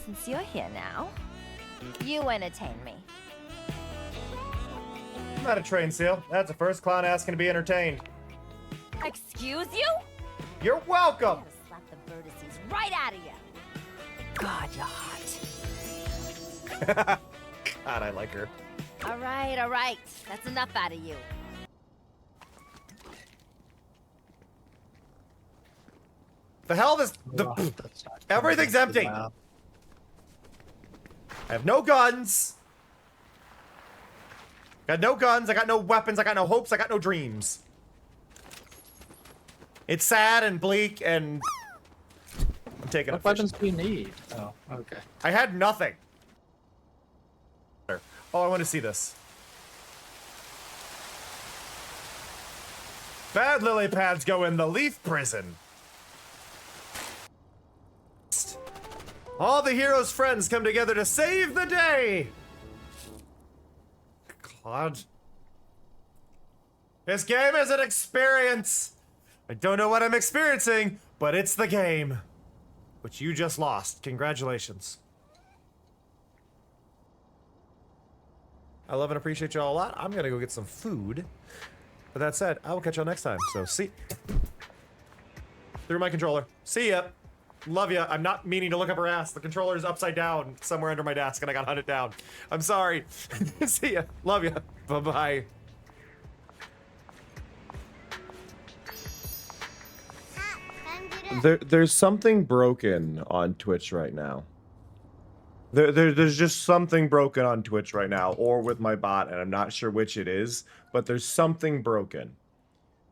since you're here now, you entertain me. I'm not a trained seal. That's the first clown asking to be entertained. Excuse you? You're welcome! I'm gonna slap the vertices right out of you. God, you're hot. God, I like her. All right. That's enough out of you. The hell is everything's empty. Wow. I have no guns. Got no guns. I got no weapons. I got no hopes. I got no dreams. It's sad and bleak, and I'm taking What a weapons do you need? Oh, okay. I had nothing. Oh, I want to see this. Bad lily pads go in the leaf prison. All the heroes' friends come together to save the day. God. This game is an experience. I don't know what I'm experiencing, but it's the game. Which you just lost. Congratulations. I love and appreciate y'all a lot. I'm gonna go get some food. But that said, I will catch y'all next time. So, see. Through my controller. See ya. Love ya. I'm not meaning to look up her ass. The controller is upside down somewhere under my desk and I got hunted down. I'm sorry. See ya. Love ya. Bye-bye. There's something broken on Twitch right now. There's just something broken on Twitch right now, or with my bot, and I'm not sure which it is, but there's something broken.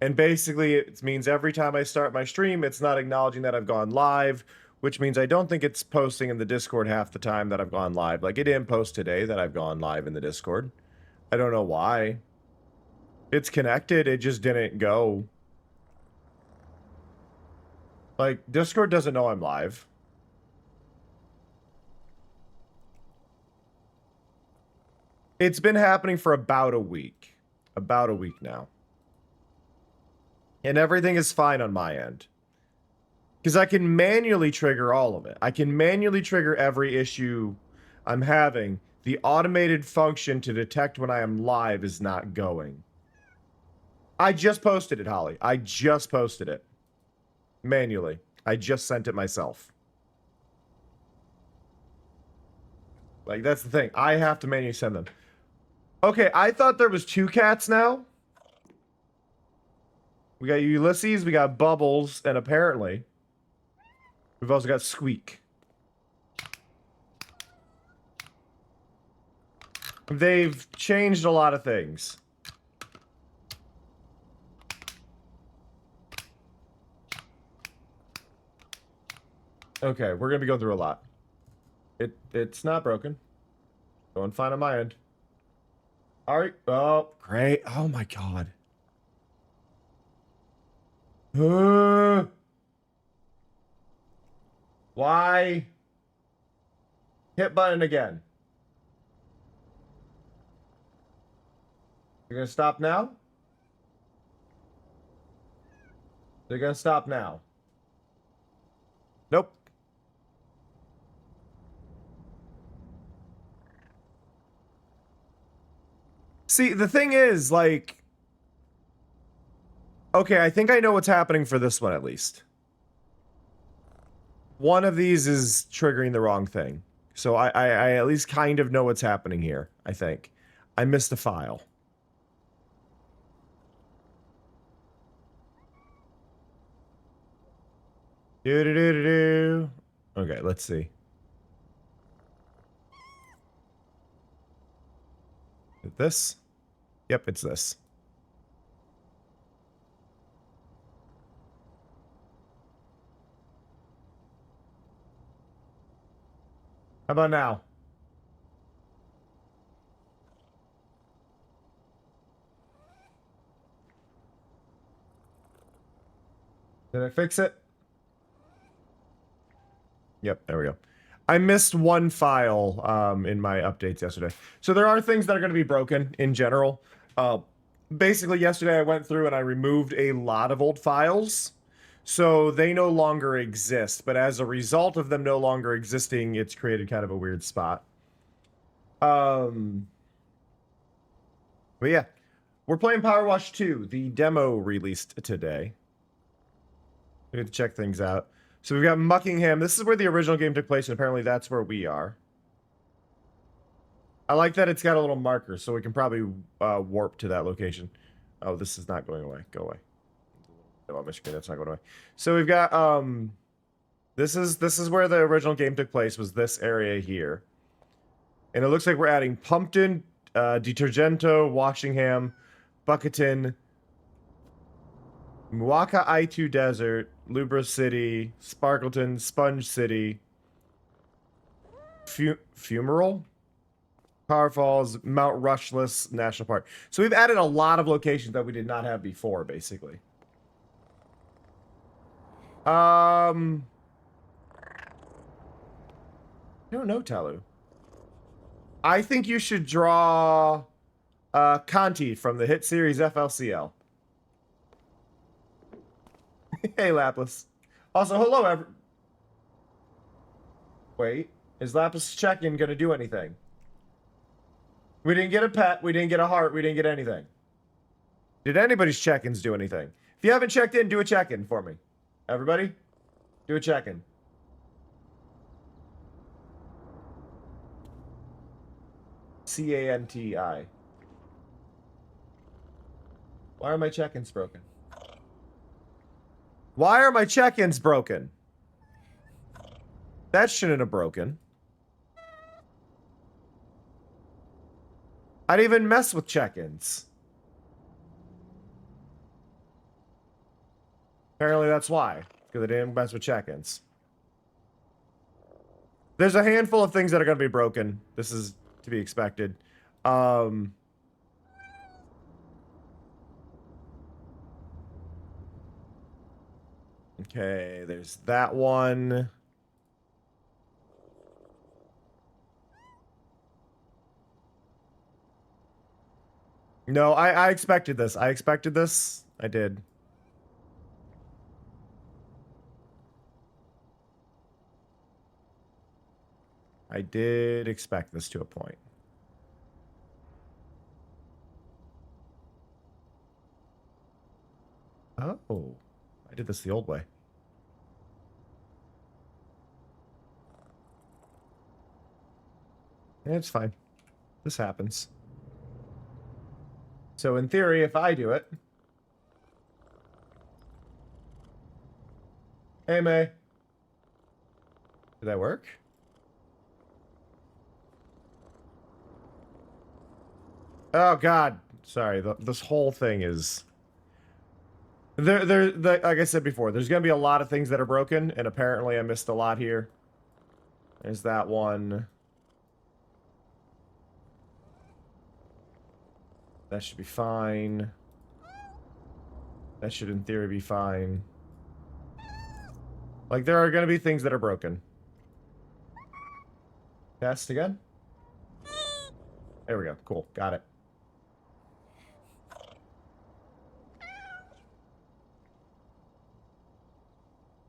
And basically, it means every time I start my stream, it's not acknowledging that I've gone live, which means I don't think it's posting in the Discord half the time that I've gone live. Like, it didn't post today that I've gone live in the Discord. I don't know why. It's connected, it just didn't go. Like, Discord doesn't know I'm live. It's been happening for about a week. About a week now. And everything is fine on my end. Because I can manually trigger all of it. I can manually trigger every issue I'm having. The automated function to detect when I am live is not going. I just posted it, Holly. I just posted it. Manually. I just sent it myself. Like, that's the thing. I have to manually send them. Okay, I thought there was 2 cats now. We got Ulysses, we got Bubbles, and apparently we've also got Squeak. They've changed a lot of things. Okay, we're gonna be going through a lot. It's not broken. Going fine on my end. Alright. Oh, great. Oh my god. Why? Hit button again. You're gonna stop now? They're gonna stop now. Nope. See, the thing is, like... Okay, I think I know what's happening for this one, at least. One of these is triggering the wrong thing. So I at least kind of know what's happening here, I think. I missed a file. Do-do-do-do-do. Okay, let's see. This? Yep, it's this. How about now? Did I fix it? Yep, there we go. I missed one file in my updates yesterday. So there are things that are going to be broken in general. Basically, yesterday I went through and I removed a lot of old files. So they no longer exist, but as a result of them no longer existing, it's created kind of a weird spot. But yeah, we're playing Powerwash 2. The demo released today. We have to check things out. So we've got Muckingham. This is where the original game took place, and apparently that's where we are. I like that it's got a little marker, so we can probably warp to that location. Oh, this is not going away. Go away. Oh, on my screen, that's not going away. So we've got this is where the original game took place, was this area here. And it looks like we're adding Pumpton, Detergento, Washingham, Bucketon, Muaka I2 Desert, Lubra City, Sparkleton, Sponge City, Fumarole, Power Falls, Mount Rushless National Park. So we've added a lot of locations that we did not have before, basically. I don't know, Talu. I think you should draw Conti from the hit series FLCL. Hey, Lapis. Also, hello, Wait, is Lapis check-in gonna do anything? We didn't get a pet, we didn't get a heart, we didn't get anything. Did anybody's check-ins do anything? If you haven't checked in, do a check-in for me. Everybody, do a check-in. C-A-N-T-I. Why are my check-ins broken? Why are my check-ins broken? That shouldn't have broken. I didn't even mess with check-ins. Apparently that's why. Because I didn't mess with check-ins. There's a handful of things that are going to be broken. This is to be expected. Okay, there's that one. No, I expected this. I expected this. I did. I did expect this to a point. Oh, I did this the old way. Yeah, it's fine. This happens. So in theory, if I do it... Hey, May. Did that work? Oh, God. Sorry, this whole thing is... Like I said before, there's going to be a lot of things that are broken, and apparently I missed a lot here. There's that one. That should be fine. That should, in theory, be fine. Like, there are going to be things that are broken. Test again? There we go. Cool. Got it.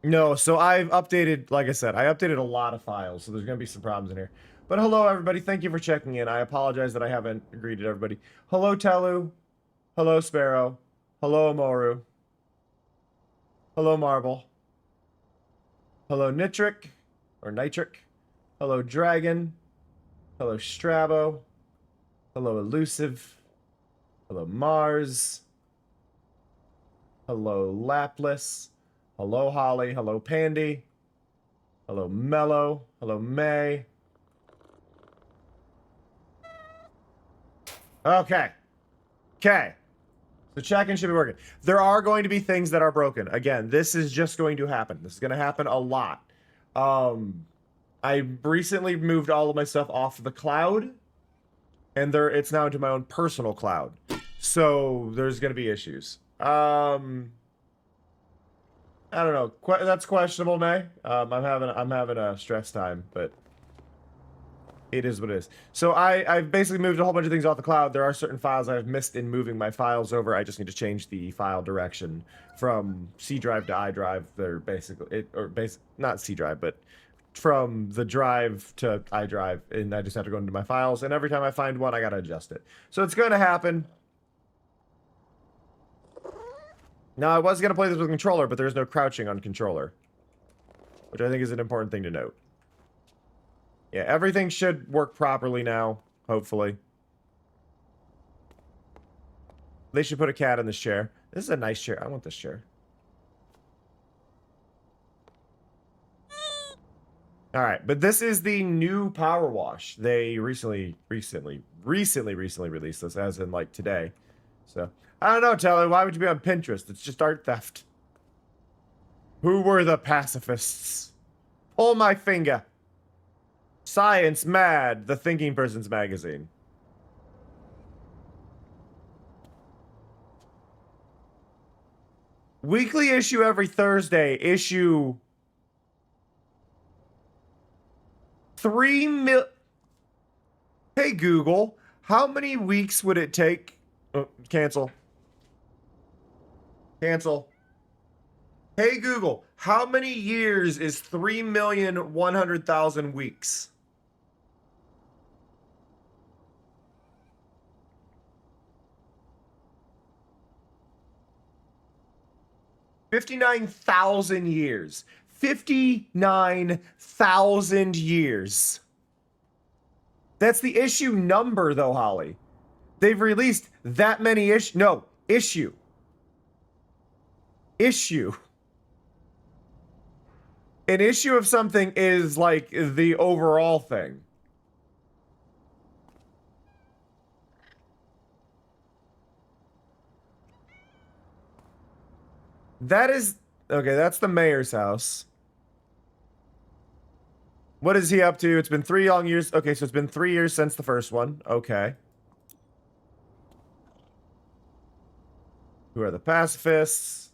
No, so I've updated, like I said, I updated a lot of files, so there's going to be some problems in here. But hello, everybody. Thank you for checking in. I apologize that I haven't greeted everybody. Hello, Telu. Hello, Sparrow. Hello, Amoru. Hello, Marble. Hello, Nitric. Or Nitric. Hello, Dragon. Hello, Strabo. Hello, Elusive. Hello, Mars. Hello, Lapless. Hello, Holly. Hello, Pandy. Hello, Mellow. Hello, May. Okay. Okay. The check-in should be working. There are going to be things that are broken. Again, this is just going to happen. This is going to happen a lot. I recently moved all of my stuff off the cloud, and it's now into my own personal cloud. So there's going to be issues. I don't know. That's questionable, May. I'm having a stress time, but It is what it is. So I've basically moved a whole bunch of things off the cloud. There are certain files I've missed in moving my files over. I just need to change the file direction from C drive to I drive. They're basically not C drive, but from the drive to I drive, and I just have to go into my files. And every time I find one, I gotta adjust it. So it's gonna happen. Now I was gonna play this with controller, but there's no crouching on controller, which I think is an important thing to note. Yeah, everything should work properly now, hopefully. They should put a cat in this chair. This is a nice chair. I want this chair. Alright, but this is the new Powerwash. They recently released this, as in, like, today. So, I don't know, Taylor, why would you be on Pinterest? It's just art theft. Who were the pacifists? Pull my finger. Science Mad, the thinking person's magazine. Weekly issue every Thursday. Issue 3 mil. Hey Google, how many weeks would it take? Oh, cancel. Cancel. Hey Google, how many years is 3,100,000 weeks? $59,000 years. 59,000 years. That's the issue number, though, Holly. They've released that many issue. No, issue. Issue. An issue of something is like the overall thing. That is... Okay, that's the mayor's house. What is he up to? It's been 3 long years. Okay, so it's been 3 years since the first one. Okay. Who are the pacifists?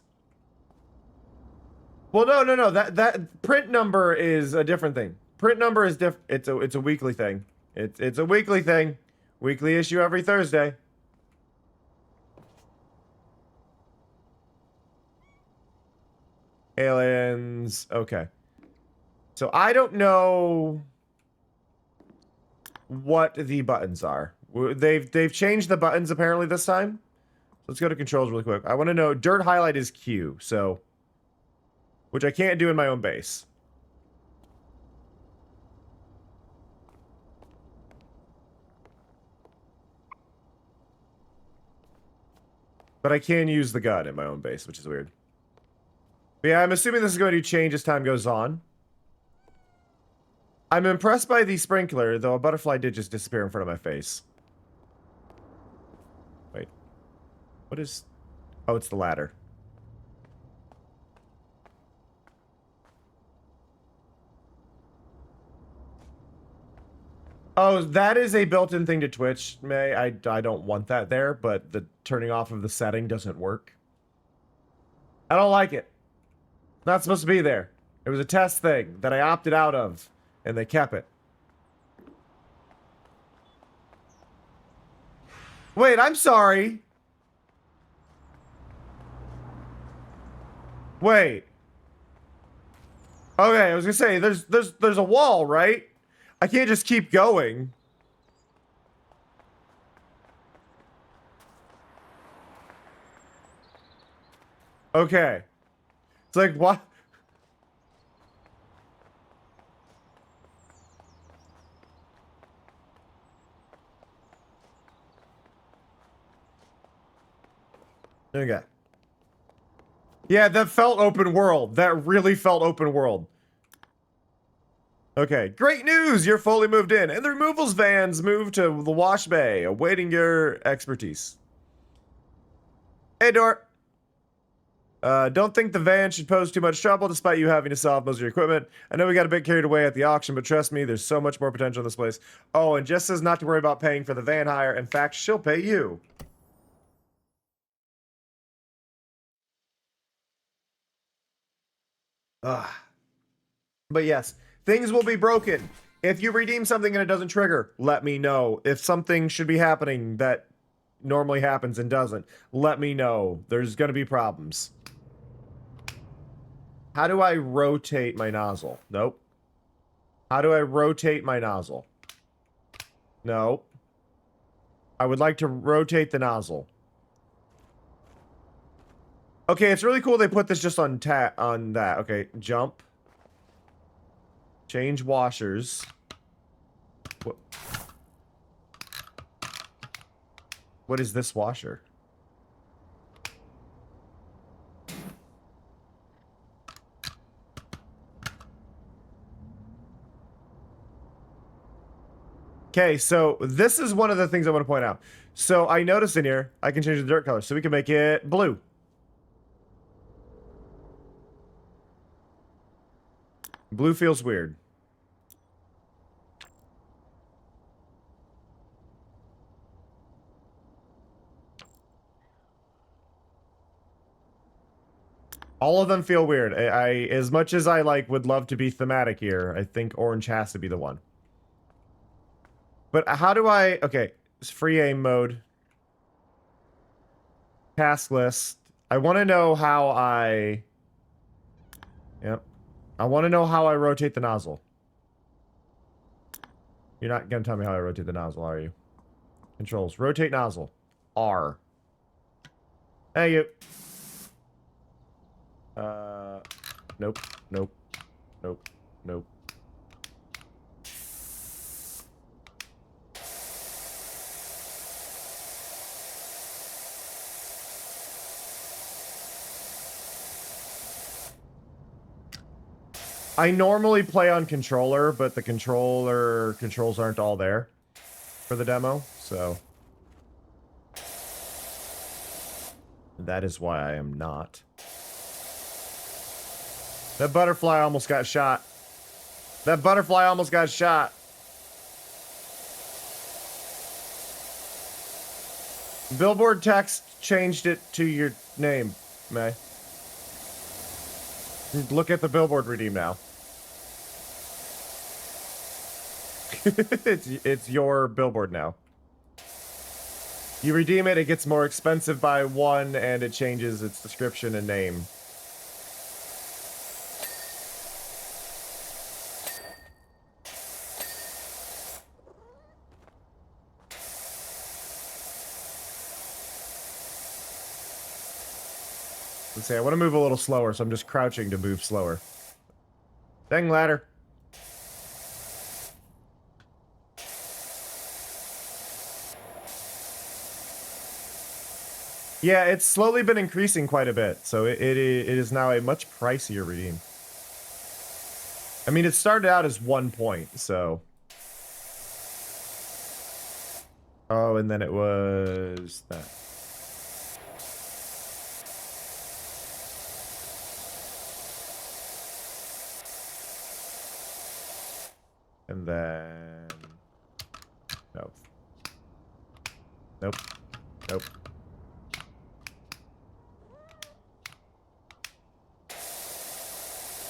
Well, no. That print number is a different thing. Print number is different. It's a weekly thing. It's a weekly thing. Weekly issue every Thursday. Aliens. Okay. So I don't know what the buttons are. They've changed the buttons apparently this time. Let's go to controls really quick. I want to know dirt highlight is Q, so which I can't do in my own base. But I can use the gun in my own base, which is weird. But yeah, I'm assuming this is going to change as time goes on. I'm impressed by the sprinkler, though a butterfly did just disappear in front of my face. Wait. What is... Oh, it's the ladder. Oh, that is a built-in thing to Twitch, May. I don't want that there, but the turning off of the setting doesn't work. I don't like it. Not supposed to be there. It was a test thing that I opted out of, and they kept it. Wait, I'm sorry. Wait. Okay, I was gonna say, there's a wall, right? I can't just keep going. Okay. It's like, what? Okay. Yeah, that felt open world. That really felt open world. Okay, great news! You're fully moved in, and the removals vans move to the wash bay, awaiting your expertise. Hey, Dor. Don't think the van should pose too much trouble despite you having to sell off most of your equipment. I know we got a bit carried away at the auction, but trust me, there's so much more potential in this place. Oh, and Jess says not to worry about paying for the van hire. In fact, she'll pay you. But yes, things will be broken. If you redeem something and it doesn't trigger, let me know. If something should be happening that normally happens and doesn't, let me know. There's gonna be problems. How do I rotate my nozzle? Nope. How do I rotate my nozzle? No. I would like to rotate the nozzle. Okay, it's really cool they put this just on that. Okay, jump. Change washers. What is this washer? Okay, so this is one of the things I want to point out. So I noticed in here, I can change the dirt color, so we can make it blue. Blue feels weird. All of them feel weird. As much as I would love to be thematic here, I think orange has to be the one. But how do I... Okay, it's free aim mode. Task list. I want to know how I... Yep. I want to know how I rotate the nozzle. You're not going to tell me how I rotate the nozzle, are you? Controls. Rotate nozzle. R. Hey, you. Nope. Nope. Nope. Nope. I normally play on controller, but the controls aren't all there for the demo, so that is why I am not. That butterfly almost got shot. That butterfly almost got shot. Billboard text changed it to your name, May. Look at the billboard redeem now. it's your billboard now. You redeem it, it gets more expensive by 1, and it changes its description and name. Let's see, I want to move a little slower, so I'm just crouching to move slower. Dang ladder. Yeah, it's slowly been increasing quite a bit, so it is now a much pricier redeem. I mean, it started out as 1 point, so... Oh, and then it was that. And then... Nope. Nope. Nope.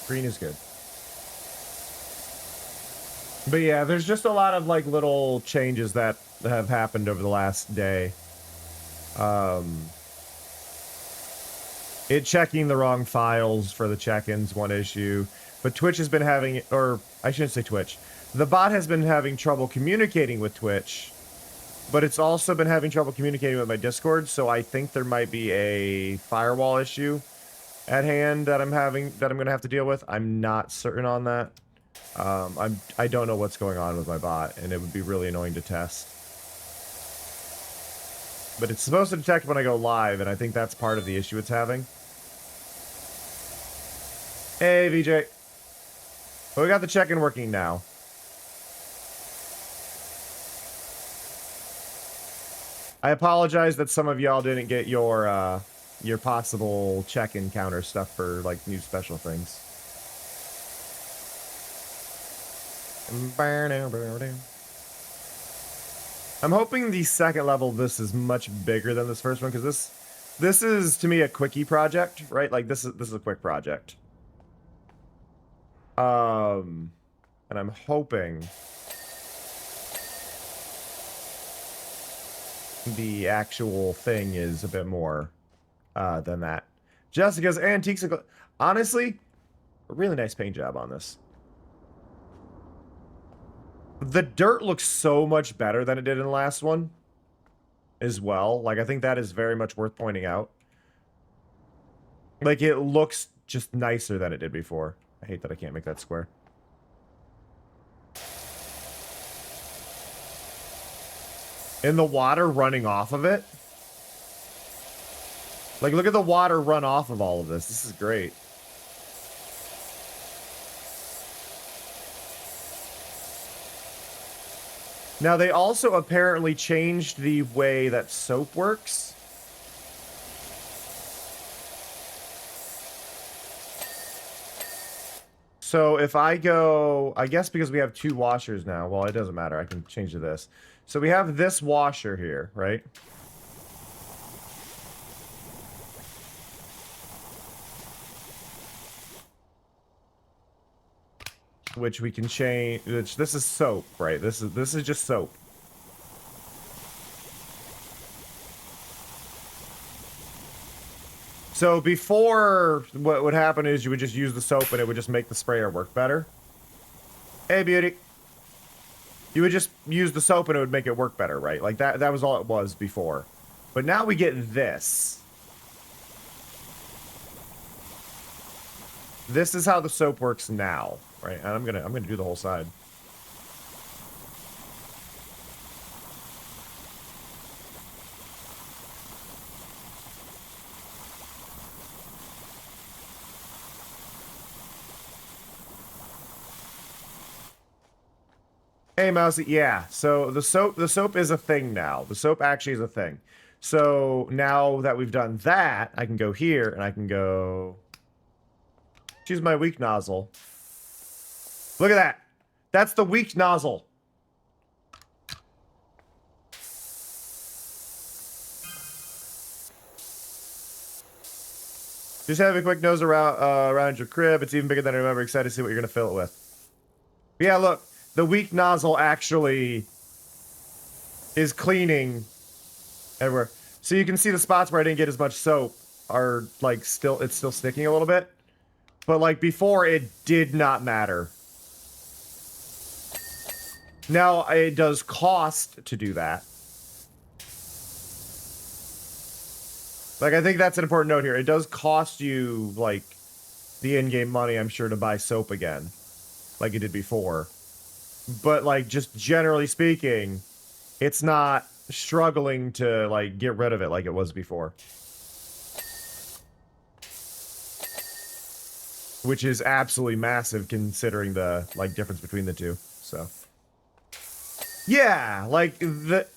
Green is good. But yeah, there's just a lot of little changes that have happened over the last day. It checking the wrong files for the check-ins, one issue. But Twitch has been having, or I shouldn't say Twitch. The bot has been having trouble communicating with Twitch, but it's also been having trouble communicating with my Discord, so I think there might be a firewall issue at hand that I'm going to have to deal with. I'm not certain on that. I don't know what's going on with my bot, and it would be really annoying to test. But it's supposed to detect when I go live, and I think that's part of the issue it's having. Hey, VJ. Well, we got the check-in working now. I apologize that some of y'all didn't get your possible check-in counter stuff for, new special things. I'm hoping the second level of this is much bigger than this first one, because this is, to me, a quickie project, right? This is a quick project. I And I'm hoping the actual thing is a bit more than that. Jessica's Antiques and... Honestly, a really nice paint job on this. The dirt looks so much better than it did in the last one as well. Like, I think that is very much worth pointing out. Like, it looks just nicer than it did before. I hate that I can't make that square. And the water running off of it. Like, look at the water run off of all of this. This is great. Now, they also apparently changed the way that soap works. So if I go, I guess because we have 2 washers now, well, it doesn't matter. I can change to this. So we have this washer here, right? Which we can change, which this is soap, right? This is just soap. So before, what would happen is you would just use the soap and it would just make the sprayer work better. Hey, beauty. You would just use the soap and it would make it work better, right? Like that was all it was before. But now we get this. This is how the soap works now, right? And I'm gonna do the whole side. Hey, Mousy. Yeah, so the soap is a thing now. The soap actually is a thing. So now that we've done that, I can go here and I can go... Choose my weak nozzle. Look at that. That's the weak nozzle. Just have a quick nose around your crib. It's even bigger than I remember. Excited to see what you're going to fill it with. But yeah, look. The weak nozzle actually is cleaning everywhere. So you can see the spots where I didn't get as much soap are like it's still sticking a little bit. But like before, it did not matter. Now, it does cost to do that. Like, I think that's an important note here. It does cost you, like, the in-game money, I'm sure, to buy soap again. Like it did before. But, like, just generally speaking, it's not struggling to, like, get rid of it like it was before. Which is absolutely massive considering the, like, difference between the two, so. Yeah, like,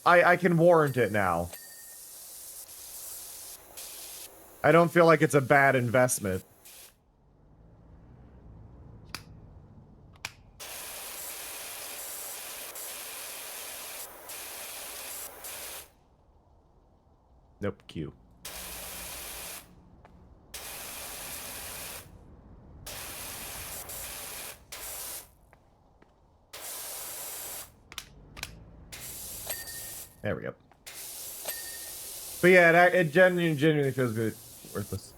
I can warrant it now. I don't feel like it's a bad investment. Nope, Q. There we go. But yeah, it genuinely feels good. Worthless.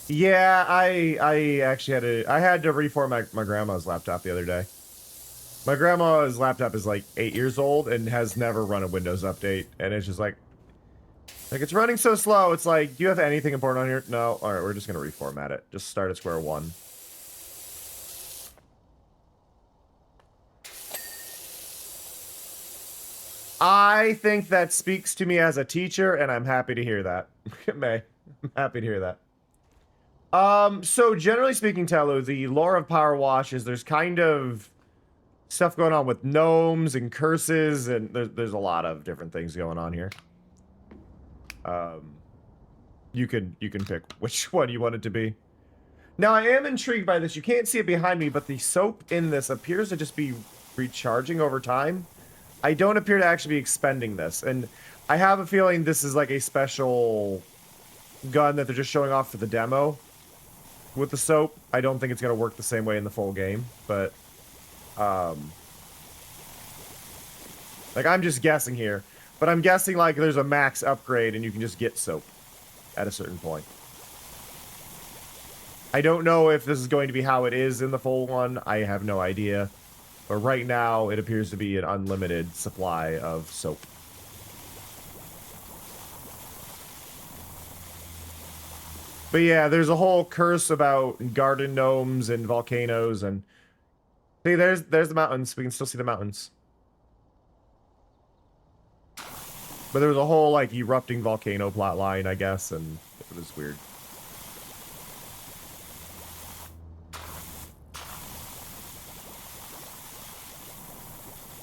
Yeah, I actually had to reformat my grandma's laptop the other day. My grandma's laptop is like 8 years old and has never run a Windows update, and it's just like it's running so slow. It's like, do you have anything important on here? No. All right, we're just gonna reformat it. Just start at square one. I think that speaks to me as a teacher, and I'm happy to hear that. May. I'm happy to hear that. So generally speaking, Tello, the lore of Powerwash is there's kind of stuff going on with gnomes and curses, and there's a lot of different things going on here. You can pick which one you want it to be. Now, I am intrigued by this. You can't see it behind me, but the soap in this appears to just be recharging over time. I don't appear to actually be expending this, and I have a feeling this is like a special gun that they're just showing off for the demo with the soap. I don't think it's going to work the same way in the full game, but Like, I'm just guessing here. But I'm guessing, like, there's a max upgrade and you can just get soap at a certain point. I don't know if this is going to be how it is in the full one. I have no idea. But right now, it appears to be an unlimited supply of soap. But yeah, there's a whole curse about garden gnomes and volcanoes and... See, there's the mountains. We can still see the mountains. But there was a whole, like, erupting volcano plot line, I guess, and it was weird.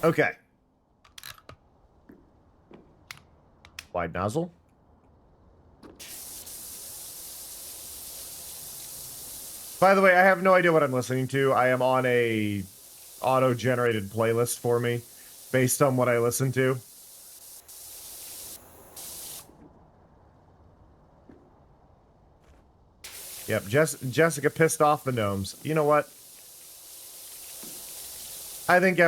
Okay. Wide nozzle. By the way, I have no idea what I'm listening to. I am on a auto-generated playlist for me based on what I listen to. Yep, Jessica pissed off the gnomes. You know what? I think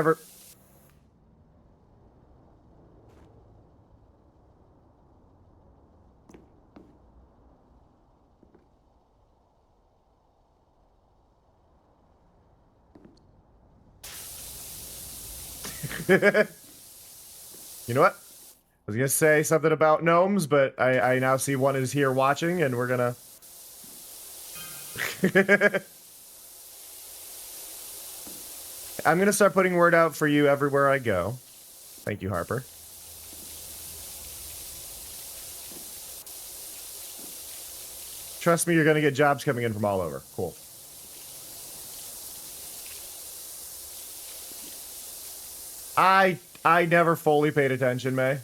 You know what? I was gonna say something about gnomes, but I now see one is here watching, and we're gonna... I'm gonna start putting word out for you everywhere I go. Thank you, Harper. Trust me, you're gonna get jobs coming in from all over. Cool. I never fully paid attention, May.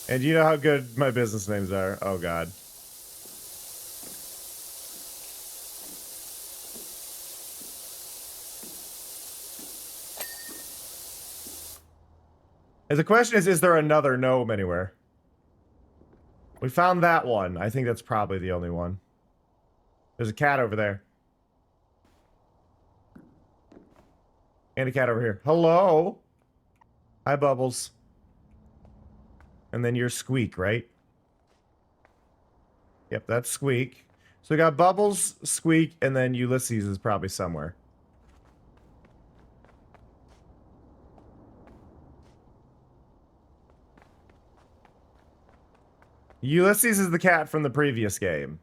And you know how good my business names are. Oh, God. And the question is there another gnome anywhere? We found that one. I think that's probably the only one. There's a cat over there. And a cat over here. Hello? Hi, Bubbles. And then you're Squeak, right? Yep, that's Squeak. So we got Bubbles, Squeak, and then Ulysses is probably somewhere. Ulysses is the cat from the previous game.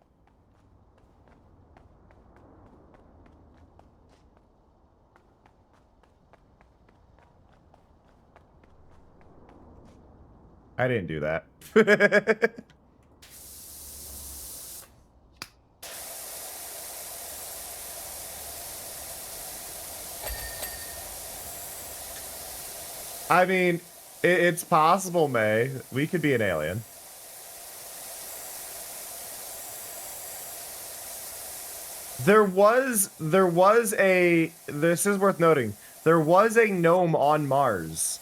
I didn't do that. I mean, it's possible, May. We could be an alien. This is worth noting. There was a gnome on Mars.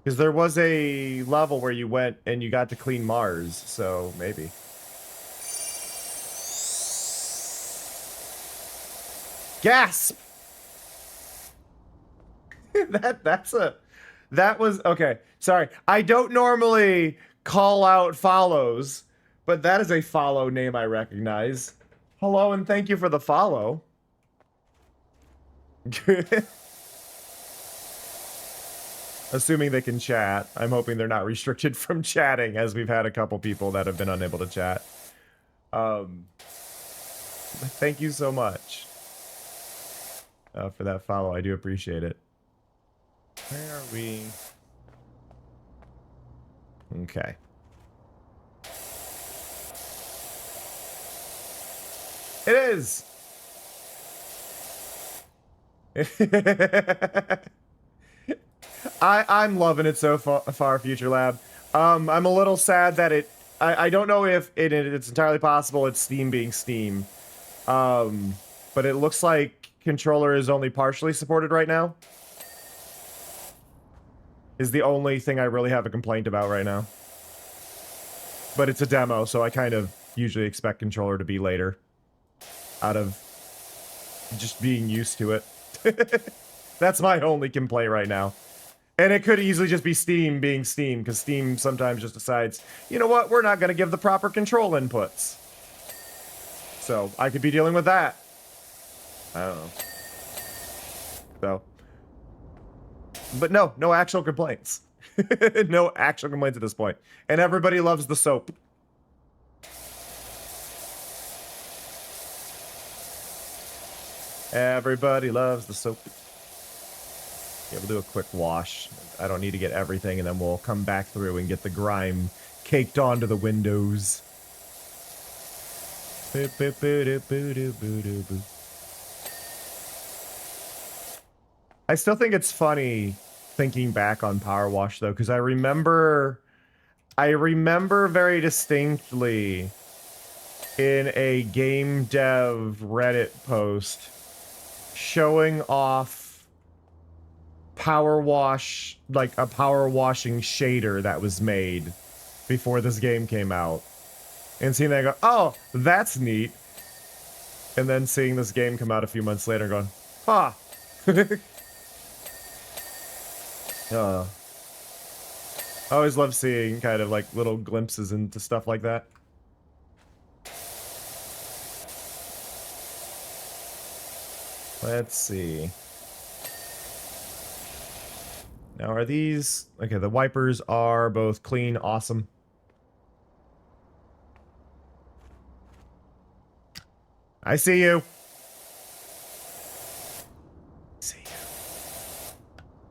Because there was a level where you went and you got to clean Mars, so maybe. Gasp! That was, okay, sorry. I don't normally call out follows, but that is a follow name I recognize. Hello, and thank you for the follow. Assuming they can chat. I'm hoping they're not restricted from chatting, as we've had a couple people that have been unable to chat. Thank you so much for that follow. I do appreciate it. Where are we? Okay. It is! I'm loving it so far, Future Lab. I'm a little sad that I don't know if it's entirely possible it's Steam being Steam. But it looks like controller is only partially supported right now. Is the only thing I really have a complaint about right now. But it's a demo, so I kind of usually expect controller to be later. Out of just being used to it. That's my only complaint right now. And it could easily just be Steam being Steam, because Steam sometimes just decides, you know what, we're not going to give the proper control inputs. So, I could be dealing with that. I don't know. So. But no actual complaints. No actual complaints at this point. And everybody loves the soap. Everybody loves the soap. Yeah, we'll do a quick wash. I don't need to get everything, and then we'll come back through and get the grime caked onto the windows. I still think it's funny thinking back on Powerwash, though, because I remember very distinctly in a game dev Reddit post showing off Powerwash, like a power washing shader that was made before this game came out. And seeing that, go, oh, that's neat. And then seeing this game come out a few months later going, huh. I always love seeing kind of like little glimpses into stuff like that. Let's see. Now, are these... Okay, the wipers are both clean, awesome. I see you. See you.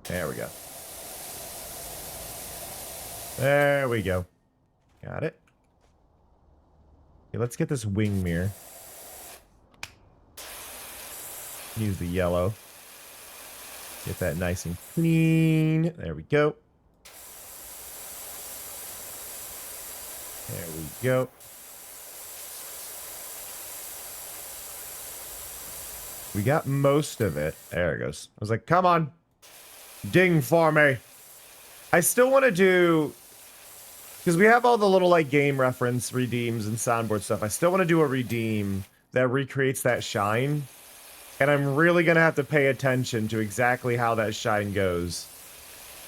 There we go. There we go. Got it. Okay, let's get this wing mirror. Use the yellow. Get that nice and clean. There we go. There we go. We got most of it. There it goes. I was like, come on. Ding for me. I still want to do... Because we have all the little, like, game reference redeems and soundboard stuff. I still want to do a redeem that recreates that shine. And I'm really going to have to pay attention to exactly how that shine goes.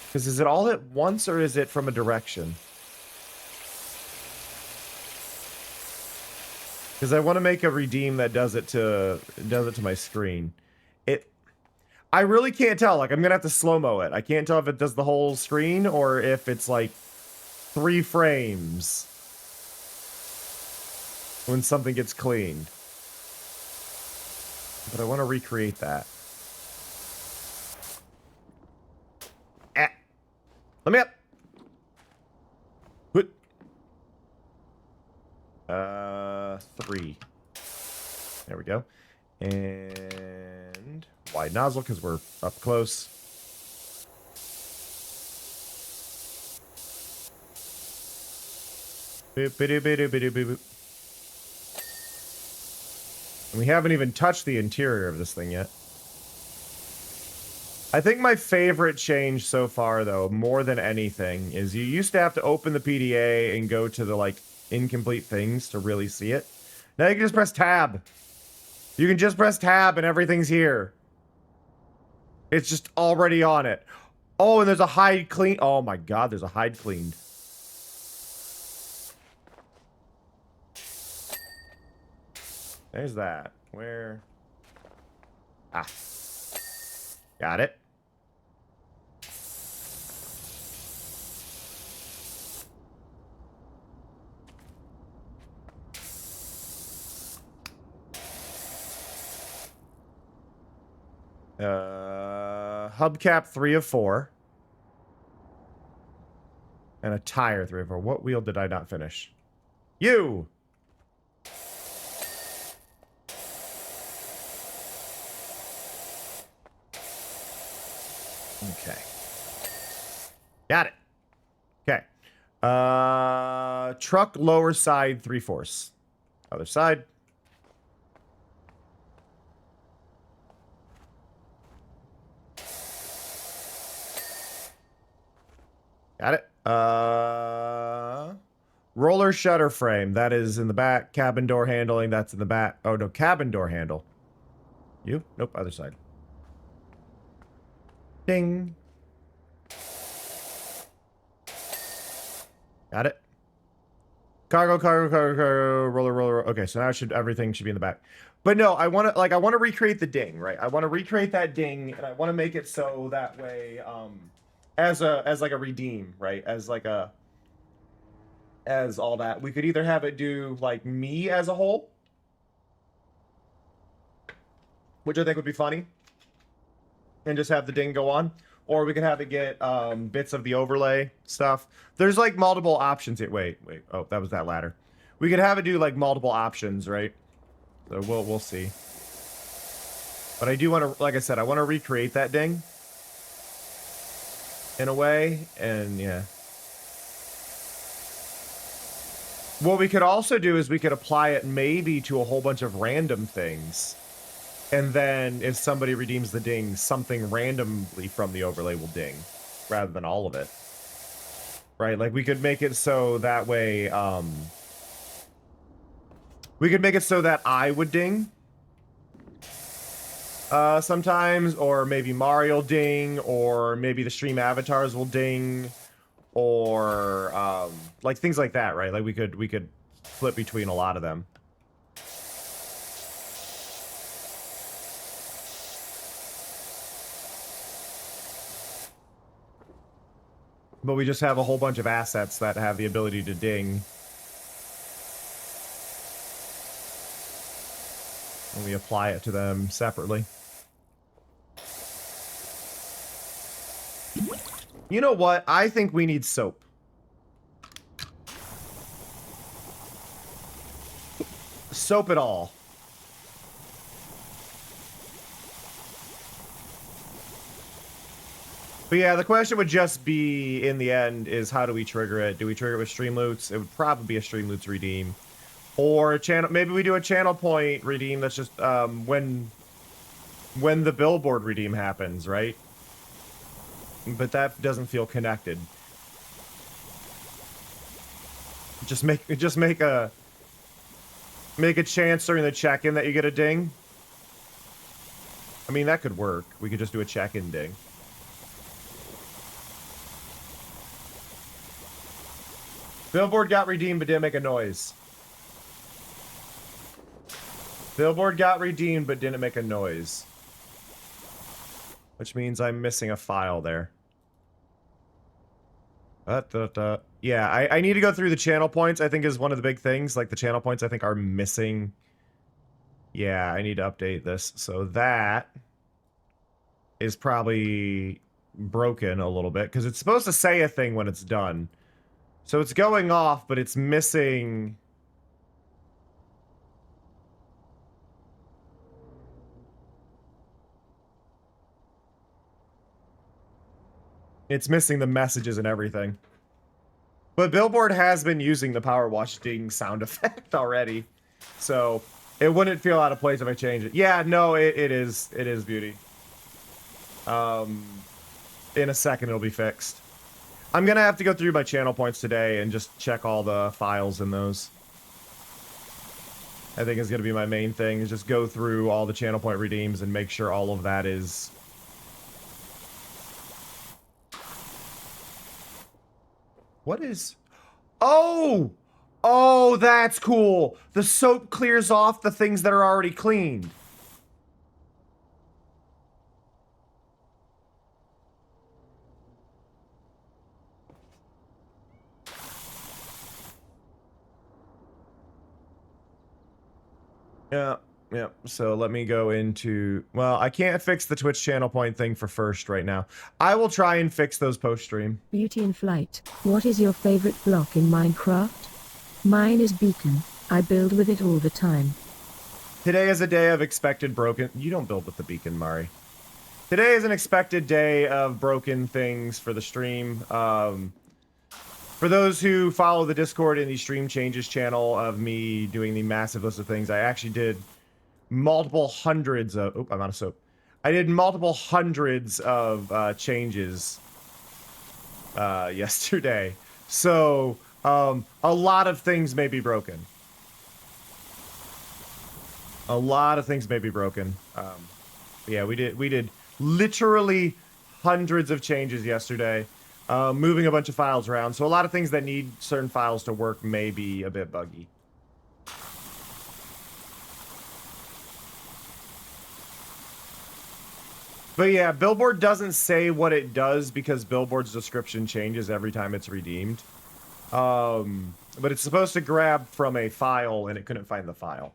Because is it all at once or is it from a direction? Because I want to make a redeem that does it to my screen. I really can't tell. Like, I'm going to have to slow-mo it. I can't tell if it does the whole screen or if it's like 3 frames when something gets cleaned. But I want to recreate that. Let me up. What? 3. There we go. And wide nozzle because we're up close. Boop, boop, boop, boop, boop, boop. And we haven't even touched the interior of this thing yet. I think my favorite change so far, though, more than anything, is you used to have to open the PDA and go to the, like, incomplete things to really see it. Now you can just press tab. You can just press tab and everything's here. It's just already on it. Oh, and there's a hide clean. Oh my god, there's a hide cleaned. There's that. Where? Ah. Got it. Hubcap 3 of 4. And a tire 3 of 4. What wheel did I not finish? You! Okay. Got it. Okay. Truck lower side 3/4. Other side. Got it. Roller shutter frame. That is in the back. Cabin door handling. That's in the back. Oh, no. Cabin door handle. You? Nope, other side. Ding. Got it. Cargo, roller. Okay, so now everything should be in the back. But no, I want to recreate the ding, right? I want to recreate that ding, and I want to make it so that way, as like a redeem, right? As all that. We could either have it do like me as a whole, which I think would be funny, and just have the ding go on, or we could have it get bits of the overlay stuff. There's like multiple options here. Wait. Oh, that was that ladder. We could have it do like multiple options, right? So we'll see. But I do want to, like I said, I want to recreate that ding in a way, and yeah. What we could also do is we could apply it maybe to a whole bunch of random things. And then if somebody redeems the ding, something randomly from the overlay will ding rather than all of it. Right? Like we could make it so that way, we could make it so that I would ding sometimes, or maybe Mario ding, or maybe the stream avatars will ding, or like things like that, right? Like we could flip between a lot of them. But we just have a whole bunch of assets that have the ability to ding. And we apply it to them separately. You know what? I think we need soap. Soap it all. But yeah, the question would just be, in the end, is how do we trigger it? Do we trigger it with stream loots? It would probably be a stream loots redeem. Or a channel, maybe we do a channel point redeem that's just when the billboard redeem happens, right? But that doesn't feel connected. Just make a chance during the check-in that you get a ding. I mean, that could work. We could just do a check-in ding. Billboard got redeemed but didn't make a noise. Billboard got redeemed but didn't make a noise. Which means I'm missing a file there. Yeah, I need to go through the channel points, I think is one of the big things. Like the channel points I think are missing. Yeah, I need to update this. So that is probably broken a little bit because it's supposed to say a thing when it's done. So it's going off, but it's missing... It's missing the messages and everything. But Billboard has been using the Powerwash ding sound effect already. So it wouldn't feel out of place if I change it. Yeah, no, it is beauty. In a second it'll be fixed. I'm gonna have to go through my channel points today and just check all the files in those. I think is gonna be my main thing, is just go through all the channel point redeems and make sure all of that is... What is... Oh! Oh, that's cool! The soap clears off the things that are already cleaned. Yeah. So let me go into... Well, I can't fix the Twitch channel point thing for first right now. I will try and fix those post-stream. Beauty in Flight. What is your favorite block in Minecraft? Mine is Beacon. I build with it all the time. Today is a day of expected broken... You don't build with the beacon, Mari. Today is an expected day of broken things for the stream. For those who follow the Discord and the stream changes channel of me doing the massive list of things, I actually did multiple hundreds of... Oh, I'm out of soap. I did multiple hundreds of changes yesterday. So, a lot of things may be broken. A lot of things may be broken. Yeah, we did literally hundreds of changes yesterday, moving a bunch of files around. So a lot of things that need certain files to work may be a bit buggy. But yeah, Billboard doesn't say what it does because Billboard's description changes every time it's redeemed. But it's supposed to grab from a file, and it couldn't find the file.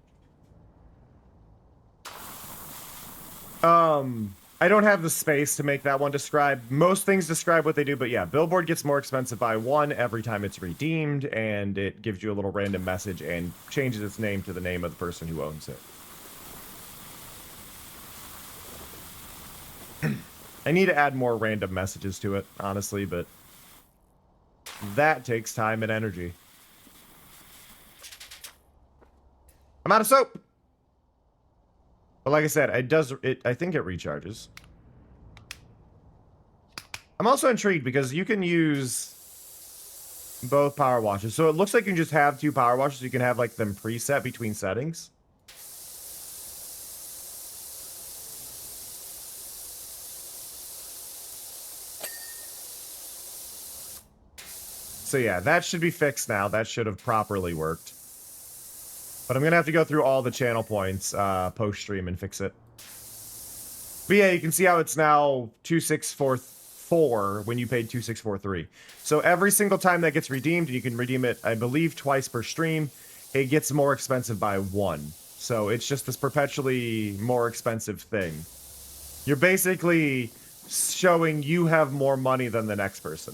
I don't have the space to make that one describe. Most things describe what they do, but yeah, Billboard gets more expensive by 1 every time it's redeemed, and it gives you a little random message and changes its name to the name of the person who owns it. I need to add more random messages to it, honestly, but that takes time and energy. I'm out of soap! But like I said, I think it recharges. I'm also intrigued because you can use both power washes. So it looks like you can just have 2 power washes. You can have like them preset between settings. So yeah, that should be fixed now. That should have properly worked. But I'm going to have to go through all the channel points post-stream and fix it. But yeah, you can see how it's now 2644 when you paid 2643. So every single time that gets redeemed, you can redeem it, I believe, twice per stream, it gets more expensive by 1. So it's just this perpetually more expensive thing. You're basically showing you have more money than the next person.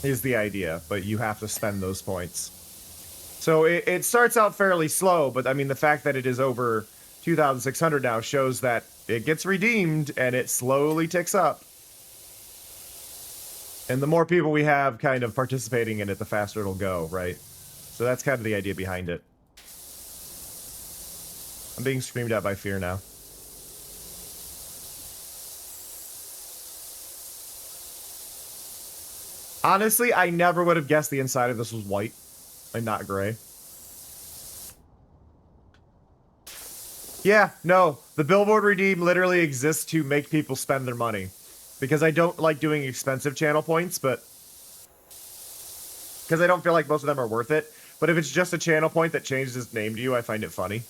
Is the idea, but you have to spend those points. So it starts out fairly slow, but I mean, the fact that it is over 2,600 now shows that it gets redeemed and it slowly ticks up. And the more people we have kind of participating in it, the faster it'll go, right? So that's kind of the idea behind it. I'm being screamed at by fear now. Honestly, I never would have guessed the inside of this was white and not gray. Yeah, no, the Billboard Redeem literally exists to make people spend their money. Because I don't like doing expensive channel points, but... because I don't feel like most of them are worth it. But if it's just a channel point that changes its name to you, I find it funny.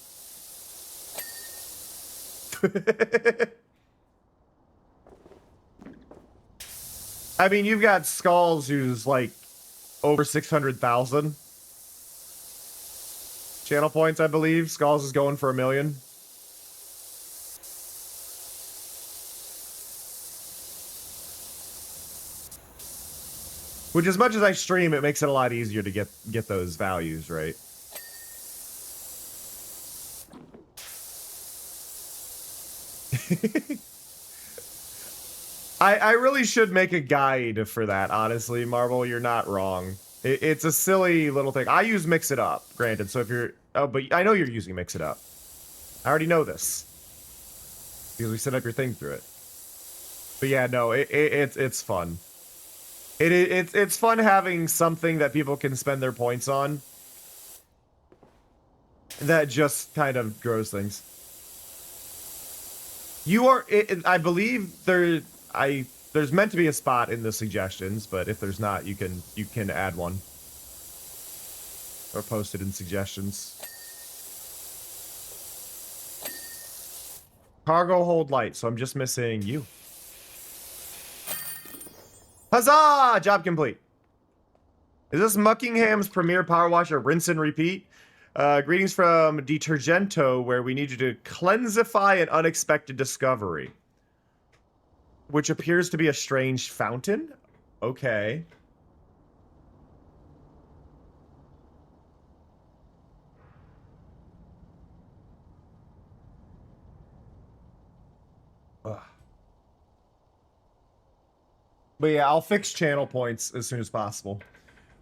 I mean, you've got Skulls who's like over 600,000 channel points, I believe. Skulls is going for 1 million. Which, as much as I stream, it makes it a lot easier to get those values, right? I really should make a guide for that, honestly, Marvel. You're not wrong. It's a silly little thing. I use Mix It Up, granted. So if you're... oh, but I know you're using Mix It Up. I already know this. Because we set up your thing through it. But yeah, no, it's fun. It's fun having something that people can spend their points on. That just kind of grows things. You are... I believe there's meant to be a spot in the suggestions, but if there's not, you can add one. Or post it in suggestions. Cargo hold light, so I'm just missing you. Huzzah! Job complete. Is this Muckingham's premier power washer rinse and repeat? Greetings from Detergento, where we need you to cleansify an unexpected discovery. Which appears to be a strange fountain? Okay. Ugh. But yeah, I'll fix channel points as soon as possible.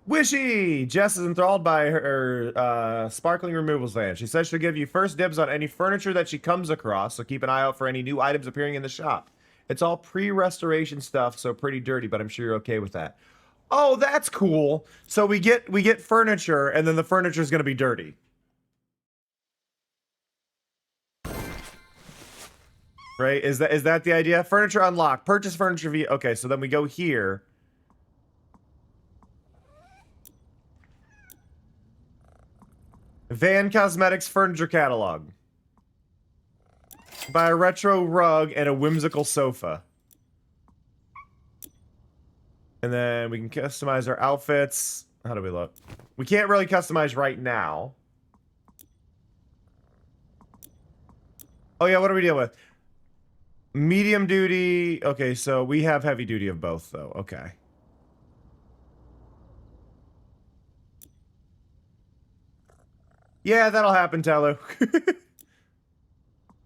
Wishy! Jess is enthralled by her sparkling removals van. She says she'll give you first dibs on any furniture that she comes across, so keep an eye out for any new items appearing in the shop. It's all pre-restoration stuff, so pretty dirty, but I'm sure you're okay with that. Oh, that's cool. So we get furniture, and then the furniture is gonna be dirty. Right? Is that the idea? Furniture unlocked. Purchase furniture via. Okay, so then we go here. Van Cosmetics furniture catalog. Buy a retro rug and a whimsical sofa. And then we can customize our outfits. How do we look? We can't really customize right now. Oh yeah, what do we deal with? Medium duty. Okay, so we have heavy duty of both though. Okay. Yeah, that'll happen, Talu.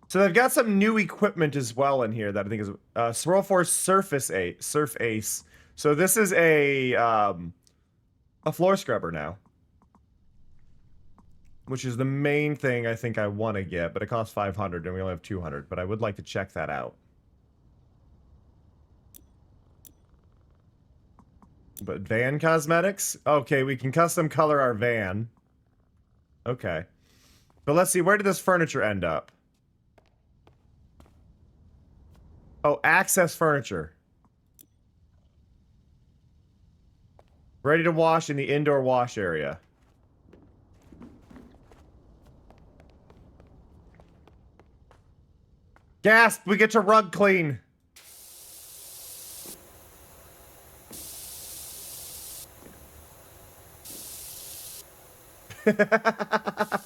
So they've got some new equipment as well in here that I think is Swirl Force Surf Ace. So this is a floor scrubber now, which is the main thing I think I want to get, but it costs 500 and we only have 200. But I would like to check that out. But van cosmetics? Okay, we can custom color our van. Okay. But let's see, where did this furniture end up? Oh, access furniture. Ready to wash in the indoor wash area. Gasp! We get to rug clean! I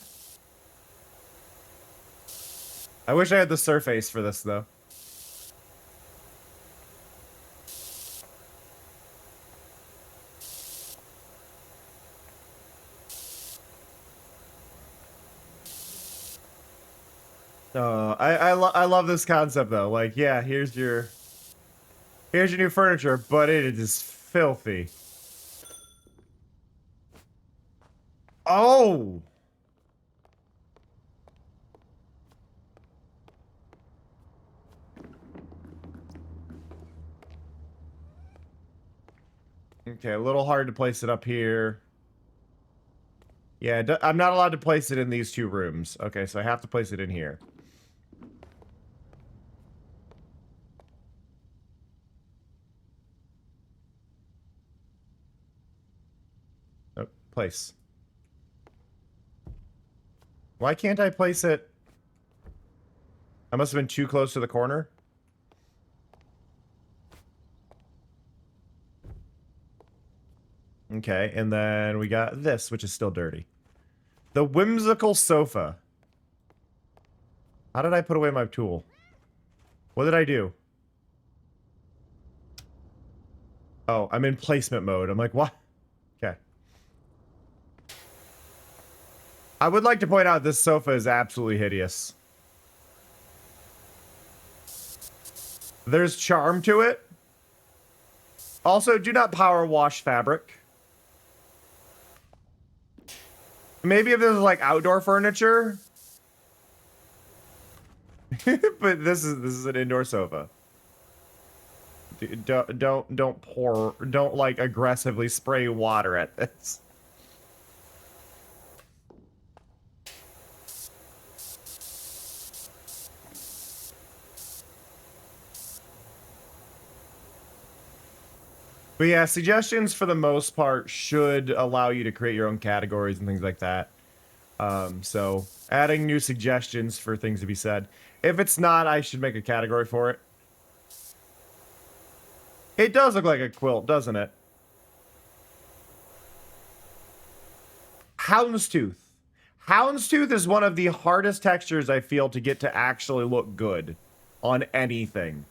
wish I had the surface for this, though. I love this concept though. Like, yeah, here's your new furniture, but it is filthy. Oh. Okay, a little hard to place it up here. Yeah, I'm not allowed to place it in these two rooms. Okay, so I have to place it in here. Oh, place. Why can't I place it? I must have been too close to the corner. Okay, and then we got this, which is still dirty. The whimsical sofa. How did I put away my tool? What did I do? Oh, I'm in placement mode. I'm like, what? Okay. I would like to point out this sofa is absolutely hideous. There's charm to it. Also, do not power wash fabric. Maybe if this was like outdoor furniture. But this is an indoor sofa. Don't like aggressively spray water at this. But yeah, suggestions for the most part should allow you to create your own categories and things like that. So adding new suggestions for things to be said. If it's not, I should make a category for it. It does look like a quilt, doesn't it? Houndstooth. Houndstooth is one of the hardest textures I feel to get to actually look good on anything.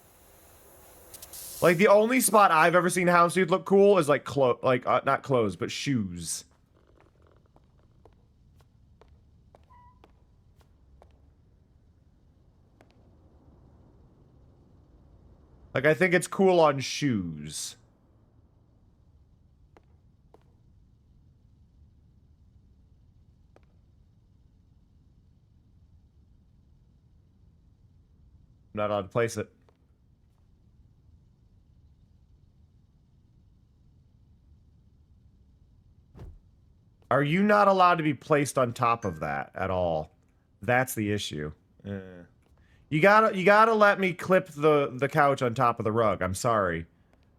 Like, the only spot I've ever seen Houndstooth look cool is, like, not clothes, but shoes. Like, I think it's cool on shoes. I'm not allowed to place it. Are you not allowed to be placed on top of that at all? That's the issue. You gotta let me clip the couch on top of the rug. I'm sorry.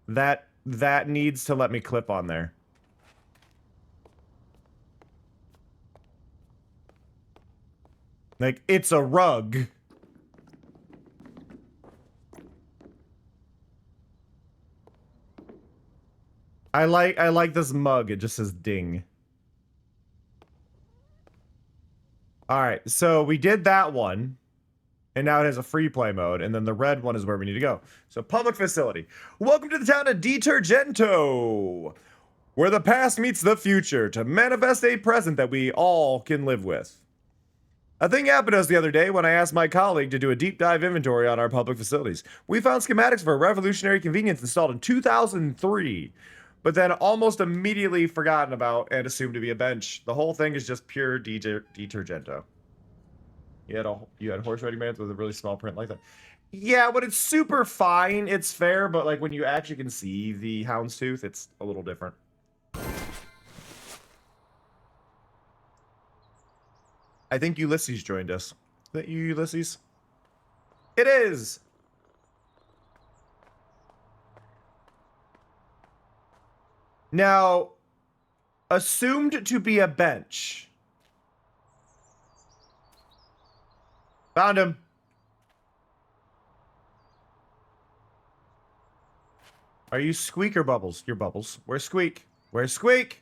That needs to let me clip on there. Like, it's a rug. I like this mug. It just says ding. Alright, so we did that one. And now it has a free play mode, and then the red one is where we need to go. So, public facility. Welcome to the town of Detergento, where the past meets the future to manifest a present that we all can live with. A thing happened to us the other day when I asked my colleague to do a deep dive inventory on our public facilities. We found schematics for a revolutionary convenience installed in 2003, but then almost immediately forgotten about and assumed to be a bench. The whole thing is just pure Detergento. You had horse riding bands with a really small print like that. Yeah, when it's super fine, it's fair, but like when you actually can see the houndstooth, it's a little different. I think Ulysses joined us. Is that you, Ulysses? It is! Now, assumed to be a bench. Found him. Are you Squeak or Bubbles? You're Bubbles. Where's Squeak? Where's Squeak?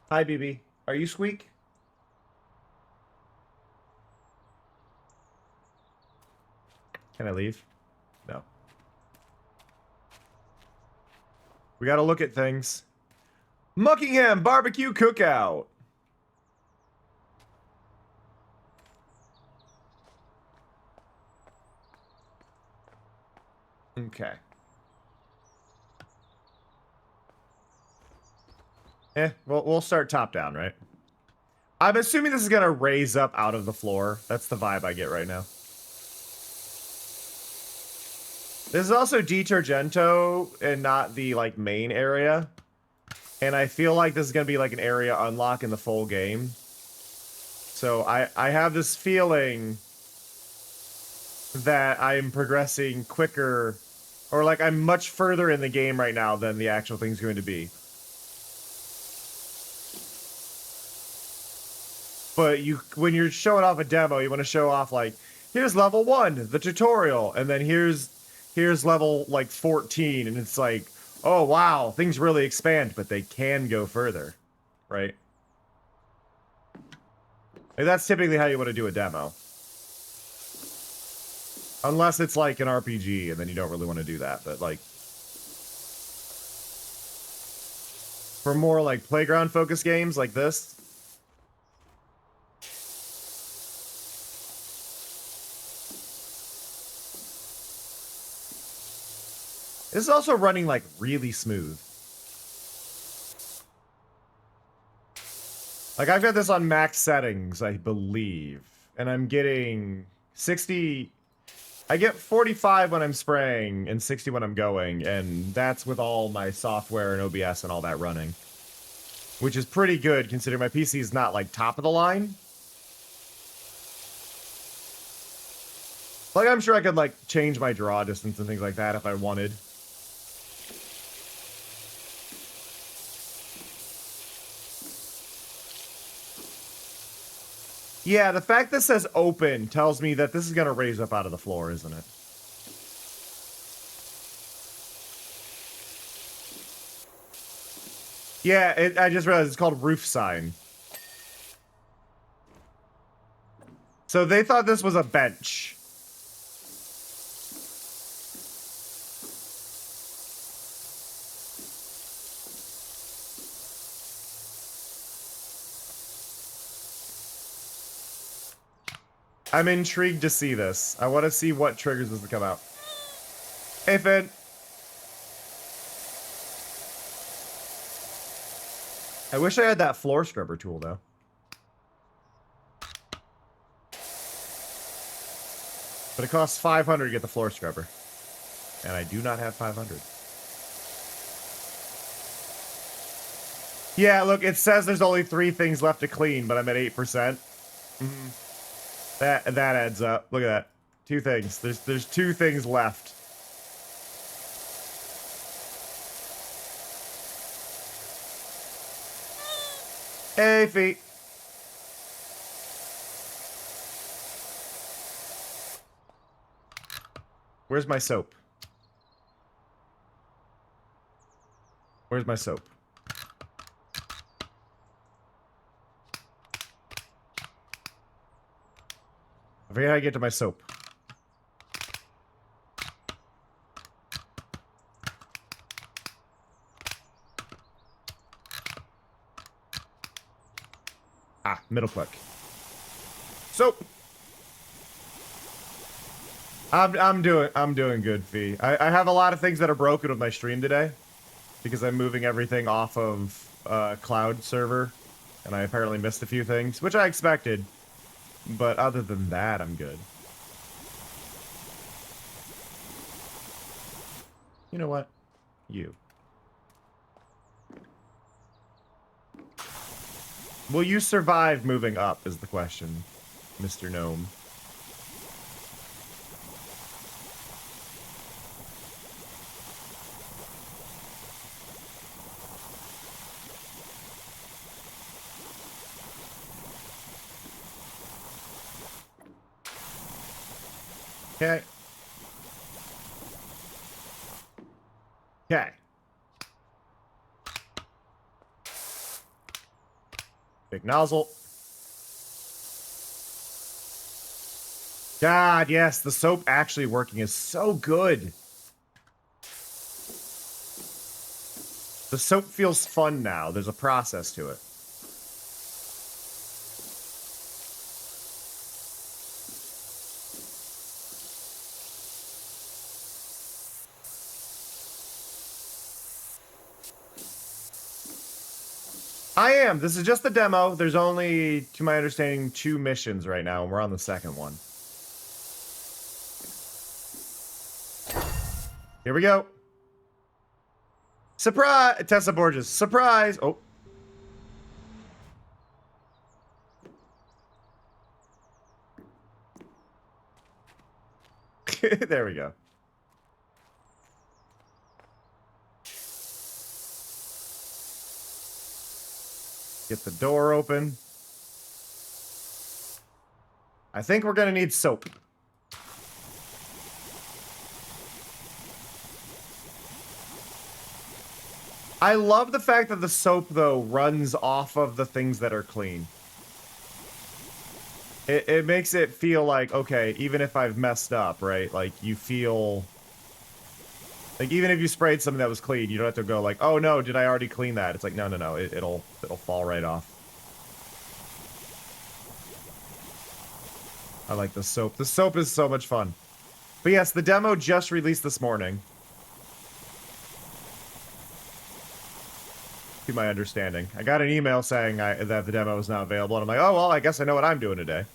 Hi, BB. Are you Squeak? Can I leave? No. We gotta look at things. Muckingham Barbecue Cookout. Okay. We'll start top down, right? I'm assuming this is gonna raise up out of the floor. That's the vibe I get right now. This is also Detergento and not the, like, main area. And I feel like this is gonna be, like, an area unlock in the full game. So I have this feeling that I'm progressing quicker, or like I'm much further in the game right now than the actual thing's going to be. But when you're showing off a demo, you want to show off like, here's level 1, the tutorial, and then here's level like 14, and it's like, oh wow, things really expand, but they can go further, right? Like, that's typically how you want to do a demo. Unless it's like an RPG, and then you don't really want to do that. But like, for more like playground-focused games like this, this is also running like really smooth. Like, I've got this on max settings, I believe, and I'm getting 60. I get 45 when I'm spraying and 60 when I'm going, and that's with all my software and OBS and all that running. Which is pretty good, considering my PC is not, like, top of the line. Like, I'm sure I could, like, change my draw distance and things like that if I wanted. Yeah, the fact that says open tells me that this is going to raise up out of the floor, isn't it? Yeah, I just realized it's called roof sign. So they thought this was a bench. I'm intrigued to see this. I want to see what triggers this to come out. Hey, Finn. I wish I had that floor scrubber tool, though. But it costs 500 to get the floor scrubber. And I do not have 500. Yeah, look, it says there's only 3 things left to clean, but I'm at 8%. That adds up. Look at that. 2 things. There's 2 things left. Hey, feet. Where's my soap? Where's my soap? I forget how to get to my soap. Ah, middle click. Soap. I'm doing good, Fee. I have a lot of things that are broken with my stream today because I'm moving everything off of cloud server, and I apparently missed a few things, which I expected. But other than that, I'm good. You know what? You. Will you survive moving up is the question, Mr. Gnome. Okay. Okay. Big nozzle. God, yes, the soap actually working is so good. The soap feels fun now. There's a process to it. I am. This is just the demo. There's only, to my understanding, 2 missions right now, and we're on the second one. Here we go. Surprise! Tessa Borges. Surprise! Oh. There we go. Get the door open. I think we're gonna need soap. I love the fact that the soap, though, runs off of the things that are clean. It makes it feel like, okay, even if I've messed up, right? Like, you feel... Like, even if you sprayed something that was clean, you don't have to go like, oh no, did I already clean that? It's like, no, no, no, it'll fall right off. I like the soap. The soap is so much fun. But yes, the demo just released this morning. To my understanding. I got an email saying that the demo is now available, and I'm like, oh, well, I guess I know what I'm doing today.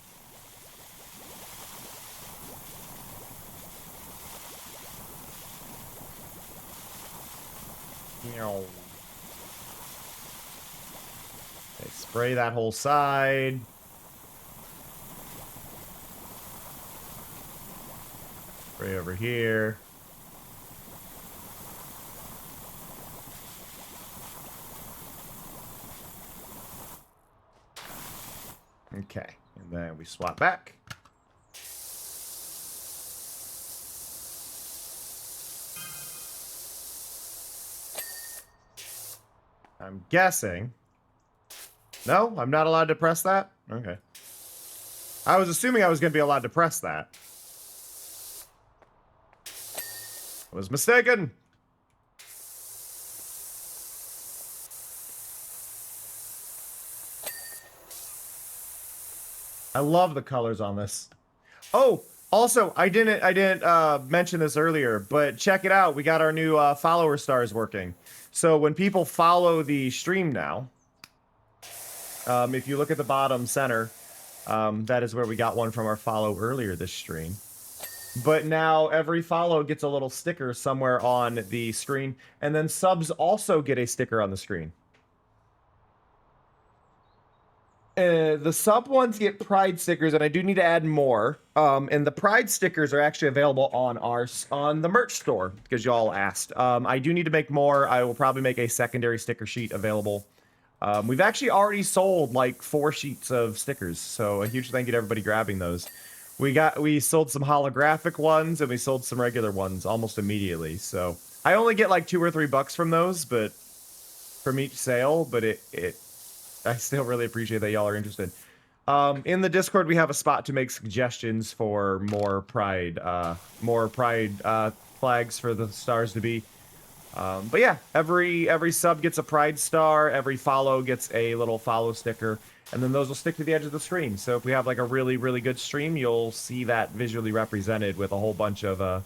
Okay, spray that whole side. Spray over here. Okay, and then we swap back. I'm guessing. No, I'm not allowed to press that? Okay. I was assuming I was going to be allowed to press that. I was mistaken. I love the colors on this. Oh, also, I didn't mention this earlier, but check it out. We got our new follower stars working. So when people follow the stream now, if you look at the bottom center, that is where we got one from our follow earlier this stream. But now every follow gets a little sticker somewhere on the screen, and then subs also get a sticker on the screen. The sub ones get pride stickers, and I do need to add more. And the pride stickers are actually available on the merch store because y'all asked. I do need to make more. I will probably make a secondary sticker sheet available. We've actually already sold like 4 sheets of stickers, so a huge thank you to everybody grabbing those. We sold some holographic ones and we sold some regular ones almost immediately. So I only get like $2 or $3 from those, but from each sale. But I still really appreciate that y'all are interested. In the Discord, we have a spot to make suggestions for more pride flags for the stars to be. But yeah, every sub gets a pride star. Every follow gets a little follow sticker. And then those will stick to the edge of the screen. So if we have like a really, really good stream, you'll see that visually represented with a whole bunch of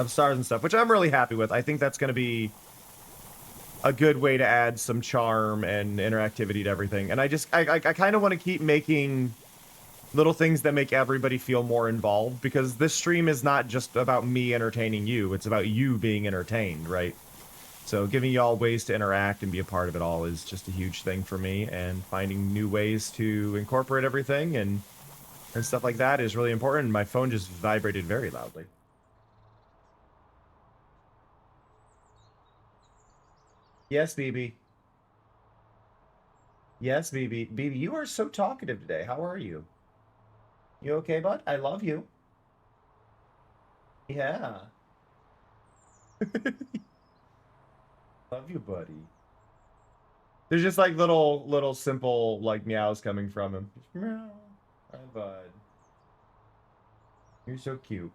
stars and stuff, which I'm really happy with. I think that's going to be a good way to add some charm and interactivity to everything. And I kind of want to keep making little things that make everybody feel more involved, because this stream is not just about me entertaining you. It's about you being entertained, right? So giving y'all ways to interact and be a part of it all is just a huge thing for me, and finding new ways to incorporate everything and stuff like that is really important. My phone just vibrated very loudly. Yes, BB. Yes, BB. BB, you are so talkative today. How are you? You okay, bud? I love you. Yeah. Love you, buddy. There's just like little simple like meows coming from him. Meow. Hi, bud. You're so cute.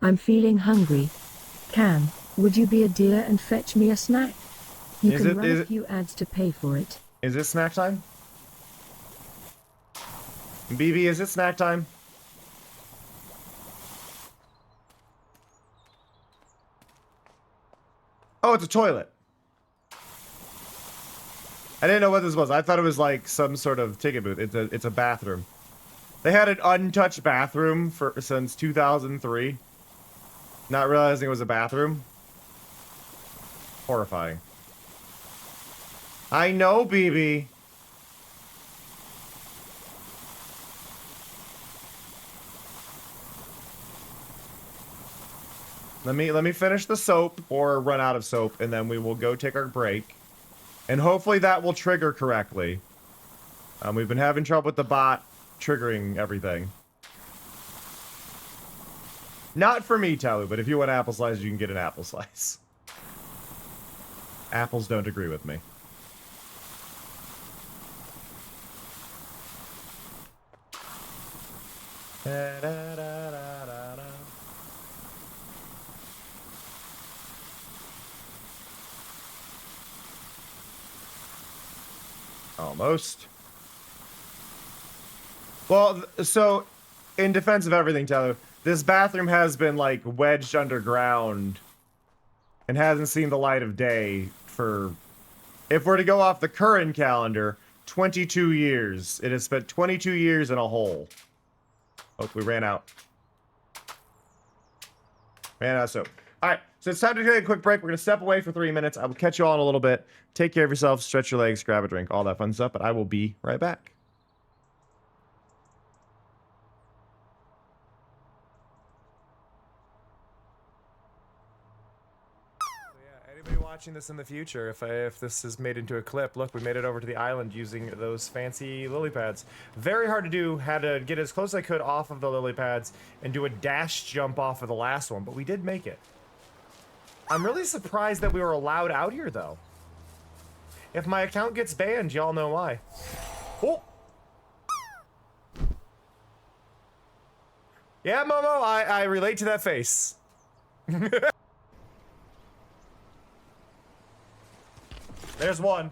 I'm feeling hungry. Cam, would you be a dear and fetch me a snack? You can run a few ads to pay for it. Is it snack time? BB, is it snack time? Oh, it's a toilet. I didn't know what this was. I thought it was like some sort of ticket booth. It's a bathroom. They had an untouched bathroom since 2003. Not realizing it was a bathroom. Horrifying. I know, BB. Let me finish the soap or run out of soap, and then we will go take our break. And hopefully that will trigger correctly. We've been having trouble with the bot triggering everything. Not for me, Talu, but if you want apple slice, you can get an apple slice. Apples don't agree with me. Da, da, da, da, da, da. Almost. Well, so in defense of everything, Talu, this bathroom has been like wedged underground and hasn't seen the light of day for, if we're to go off the current calendar, 22 years. It has spent 22 years in a hole. Oh, we ran out. Ran out of soap. All right, so it's time to take a quick break. We're going to step away for 3 minutes. I will catch you all in a little bit. Take care of yourself, stretch your legs, grab a drink, all that fun stuff, but I will be right back. Anybody watching this in the future, if this is made into a clip, look, we made it over to the island using those fancy lily pads. Very hard to do. Had to get as close as I could off of the lily pads and do a dash jump off of the last one, but we did make it. I'm really surprised that we were allowed out here, though. If my account gets banned, y'all know why. Oh! Yeah, Momo, I relate to that face. There's one.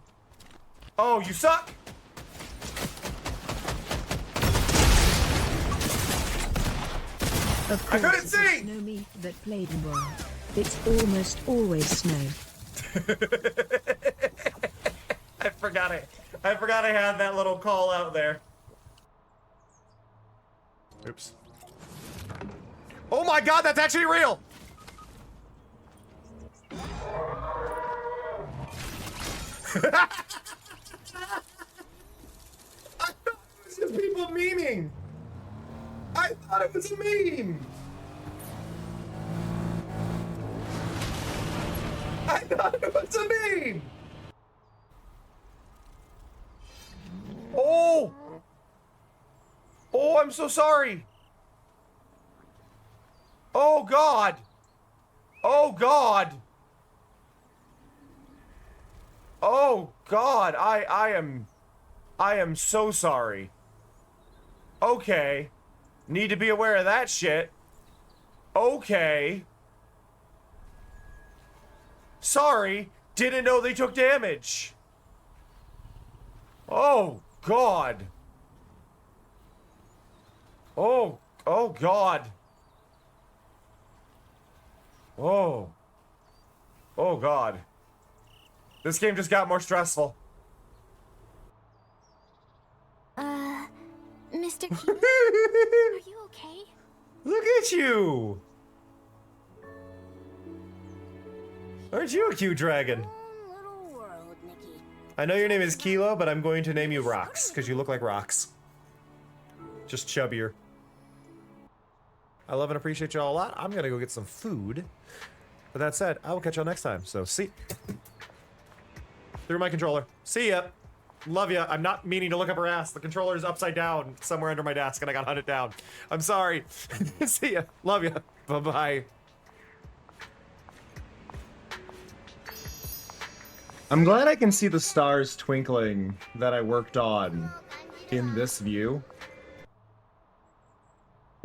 Oh, you suck! Of course, I couldn't see! Snow me that played in world. It's almost always snow. I forgot it. I forgot I had that little call out there. Oops. Oh my god, that's actually real! memeing. I thought it was a meme. I thought it was a meme. Oh. Oh, I'm so sorry. Oh, God. Oh, God. Oh, God. I am so sorry. Okay. Need to be aware of that shit. Okay. Sorry. Didn't know they took damage. Oh, God. Oh, oh, God. Oh. Oh, God. This game just got more stressful. Mr. Key, are you okay? Look at you. Aren't you a cute dragon? Own little world, Nikki. I know your name is Kilo, but I'm going to name you Rocks, because you look like rocks. Just chubbier. I love and appreciate y'all a lot. I'm gonna go get some food. With that said, I will catch y'all next time. So, see. Through my controller. See ya. Love ya. I'm not meaning to look up her ass. The controller is upside down somewhere under my desk and I got hunted down. I'm sorry. See ya. Love ya. Bye-bye. I'm glad I can see the stars twinkling that I worked on in this view.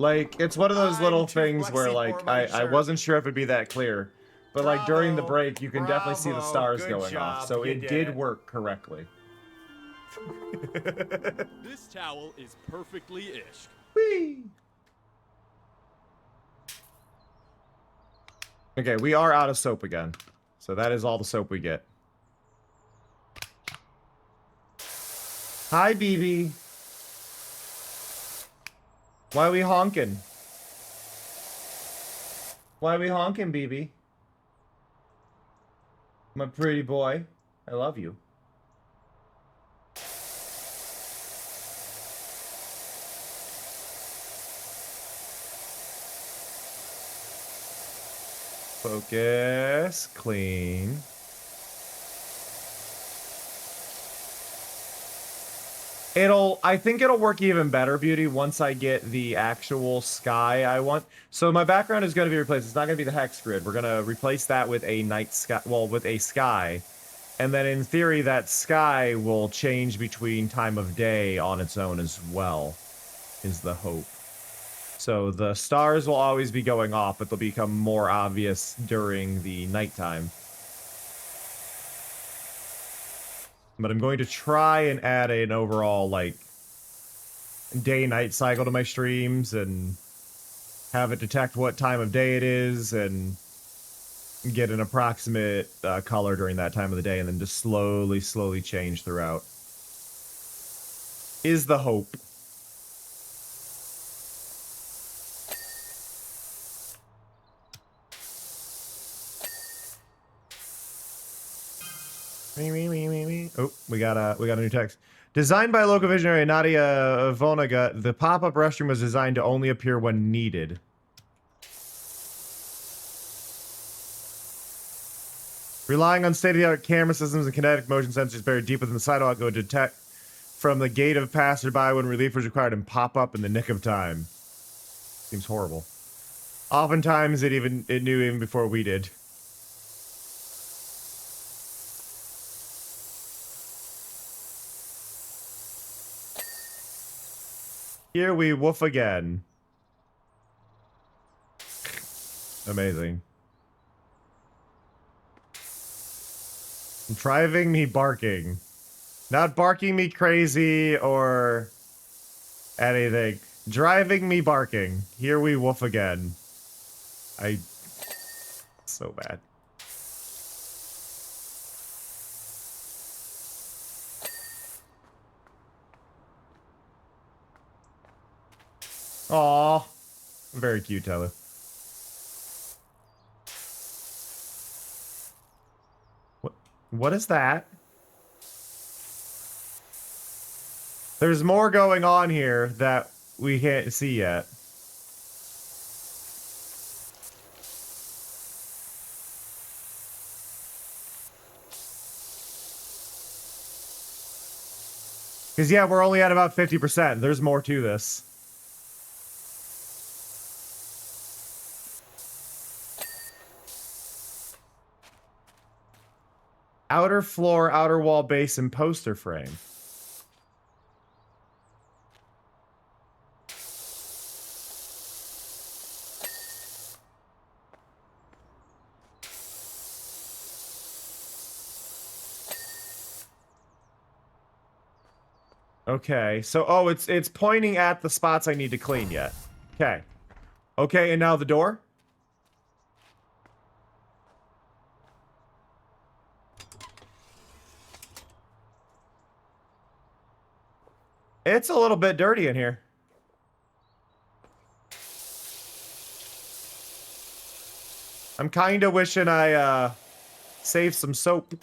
Like, it's one of those little things where, like, I wasn't sure if it'd be that clear. But, like, during the break, you can definitely see the stars going off. So it did work correctly. This towel is perfectly ish. Whee! Okay, we are out of soap again. So that is all the soap we get. Hi, BB. Why we honking? Why we honking, BB? My pretty boy. I love you. Focus. Clean. I think it'll work even better, Beauty, once I get the actual sky I want. So my background is going to be replaced. It's not going to be the hex grid. We're going to replace that with a night sky, well, with a sky. And then in theory, that sky will change between time of day on its own as well, is the hope. So the stars will always be going off, but they'll become more obvious during the nighttime. But I'm going to try and add an overall, like, day-night cycle to my streams and have it detect what time of day it is and get an approximate color during that time of the day and then just slowly change throughout. Is the hope. Oh, we got a new text. Designed by local visionary Nadia Vonnegut, the pop-up restroom was designed to only appear when needed. Relying on state-of-the-art camera systems and kinetic motion sensors buried deep within the sidewalk go detect from the gate of passerby when relief was required and pop up in the nick of time. Seems horrible. Oftentimes it knew even before we did. Here we woof again. Amazing. Driving me barking. Not barking me crazy or anything. Driving me barking. Here we woof again. So bad. Aw. Very cute, Tyler. What is that? There's more going on here that we can't see yet. Because, yeah, we're only at about 50%. There's more to this. Outer floor, outer wall base, and poster frame. Okay, so, oh, it's pointing at the spots I need to clean yet. Okay. Okay, and now the door? It's a little bit dirty in here. I'm kind of wishing I, saved some soap.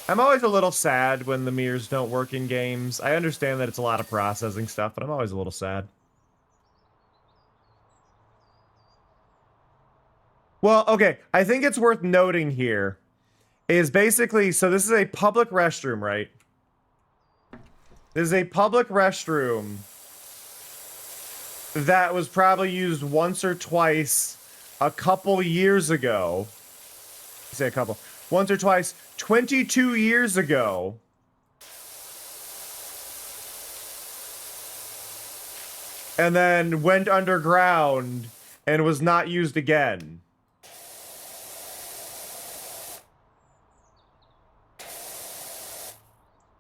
I'm always a little sad when the mirrors don't work in games. I understand that it's a lot of processing stuff, but I'm always a little sad. Well, okay, I think it's worth noting here is basically, so this is a public restroom, right? This is a public restroom that was probably used once or twice a couple years ago. Say a couple. Once or twice 22 years ago. And then went underground and was not used again.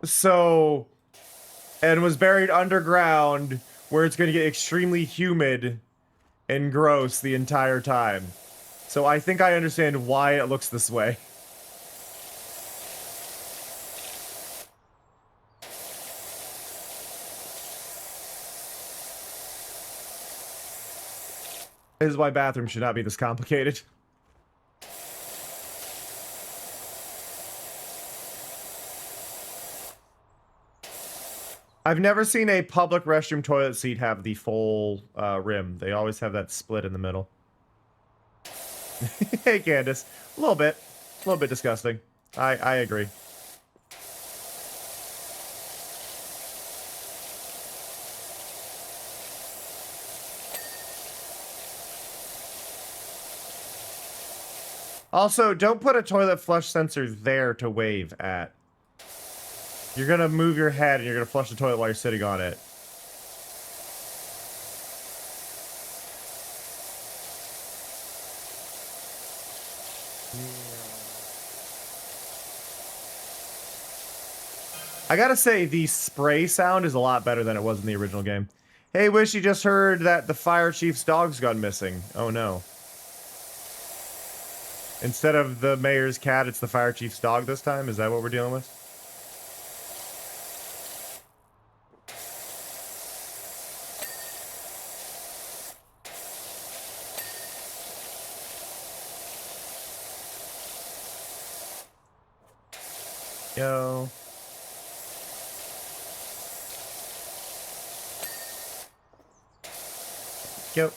So, and was buried underground where it's going to get extremely humid and gross the entire time. So I think I understand why it looks this way. This is why bathrooms should not be this complicated. I've never seen a public restroom toilet seat have the full rim. They always have that split in the middle. Hey, Candace. A little bit disgusting. I agree. Also, don't put a toilet flush sensor there to wave at. You're gonna move your head and you're gonna flush the toilet while you're sitting on it. I gotta say, the spray sound is a lot better than it was in the original game. Hey, Wish, you just heard that the fire chief's dog's gone missing. Oh no. Instead of the mayor's cat, it's the fire chief's dog this time? Is that what we're dealing with? Yo. Yep.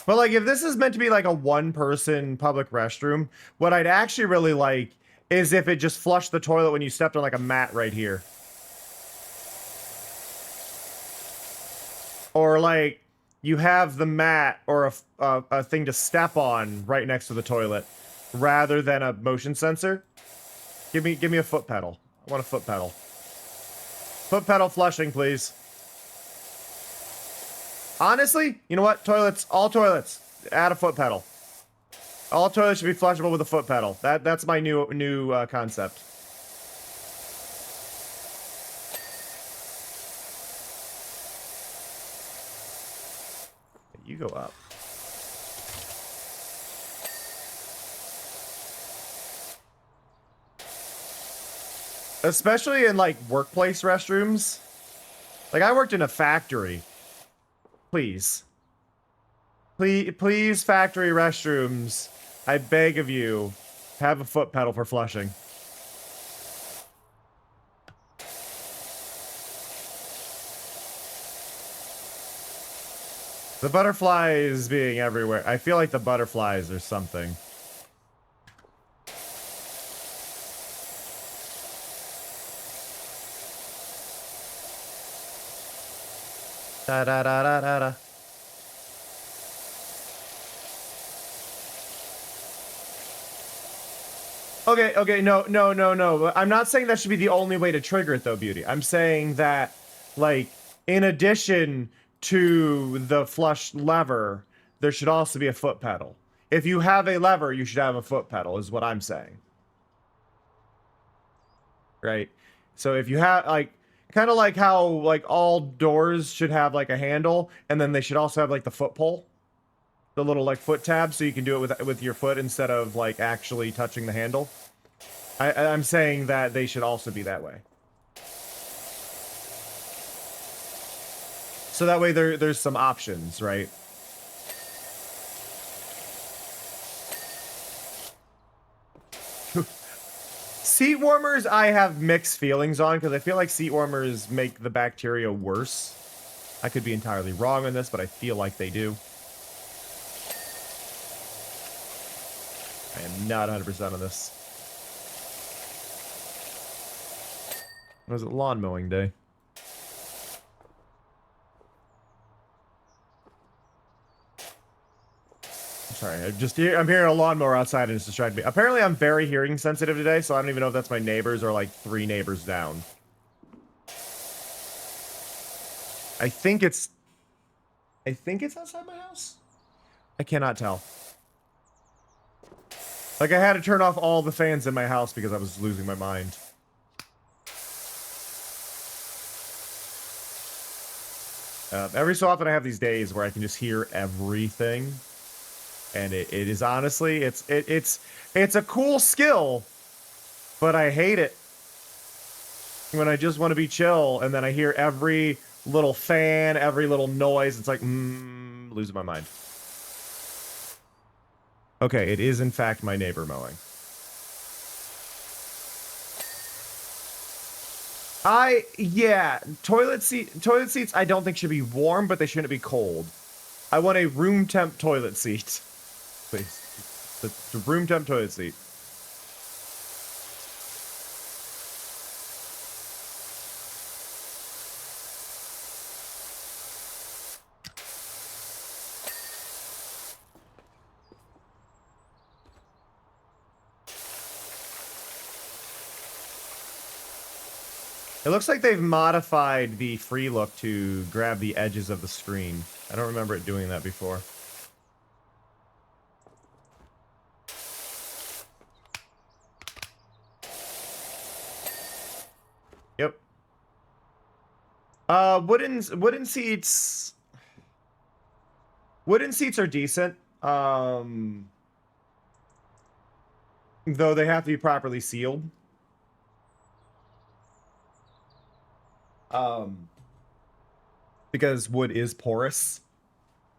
But, like, if this is meant to be, like, a one-person public restroom, what I'd actually really like is if it just flushed the toilet when you stepped on, like, a mat right here. Or, like, you have the mat or a thing to step on right next to the toilet, rather than a motion sensor. Give me a foot pedal. I want a foot pedal. Foot pedal flushing, please. Honestly, you know what? Toilets, all toilets, add a foot pedal. All toilets should be flushable with a foot pedal. That's my new concept. You go up. Especially in, like, workplace restrooms. Like, I worked in a factory. Please. Please, factory restrooms. I beg of you, have a foot pedal for flushing. The butterflies being everywhere. I feel like the butterflies or something. Da da da da da da. Okay, no. I'm not saying that should be the only way to trigger it, though, Beauty. I'm saying that, like, in addition to the flush lever, there should also be a foot pedal. If you have a lever, you should have a foot pedal, is what I'm saying. Right? So if you have, like, kind of like how, like, all doors should have, like, a handle, and then they should also have, like, the foot pole. The little, like, foot tab, so you can do it with your foot instead of, like, actually touching the handle. I'm saying that they should also be that way. So that way there's some options, right? Seat warmers, I have mixed feelings on, because I feel like seat warmers make the bacteria worse. I could be entirely wrong on this, but I feel like they do. I am not 100% on this. Was it lawn mowing day? Sorry, I'm hearing a lawnmower outside and it's distracted me. Apparently I'm very hearing sensitive today, so I don't even know if that's my neighbors or like 3 neighbors down. I think it's outside my house? I cannot tell. Like, I had to turn off all the fans in my house because I was losing my mind. Every so often I have these days where I can just hear everything. And it is honestly, it's a cool skill, but I hate it. When I just want to be chill, and then I hear every little fan, every little noise, it's like, losing my mind. Okay, it is in fact my neighbor mowing. Yeah, toilet seats I don't think should be warm, but they shouldn't be cold. I want a room temp toilet seat. Please. The room temp toilet seat. It looks like they've modified the free look to grab the edges of the screen. I don't remember it doing that before. Yep. Wooden seats. Wooden seats are decent. Though they have to be properly sealed. Because wood is porous.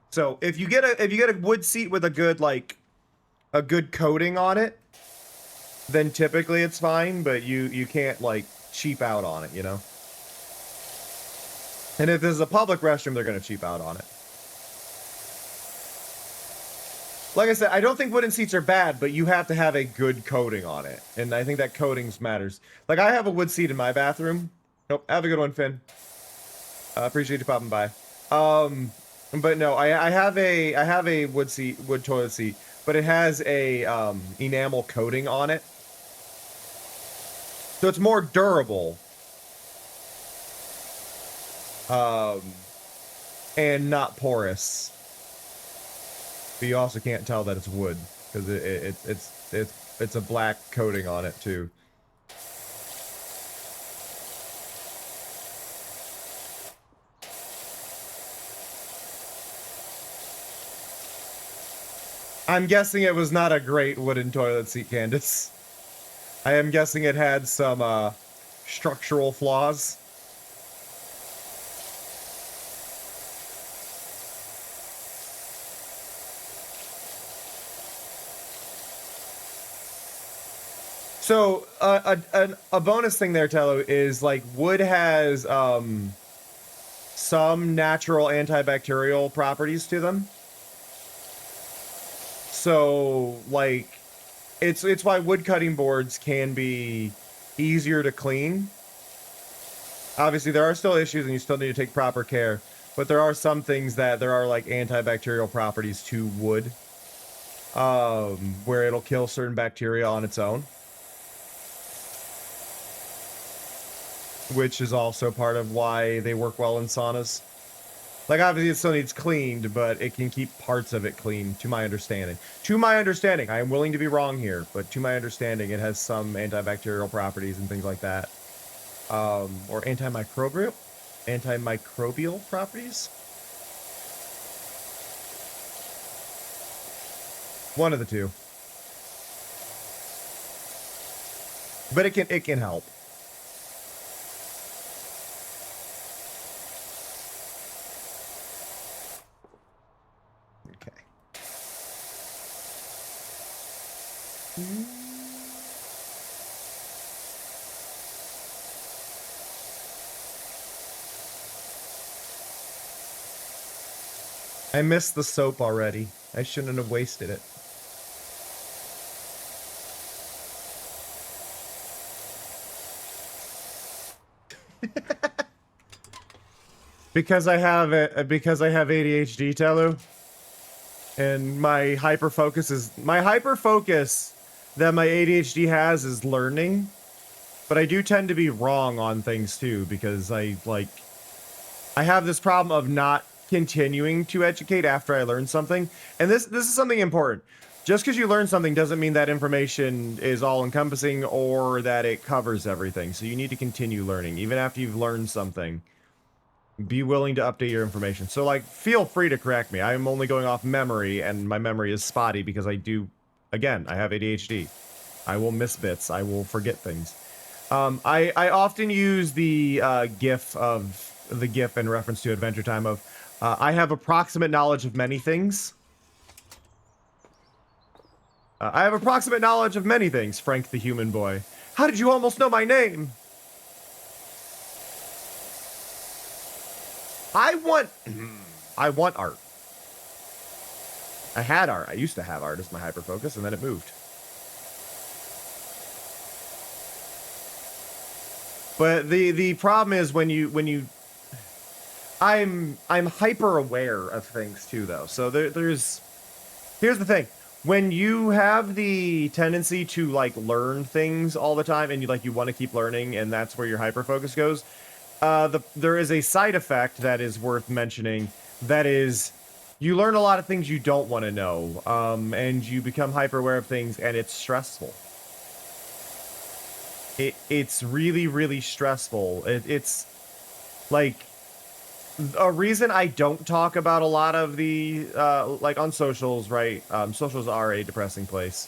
So if you get a wood seat with a good coating on it, then typically it's fine, but you can't like cheap out on it, you know? And if this is a public restroom, they're gonna cheap out on it. Like I said, I don't think wooden seats are bad, but you have to have a good coating on it. And I think that coatings matters. Like, I have a wood seat in my bathroom. Nope, have a good one, Finn. Appreciate you popping by. But no, I have a wood toilet seat, but it has a enamel coating on it. So it's more durable. And not porous. But you also can't tell that it's wood because it's a black coating on it too. I'm guessing it was not a great wooden toilet seat, Candace. I am guessing it had some structural flaws. So a bonus thing there, Tello, is like wood has some natural antibacterial properties to them. So like it's why wood cutting boards can be easier to clean. Obviously there are still issues and you still need to take proper care, but there are some things that there are like antibacterial properties to wood, where it'll kill certain bacteria on its own. Which is also part of why they work well in saunas. Like, obviously it still needs cleaned, but it can keep parts of it clean, to my understanding. To my understanding, I am willing to be wrong here, but to my understanding, it has some antibacterial properties and things like that. Or antimicrobial properties? One of the two. But it can help. Okay. I missed the soap already. I shouldn't have wasted it. Because I have ADHD, Telu, and my hyper focus that my ADHD has is learning, but I do tend to be wrong on things too because I have this problem of not continuing to educate after I learn something, and this is something important. Just because you learn something doesn't mean that information is all encompassing or that it covers everything. So you need to continue learning even after you've learned something. Be willing to update your information. So, like, feel free to correct me. I'm only going off memory, and my memory is spotty because I have ADHD. I will miss bits. I will forget things. I often use the GIF in reference to Adventure Time of, I have approximate knowledge of many things. I have approximate knowledge of many things, Frank the Human Boy. How did you almost know my name? I want art. I had art. I used to have art as my hyperfocus, and then it moved. But the problem is when you I'm hyper aware of things too, though. So here's the thing. When you have the tendency to like learn things all the time and you want to keep learning, and that's where your hyperfocus goes. There is a side effect that is worth mentioning. That is, you learn a lot of things you don't want to know, and you become hyper aware of things, and it's stressful. It's really, really stressful. It's like a reason I don't talk about a lot of the like on socials, right? Socials are a depressing place.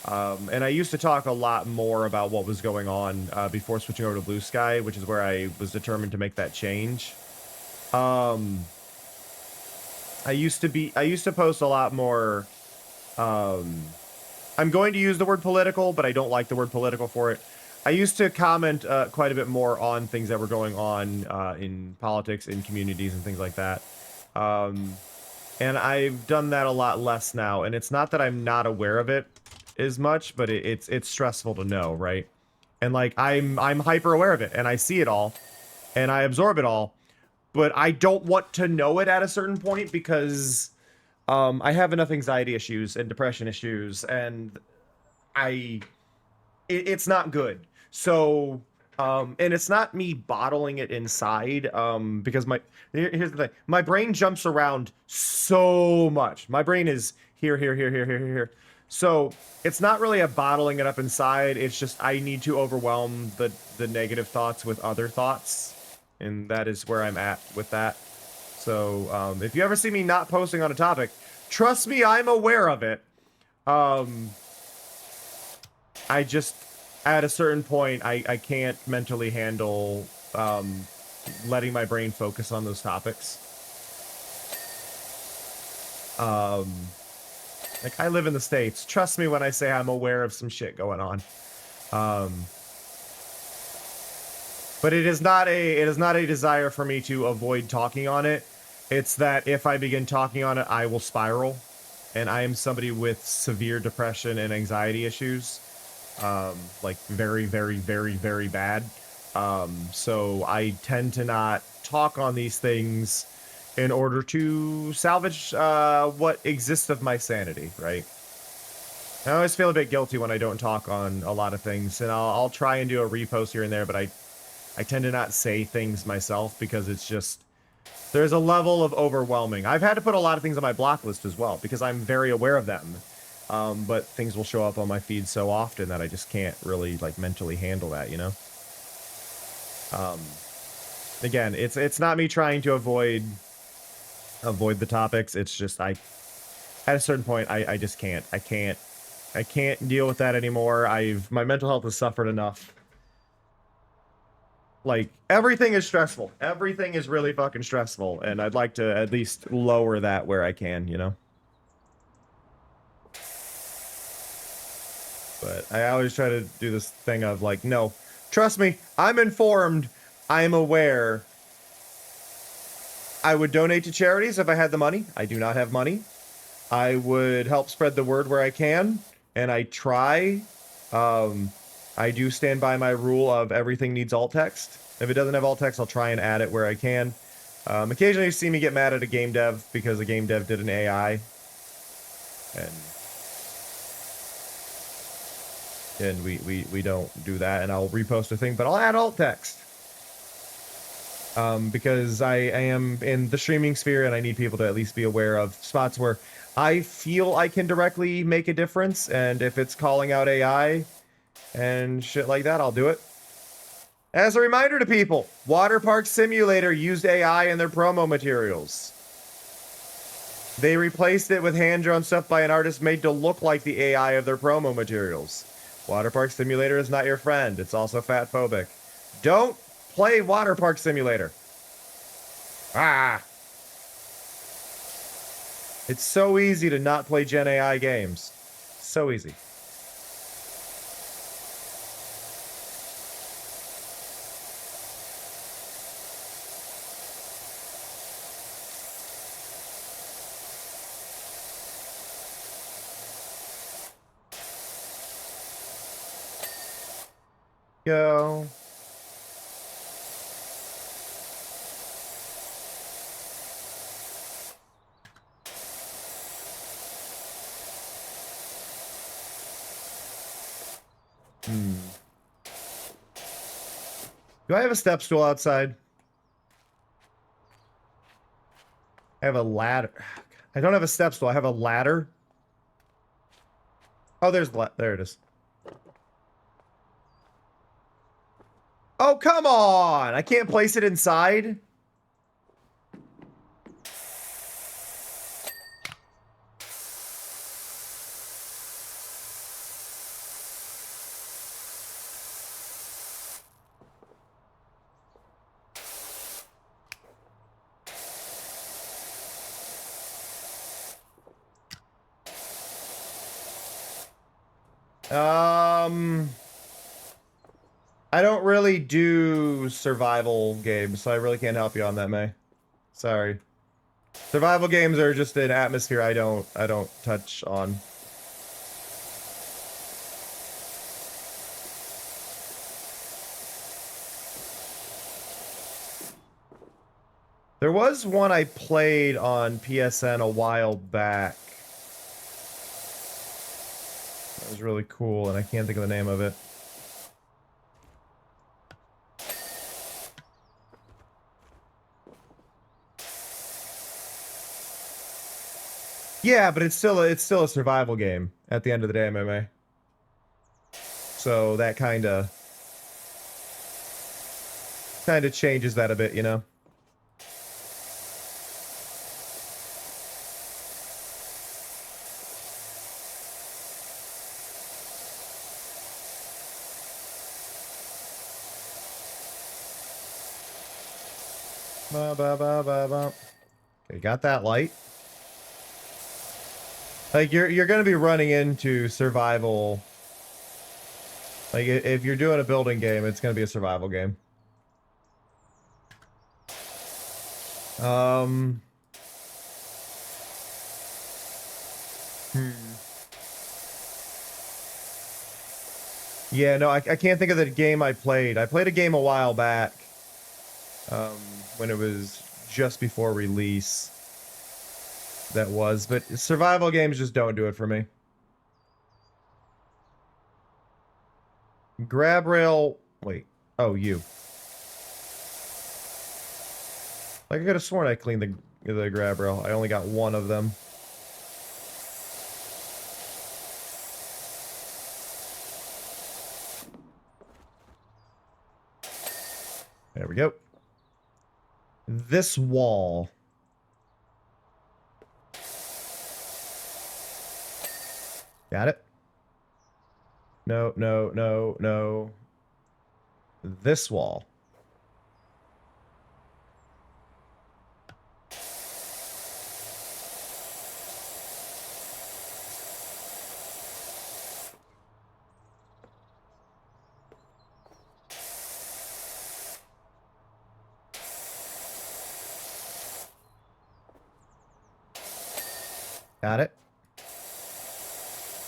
And I used to talk a lot more about what was going on before switching over to Blue Sky, which is where I was determined to make that change. I used to post a lot more. I'm going to use the word political, but I don't like the word political for it. I used to comment quite a bit more on things that were going on in politics, in communities, and things like that. And I've done that a lot less now. And it's not that I'm not aware of it as much, but it's stressful to know, right? And like I'm hyper aware of it, and I see it all, and I absorb it all, but I don't want to know it at a certain point because I have enough anxiety issues and depression issues, and it's not good. So and it's not me bottling it inside, because here's the thing, my brain jumps around so much. My brain is here. So it's not really a bottling it up inside. It's just I need to overwhelm the negative thoughts with other thoughts. And that is where I'm at with that. So if you ever see me not posting on a topic, trust me, I'm aware of it. I just, at a certain point, I can't mentally handle letting my brain focus on those topics. Like, I live in the States. Trust me when I say I'm aware of some shit going on. But it is not a desire for me to avoid talking on it. It's that if I begin talking on it, I will spiral. And I am somebody with severe depression and anxiety issues. Like very, very, very, very bad. So I tend to not talk on these things in order to salvage what exists of my sanity, right? I always feel a bit guilty when I don't talk on a lot of things, and I'll try and do a repost here and there, but I tend to not say things myself because it's just, there's a level of overwhelming. I've had to put a lot of things on my block list as well because I'm very aware of them. But things will show up on my feed so often that I just can't really like mentally handle that, you know? Again, it's not me trying to avoid the topics. It's just at a certain point I just can't. I can't deal with that anymore. My mental health has suffered enough. Like, everything is stressful. Everything is really fucking stressful, and I'd like to at least lower that where I can, you know? But I always try to do this thing of like, no, trust me, I'm informed, I'm aware. I would donate to charities if I had the money. I do not have money. I would help spread the word where I can, and I try. I do stand by my rule of everything needs alt text. If it doesn't have alt text, I'll try and add it where I can. Occasionally you see me get mad at a game dev because a game dev did an AI. And we don't do that, and I'll repost a thing, but I'll add alt text. Because I am in the streaming sphere and I need people to at least be aware of spots where I feel I can directly make a difference, and if it's calling out AI and shit like that, I'll do it. As a reminder to people, Water Park Simulator used AI in their promo materials. They replaced it with hand-drawn stuff by an artist made to look like the AI of their promo materials. Water Park Simulator is not your friend. It's also fat-phobic. Don't play Water Park Simulator. Ah! It's so easy to not play Gen AI games. So easy. Go. Do I have a step stool outside? I have a ladder. I don't have a step stool. I have a ladder. Oh, there it is. Oh, come on! I can't place it inside? I don't really do survival games, so I really can't help you on that, May. Sorry. Survival games are just an atmosphere I don't touch on. There was one I played on PSN a while back. That was really cool, and I can't think of the name of it. Yeah, but it's still a survival game at the end of the day, MMA. So that kind of changes that a bit, you know. Ba ba ba ba ba. Okay, got that light. Like you're gonna be running into survival Like, if you're doing a building game, it's gonna be a survival game. Yeah, no, I can't think of the game I played. I played a game a while back. When it was just before release. That was, but survival games just don't do it for me. Grab rail. Wait. Oh, you. Like, I could have sworn I cleaned the grab rail. I only got one of them. There we go. This wall. Got it. No, no, no, no. This wall. Got it.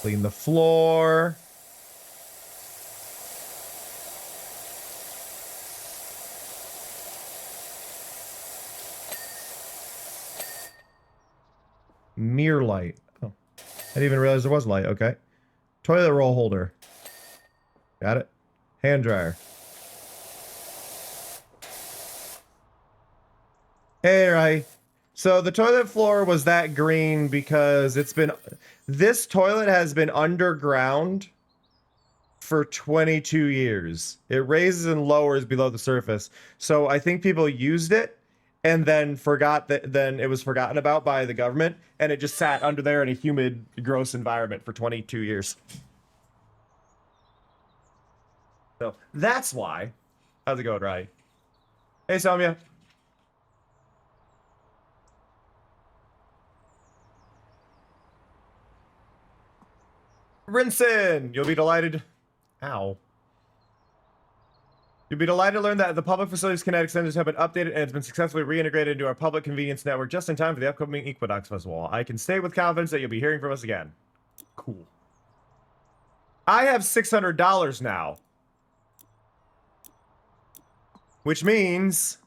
Clean the floor. Mirror light. Oh, I didn't even realize there was light. Okay. Toilet roll holder. Got it. Hand dryer. Hey, right. So the toilet floor was that green because this toilet has been underground for 22 years. It raises and lowers below the surface. So I think people used it and then then it was forgotten about by the government, and it just sat under there in a humid, gross environment for 22 years. So that's why. How's it going, Rye? Hey, Samya. Rinson, you'll be delighted. Ow. You'll be delighted to learn that the public facilities kinetic centers have been updated and it's been successfully reintegrated into our public convenience network just in time for the upcoming Equinox Festival. I can say with confidence that you'll be hearing from us again. Cool. I have $600 now. Which means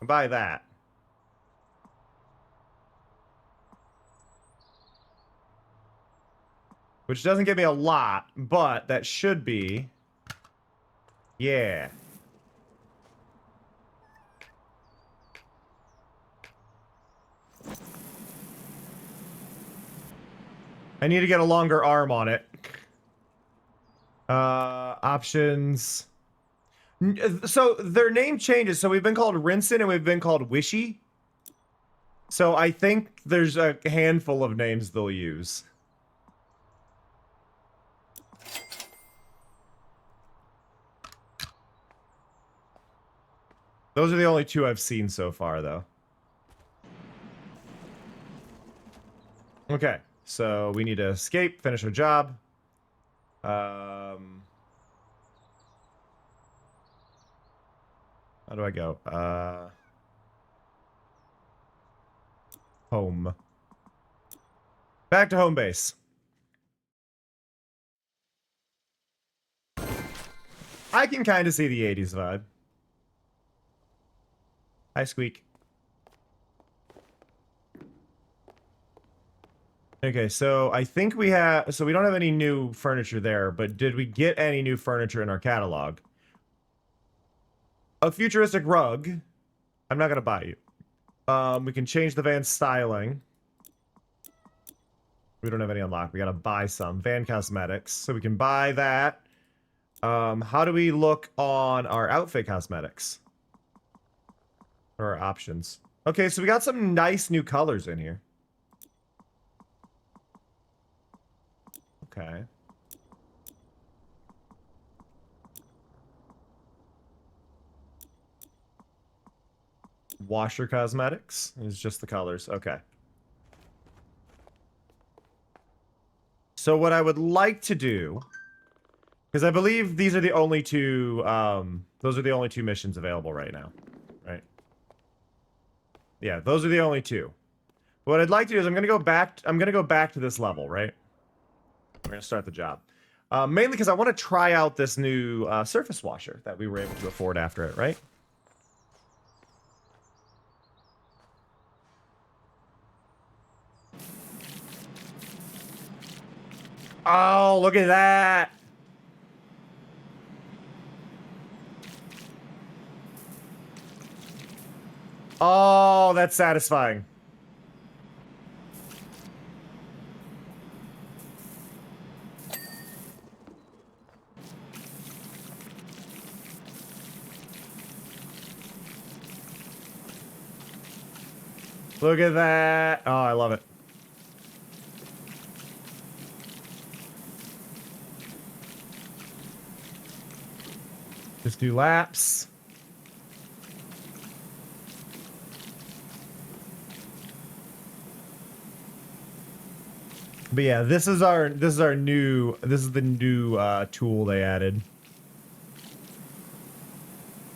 I'll buy that. Which doesn't give me a lot, but that should be... Yeah. I need to get a longer arm on it. Options. So their name changes. So we've been called Rinson and we've been called Wishy. So I think there's a handful of names they'll use. Those are the only two I've seen so far, though. Okay, so we need to escape, finish our job. How do I go? Home. Back to home base. I can kind of see the 80s vibe. Hi, Squeak. Okay, so I think we have... So we don't have any new furniture there, but did we get any new furniture in our catalog? A futuristic rug. I'm not going to buy you. We can change the van styling. We don't have any unlocked. We got to buy some. Van cosmetics. So we can buy that. How do we look on our outfit cosmetics? Or options. Okay, so we got some nice new colors in here. Okay. Washer cosmetics is just the colors. Okay. So what I would like to do Because I believe these are the only two, those are the only two missions available right now, right? Yeah, those are the only two. What I'd like to do is I'm gonna go back to this level, right? We're gonna start the job. Mainly because I want to try out this new surface washer that we were able to afford after it, right? Oh, look at that! Oh, that's satisfying. Look at that. Oh, I love it. Just do laps. But yeah, this is the new tool they added.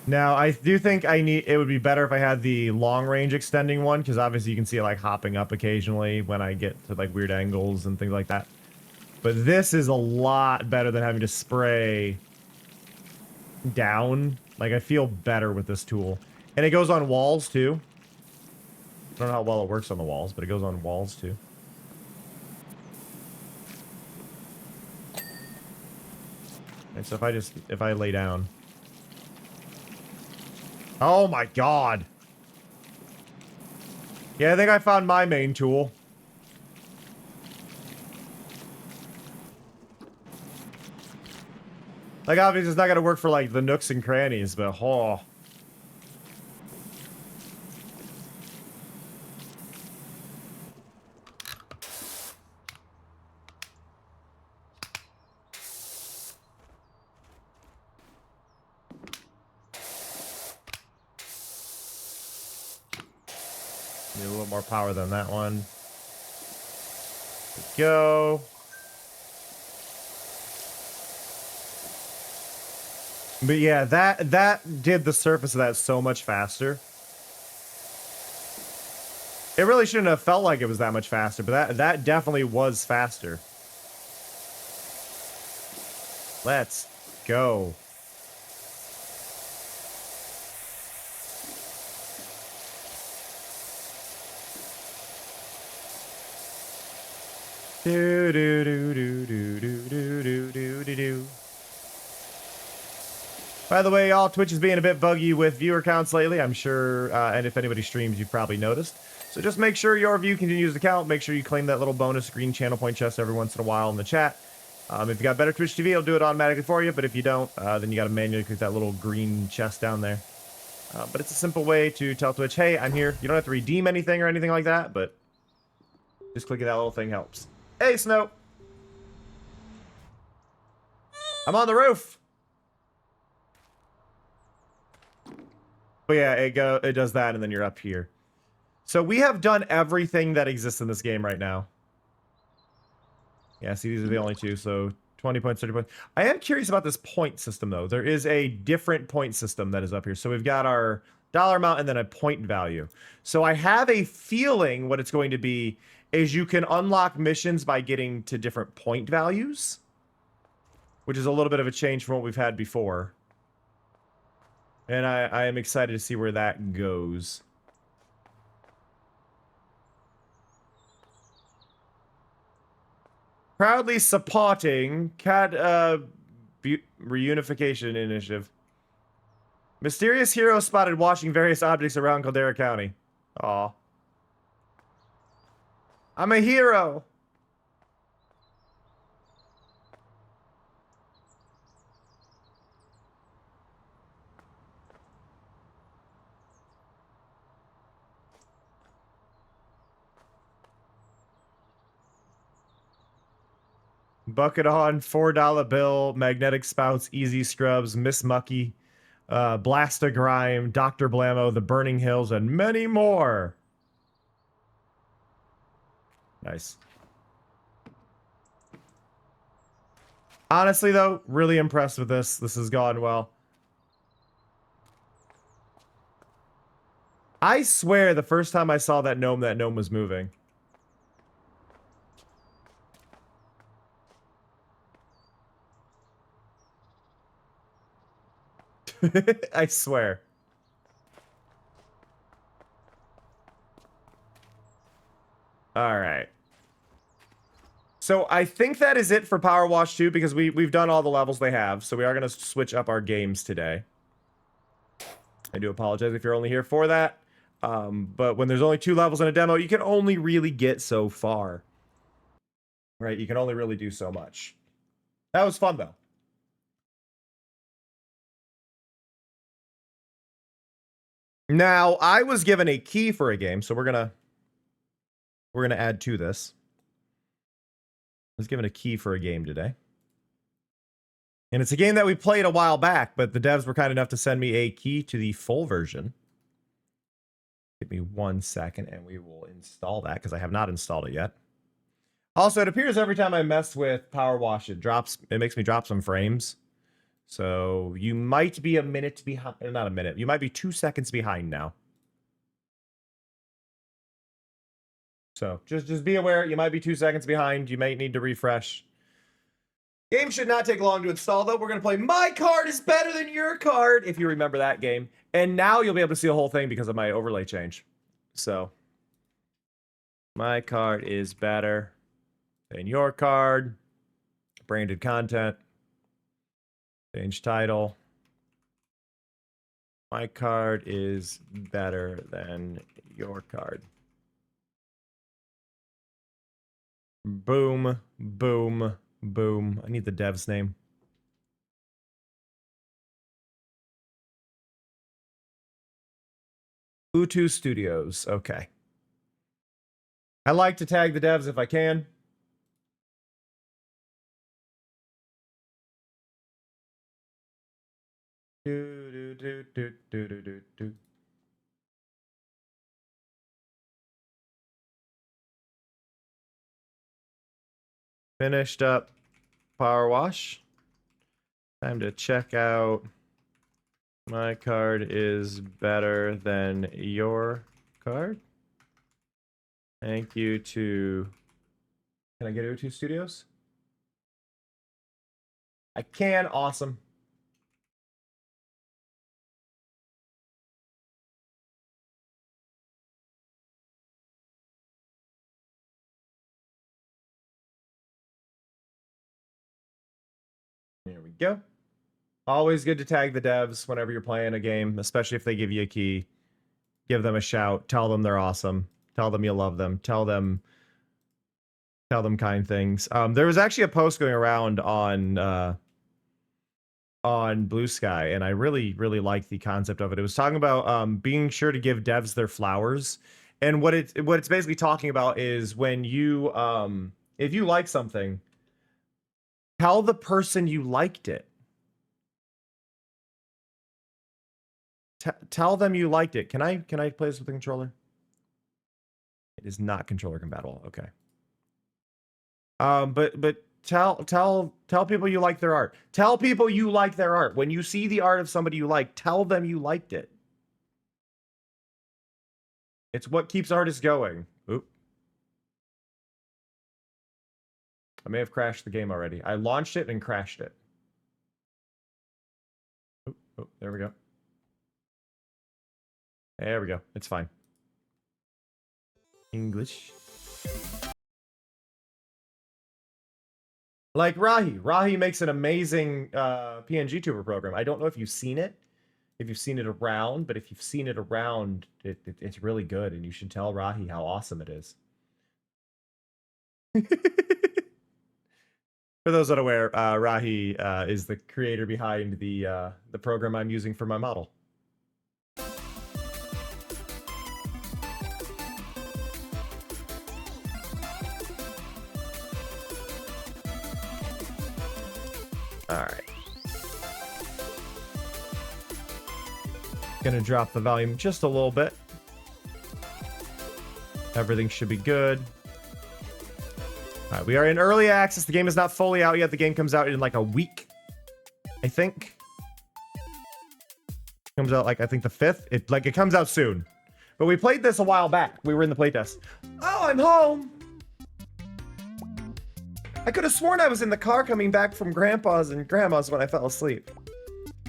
Now, I do think it would be better if I had the long range extending one, because obviously you can see it like hopping up occasionally when I get to like weird angles and things like that. But this is a lot better than having to spray down. Like, I feel better with this tool. And it goes on walls too. I don't know how well it works on the walls, but it goes on walls too. And so if I lay down. Oh my god. Yeah, I think I found my main tool. Like, obviously it's not gonna work for like the nooks and crannies, but oh. Need a little more power than that one. Let's go. But yeah, that did the surface of that so much faster. It really shouldn't have felt like it was that much faster, but that definitely was faster. Let's go. Do do do do do do do do do do. By the way, y'all, Twitch is being a bit buggy with viewer counts lately. I'm sure, and if anybody streams, you've probably noticed. So just make sure your view continues to count. Make sure you claim that little bonus green channel point chest every once in a while in the chat. If you got better Twitch TV, it'll do it automatically for you. But if you don't, then you got to manually click that little green chest down there. But it's a simple way to tell Twitch, hey, I'm here. You don't have to redeem anything or anything like that, but just clicking that little thing helps. Hey, Snow. I'm on the roof. But yeah, it does that, and then you're up here. So we have done everything that exists in this game right now. Yeah, see, these are the only two, so 20 points, 30 points. I am curious about this point system, though. There is a different point system that is up here. So we've got our dollar amount and then a point value. So I have a feeling what it's going to be is you can unlock missions by getting to different point values, which is a little bit of a change from what we've had before. And I am excited to see where that goes. Proudly supporting Cat Reunification Initiative. Mysterious hero spotted washing various objects around Caldera County. Aw. I'm a hero. Bucket on, $4 bill, magnetic spouts, easy scrubs, Miss Mucky, Blasta Grime, Dr. Blammo, the Burning Hills, and many more. Nice. Honestly, though, really impressed with this. This has gone well. I swear the first time I saw that gnome was moving. I swear. All right. So I think that is it for Powerwash 2 because we've done all the levels they have. So we are going to switch up our games today. I do apologize if you're only here for that. But when there's only 2 levels in a demo, you can only really get so far. Right? You can only really do so much. That was fun, though. Now, I was given a key for a game, so we're gonna add to this. I was given a key for a game today. And it's a game that we played a while back, but the devs were kind enough to send me a key to the full version. Give me 1 second and we will install that because I have not installed it yet. Also, it appears every time I mess with Powerwash, it makes me drop some frames. So you might be a minute behind, not a minute, you might be 2 seconds behind now. So just be aware, you might be 2 seconds behind. You may need to refresh. Game should not take long to install, though. We're going to play My Card is Better Than Your Card, if you remember that game. And now you'll be able to see the whole thing because of my overlay change. So, My Card is Better Than Your Card. Branded content. Change title. My card is better than your card. Boom, boom, boom. I need the dev's name. Utu Studios. Okay. I like to tag the devs if I can. Finished up Powerwash. Time to check out. My card is better than your card. Thank you to... Can I get Utu Studios? I can. Awesome. There we go. Always good to tag the devs whenever you're playing a game, especially if they give you a key. Give them a shout. Tell them they're awesome. Tell them you love them. Tell them kind things. There was actually a post going around on Blue Sky, and I really liked the concept of it. It was talking about being sure to give devs their flowers. And what it's basically talking about is when you if you like something, tell the person you liked it. Tell them you liked it. Can I play this with the controller? It is not controller compatible. Okay. But tell people you like their art. Tell people you like their art. When you see the art of somebody you like, tell them you liked it. It's what keeps artists going. Oop. I may have crashed the game already. I launched it and crashed it. Oh, there we go. There we go. It's fine. English. Like Rahi. Rahi makes an amazing PNG tuber program. I don't know if you've seen it. If you've seen it around, but if you've seen it around, it's really good, and you should tell Rahi how awesome it is. For those unaware, Rahi is the creator behind the program I'm using for my model. All right. Gonna drop the volume just a little bit. Everything should be good. All right, we are in early access. The game is not fully out yet. The game comes out in like a week, I think. Comes out like I think the 5th. It comes out soon. But we played this a while back. We were in the playtest. Oh, I'm home. I could have sworn I was in the car coming back from Grandpa's and Grandma's when I fell asleep.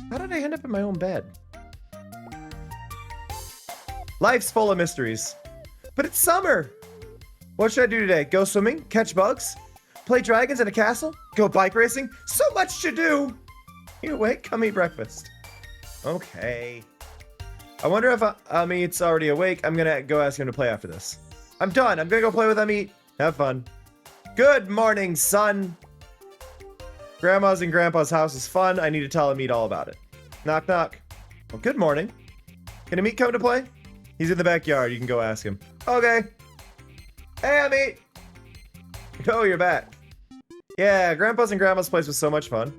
How did I end up in my own bed? Life's full of mysteries. But it's summer. What should I do today? Go swimming? Catch bugs? Play dragons in a castle? Go bike racing? So much to do! You awake? Come eat breakfast. Okay. I wonder if Amit's already awake. I'm gonna go ask him to play after this. I'm done. I'm gonna go play with Amit. Have fun. Good morning, son. Grandma's and Grandpa's house is fun. I need to tell Amit all about it. Knock, knock. Well, good morning. Can Amit come to play? He's in the backyard. You can go ask him. Okay. Hey, Amit. Oh, you're back. Yeah, Grandpa's and Grandma's place was so much fun.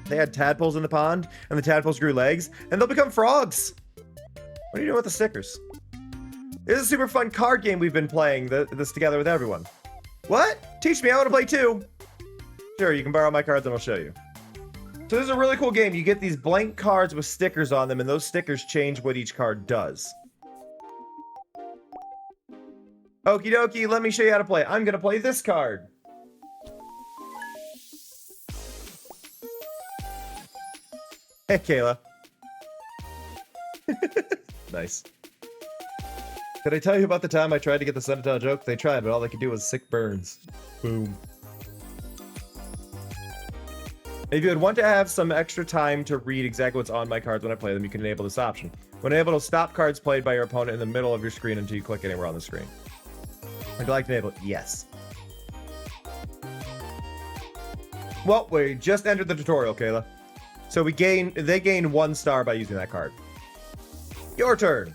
They had tadpoles in the pond, and the tadpoles grew legs, and they'll become frogs. What are you doing with the stickers? This is a super fun card game we've been playing this together with everyone. What? Teach me, I want to play too. Sure, you can borrow my cards and I'll show you. So this is a really cool game. You get these blank cards with stickers on them, and those stickers change what each card does. Okie dokie, let me show you how to play. I'm going to play this card. Hey, Kayla. Nice. Did I tell you about the time I tried to get the son to tell a joke? They tried, but all they could do was sick burns. Boom. If you would want to have some extra time to read exactly what's on my cards when I play them, you can enable this option. When able to stop cards played by your opponent in the middle of your screen until you click anywhere on the screen. Would you like to enable it? Yes. Well, we just entered the tutorial, Kayla. So they gain 1 star by using that card. Your turn.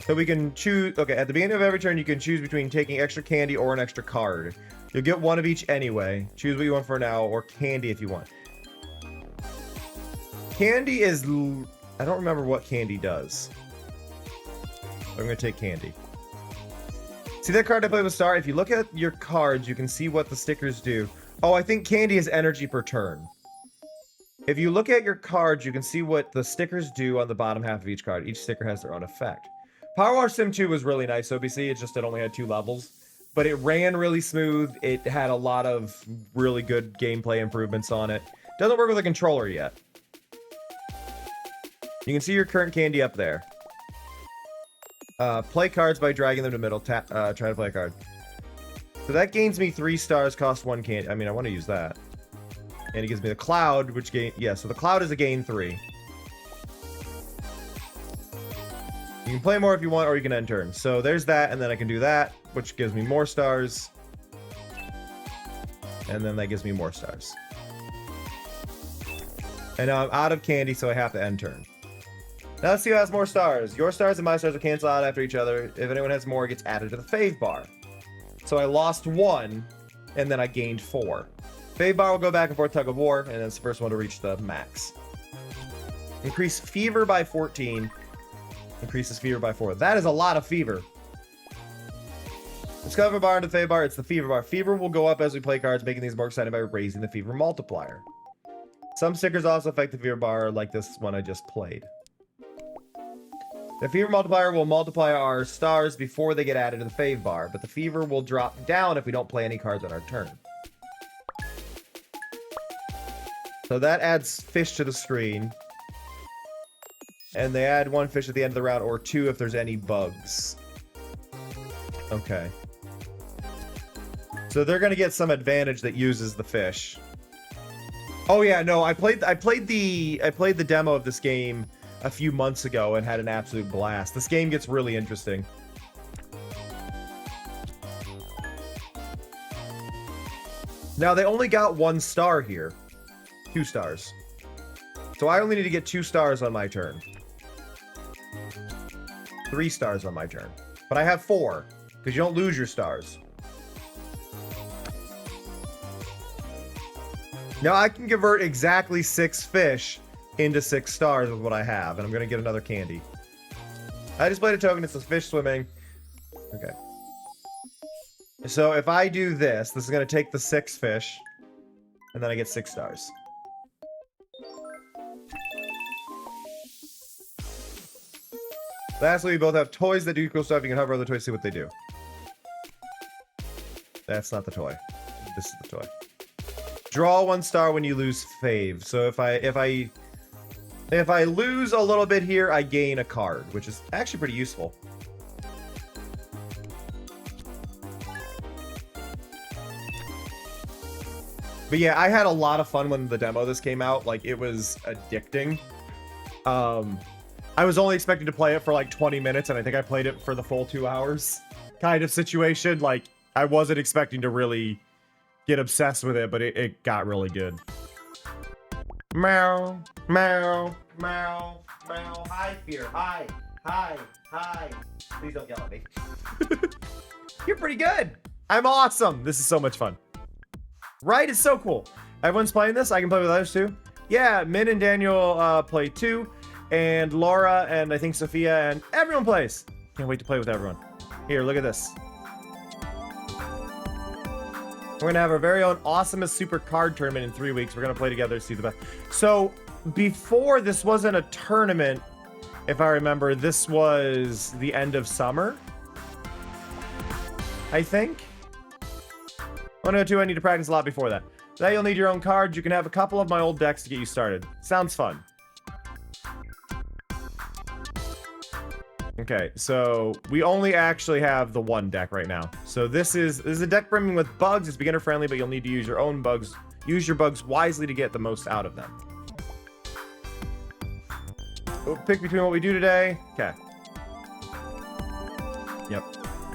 So we can choose, okay, at the beginning of every turn, you can choose between taking extra candy or an extra card. You'll get 1 of each anyway. Choose what you want for now, or candy if you want. Candy is, I don't remember what candy does. I'm gonna take candy. See that card I played with Star? If you look at your cards, you can see what the stickers do. Oh, I think candy is energy per turn. If you look at your cards, you can see what the stickers do on the bottom half of each card. Each sticker has their own effect. Powerwash Sim 2 was really nice, OBC. It's just it only had 2 levels. But it ran really smooth. It had a lot of really good gameplay improvements on it. Doesn't work with a controller yet. You can see your current candy up there. Play cards by dragging them to the middle. Try to play a card. So that gains me 3 stars, cost 1 candy. I mean, I want to use that. And it gives me the cloud, which gain... Yeah, so the cloud is a gain 3. You can play more if you want, or you can end turn. So there's that, and then I can do that, which gives me more stars. And then that gives me more stars. And now I'm out of candy, so I have to end turn. Now let's see who has more stars. Your stars and my stars will cancel out after each other. If anyone has more, it gets added to the fave bar. So I lost 1, and then I gained 4. Fave bar will go back and forth tug of war, and that's the first one to reach the max. Increase fever by 14. Increases fever by 4. That is a lot of fever. Discover bar into fave bar. It's the fever bar. Fever will go up as we play cards, making these more exciting by raising the fever multiplier. Some stickers also affect the fever bar, like this one I just played. The fever multiplier will multiply our stars before they get added to the fave bar, but the fever will drop down if we don't play any cards on our turn. So that adds fish to the screen. And they add 1 fish at the end of the round, or 2 if there's any bugs. Okay. So they're gonna get some advantage that uses the fish. Oh yeah, no, I played the demo of this game a few months ago and had an absolute blast. This game gets really interesting. Now they only got 1 star here. 2 stars. So I only need to get 2 stars on my turn. 3 stars on my turn. But I have 4, because you don't lose your stars. Now I can convert exactly 6 fish into 6 stars with what I have, and I'm going to get another candy. I displayed a token, it says fish swimming. Okay. So if I do this is going to take the 6 fish, and then I get 6 stars. Lastly, we both have toys that do cool stuff. You can hover other toys, see what they do. That's not the toy. This is the toy. Draw 1 star when you lose fave. So if I lose a little bit here, I gain a card, which is actually pretty useful. But yeah, I had a lot of fun when the demo of this came out. Like, it was addicting. I was only expecting to play it for like 20 minutes, and I think I played it for the full 2 hours kind of situation. Like, I wasn't expecting to really get obsessed with it, but it got really good. Meow, meow, meow, meow. Hi, Fear. Hi, hi, hi. Please don't yell at me. You're pretty good. I'm awesome. This is so much fun. Right? It's so cool. Everyone's playing this. I can play with others too. Yeah, Min and Daniel play too. And Laura and I think Sophia and everyone plays. Can't wait to play with everyone. Here, look at this. We're going to have our very own Awesomest Super Card Tournament in 3 weeks. We're going to play together, see the best. So, before, this wasn't a tournament, if I remember. This was the end of summer, I think. 102, I need to practice a lot before that. Now you'll need your own cards. You can have a couple of my old decks to get you started. Sounds fun. Okay, so we only actually have the 1 deck right now. So this is a deck brimming with bugs. It's beginner friendly, but you'll need to use your own bugs. Use your bugs wisely to get the most out of them. We'll pick between what we do today. Okay. Yep.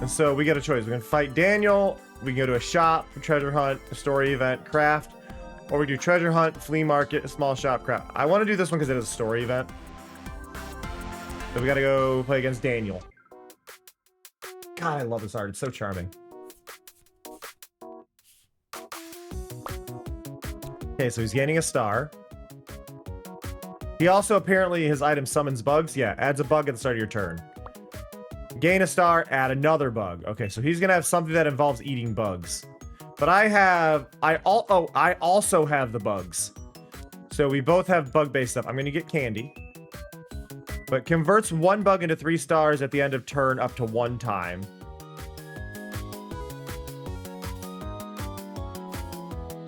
And so we get a choice. We can fight Daniel. We can go to a shop, a treasure hunt, a story event, craft. Or we do treasure hunt, flea market, a small shop, craft. I want to do this one because it is a story event. So we gotta go play against Daniel. God, I love this art. It's so charming. Okay, so he's gaining a star. He also apparently, his item summons bugs. Yeah, adds a bug at the start of your turn. Gain a star, add another bug. Okay, so he's gonna have something that involves eating bugs. But I also have the bugs. So we both have bug-based stuff. I'm gonna get candy. But converts 1 bug into 3 stars at the end of turn up to 1 time.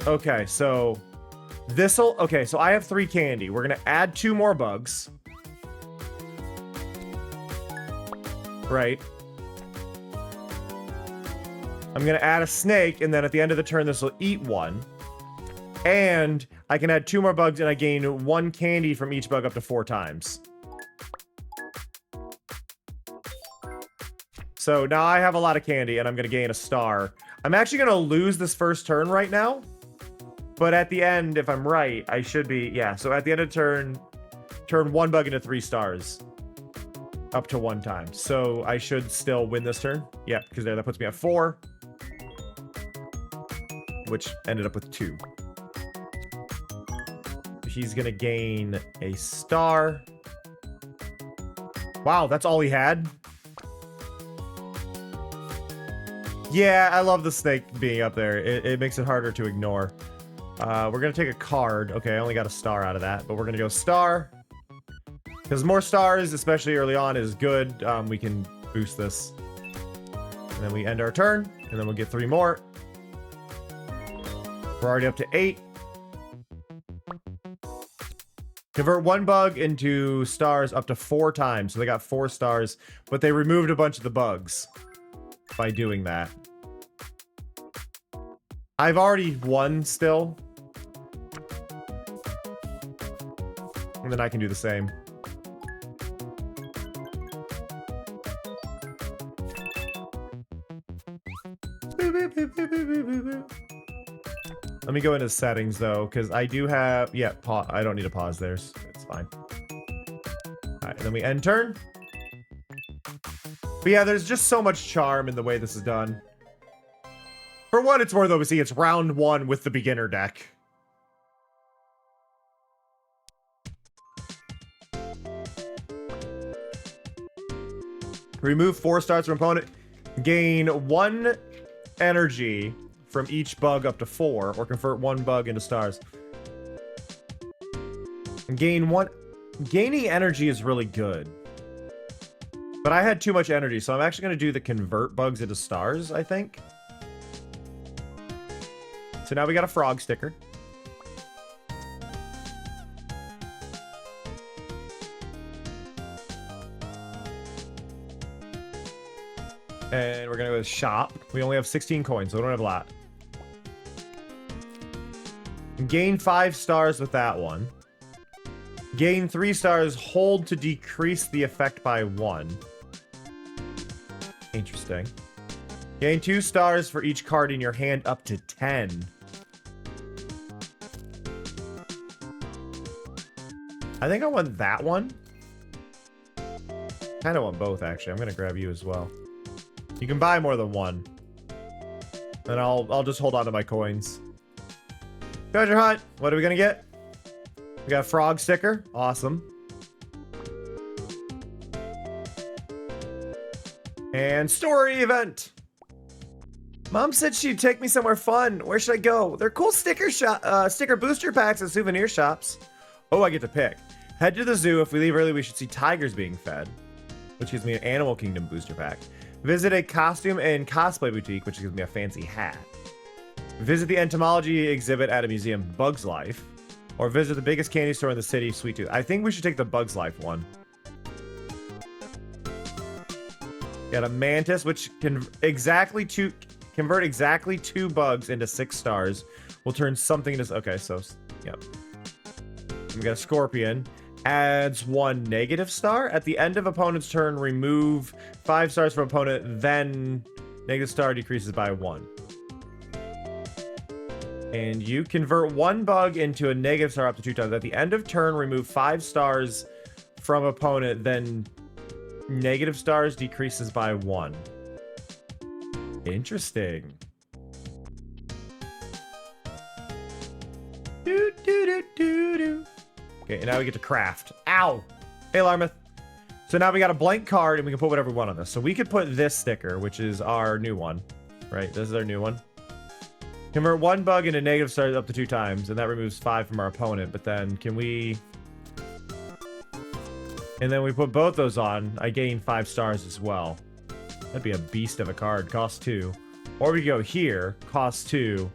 Okay, so this'll... Okay, so I have 3 candy. We're gonna add 2 more bugs. Right. I'm gonna add a snake, and then at the end of the turn, this will eat 1. And I can add 2 more bugs, and I gain 1 candy from each bug up to 4 times. So now I have a lot of candy, and I'm going to gain a star. I'm actually going to lose this first turn right now. But at the end, if I'm right, I should be... Yeah, so at the end of turn 1 bug into 3 stars. Up to 1 time. So I should still win this turn. Yeah, because that puts me at 4. Which ended up with 2. He's going to gain a star. Wow, that's all he had? Yeah, I love the snake being up there. It makes it harder to ignore. We're going to take a card. Okay, I only got a star out of that, but we're going to go star. Because more stars, especially early on, is good. We can boost this. And then we end our turn, and then we'll get 3 more. We're already up to 8. Convert 1 bug into stars up to 4 times. So they got 4 stars, but they removed a bunch of the bugs by doing that. I've already won still. And then I can do the same. Let me go into settings though, because I do have... Yeah, I don't need to pause there. It's fine. Alright, then we end turn. But yeah, there's just so much charm in the way this is done. For what it's worth, obviously, it's round 1 with the beginner deck. Remove 4 stars from opponent. Gain 1 energy from each bug up to 4, or convert 1 bug into stars. Gaining energy is really good. But I had too much energy, so I'm actually going to do the convert bugs into stars, I think. So now we got a frog sticker. And we're going to go to shop. We only have 16 coins, so we don't have a lot. Gain 5 stars with that one. Gain 3 stars, hold to decrease the effect by 1. Interesting. Gain 2 stars for each card in your hand up to 10. I think I want that one. Kind of want both, actually. I'm going to grab you as well. You can buy more than one. And I'll just hold on to my coins. Treasure hunt. What are we going to get? We got a frog sticker. Awesome. And story event. Mom said she'd take me somewhere fun. Where should I go? They're cool sticker booster packs at souvenir shops. Oh, I get to pick. Head to the zoo. If we leave early, we should see tigers being fed, which gives me an Animal Kingdom booster pack. Visit a costume and cosplay boutique, which gives me a fancy hat. Visit the entomology exhibit at a museum, Bugs Life. Or visit the biggest candy store in the city, Sweet Tooth. I think we should take the Bugs Life one. Got a mantis, which can convert exactly 2 bugs into 6 stars. We'll turn something into... Okay, so... Yep. We got a scorpion. Adds 1 negative star. At the end of opponent's turn, remove 5 stars from opponent, then negative star decreases by 1. And you convert 1 bug into a negative star up to 2 times. At the end of turn, remove 5 stars from opponent, then negative stars decreases by 1. Interesting. Do, do, do, do, do. Okay, and now we get to craft. Ow! Hey, Larmouth. So now we got a blank card, and we can put whatever we want on this. So we could put this sticker, which is our new one. Right? This is our new one. Convert 1 bug into negative stars up to 2 times, and that removes 5 from our opponent. But then, can we... And then we put both those on. I gain 5 stars as well. That'd be a beast of a card. Cost 2. Or we go here. Cost 2.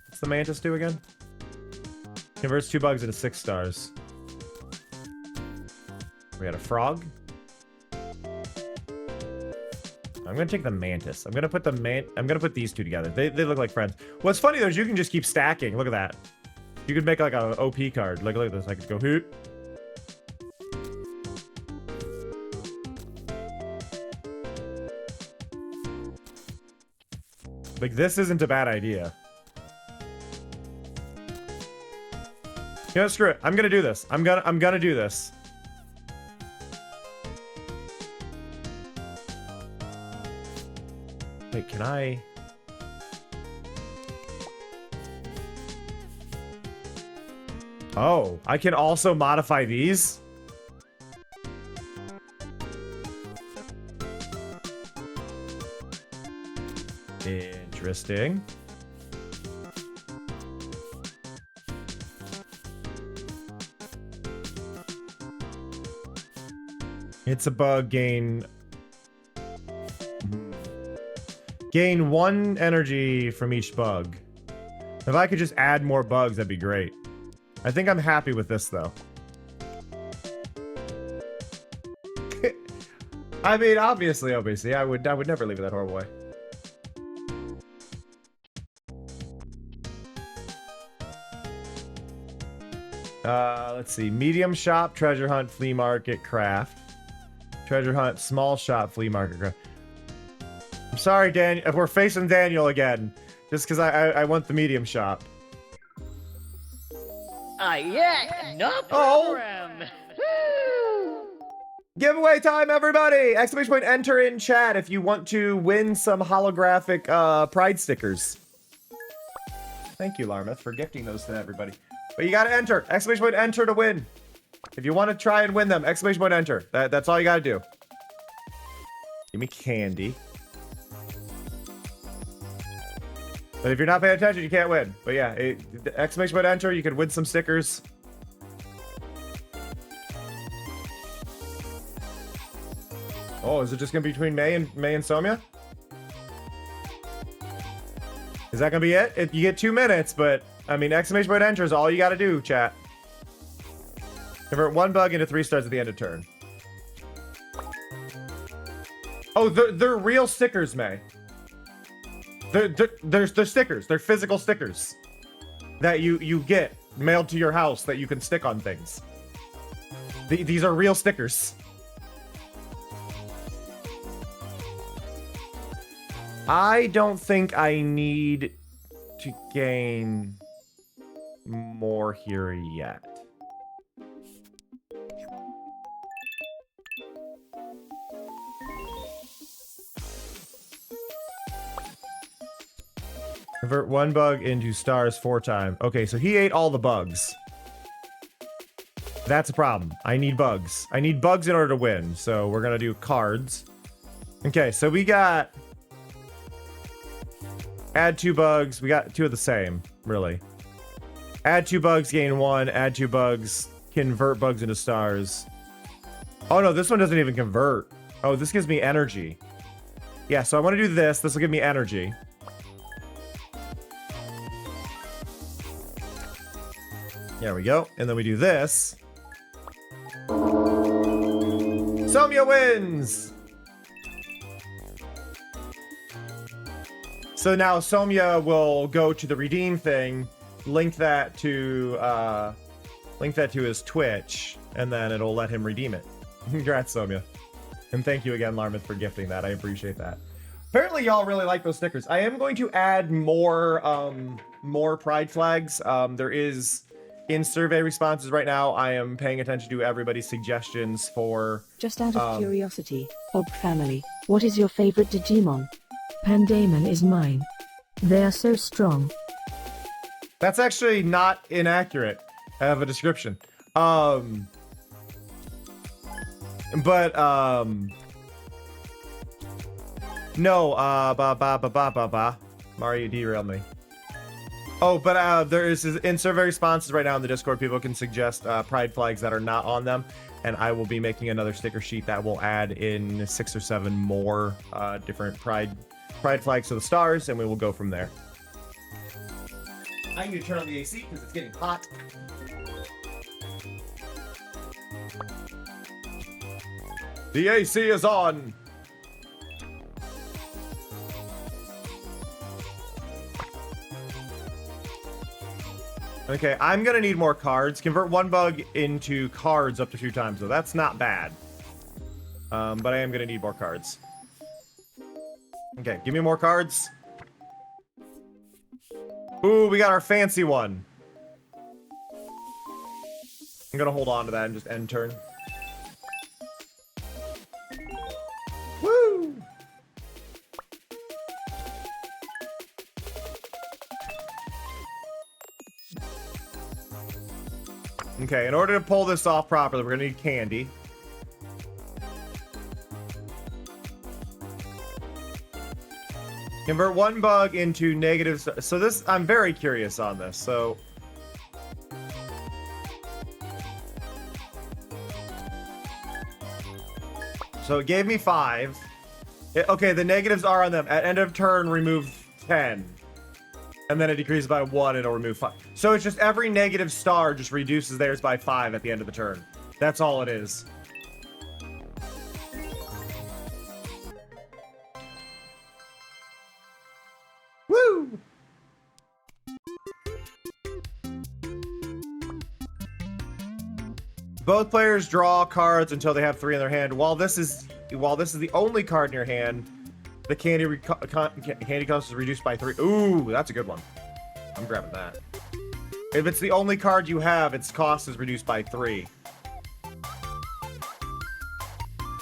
What's the mantis do again? Converts 2 bugs into 6 stars. We got a frog. I'm gonna take the mantis. I'm gonna put these 2 together. They look like friends. What's funny though is you can just keep stacking. Look at that. You could make like a OP card. Like, look at this. I could go hoot. Like, this isn't a bad idea. You know, screw it. I'm gonna do this. I'm gonna do this. Wait, can I... Oh, I can also modify these? Interesting. It's a bug, gain 1 energy from each bug. If I could just add more bugs, that'd be great. I think I'm happy with this, though. I mean, obviously, I would never leave it that horrible way. Let's see. Medium shop, treasure hunt, flea market, craft. Treasure hunt, small shop, flea market, craft. I'm sorry, Daniel. We're facing Daniel again. Just because I want the medium shop. Yeah, no problem. Giveaway time, everybody! Exclamation point, enter in chat if you want to win some holographic pride stickers. Thank you, Larmouth, for gifting those to everybody. But you gotta enter. Exclamation point, enter to win. If you want to try and win them, exclamation point, enter. That's all you gotta do. Give me candy. But if you're not paying attention, you can't win. But yeah, the exclamation point enter, you could win some stickers. Oh, is it just gonna be between May and Somya? Is that gonna be it? You get 2 minutes, but I mean, exclamation point enter is all you gotta do, chat. Convert 1 bug into 3 stars at the end of turn. Oh, they're real stickers, May. They're stickers. They're physical stickers that you get mailed to your house that you can stick on things. These are real stickers. I don't think I need to gain more here yet. Convert 1 bug into stars 4 times. Okay, so he ate all the bugs. That's a problem. I need bugs. I need bugs in order to win. So we're gonna do cards. Okay, so we got... Add 2 bugs. We got 2 of the same, really. Add 2 bugs, gain 1. Add 2 bugs, convert bugs into stars. Oh no, this one doesn't even convert. Oh, this gives me energy. Yeah, so I want to do this. This will give me energy. There we go. And then we do this. Somya wins! So now Somya will go to the redeem thing, link that to his Twitch, and then it'll let him redeem it. Congrats, Somya. And thank you again, Larmith, for gifting that. I appreciate that. Apparently y'all really like those stickers. I am going to add more pride flags. There is, in survey responses right now, I am paying attention to everybody's suggestions for... Just out of curiosity, Og family, what is your favorite Digimon? Pandaemon is mine. They are so strong. That's actually not inaccurate. I have a description. No, Mario derailed me. Oh, but there is, in survey responses right now in the Discord, people can suggest pride flags that are not on them, and I will be making another sticker sheet that will add in 6 or 7 more different pride flags to the stars, and we will go from there. I need to turn on the AC because it's getting hot. The AC is on. Okay, I'm gonna need more cards. Convert 1 bug into cards up to 2 times, so that's not bad. But I am gonna need more cards. Okay, give me more cards. Ooh, we got our fancy one. I'm gonna hold on to that and just end turn. Woo! Okay, in order to pull this off properly, we're gonna need candy. Convert 1 bug into negatives. So this, I'm very curious on this. So it gave me 5. Okay, the negatives are on them. At end of turn, remove 10. And then it decreases by 1, it'll remove 5. So it's just every negative star just reduces theirs by 5 at the end of the turn. That's all it is. Woo! Both players draw cards until they have 3 in their hand. While this is the only card in your hand, the candy cost is reduced by 3. Ooh, that's a good one. I'm grabbing that. If it's the only card you have, its cost is reduced by 3.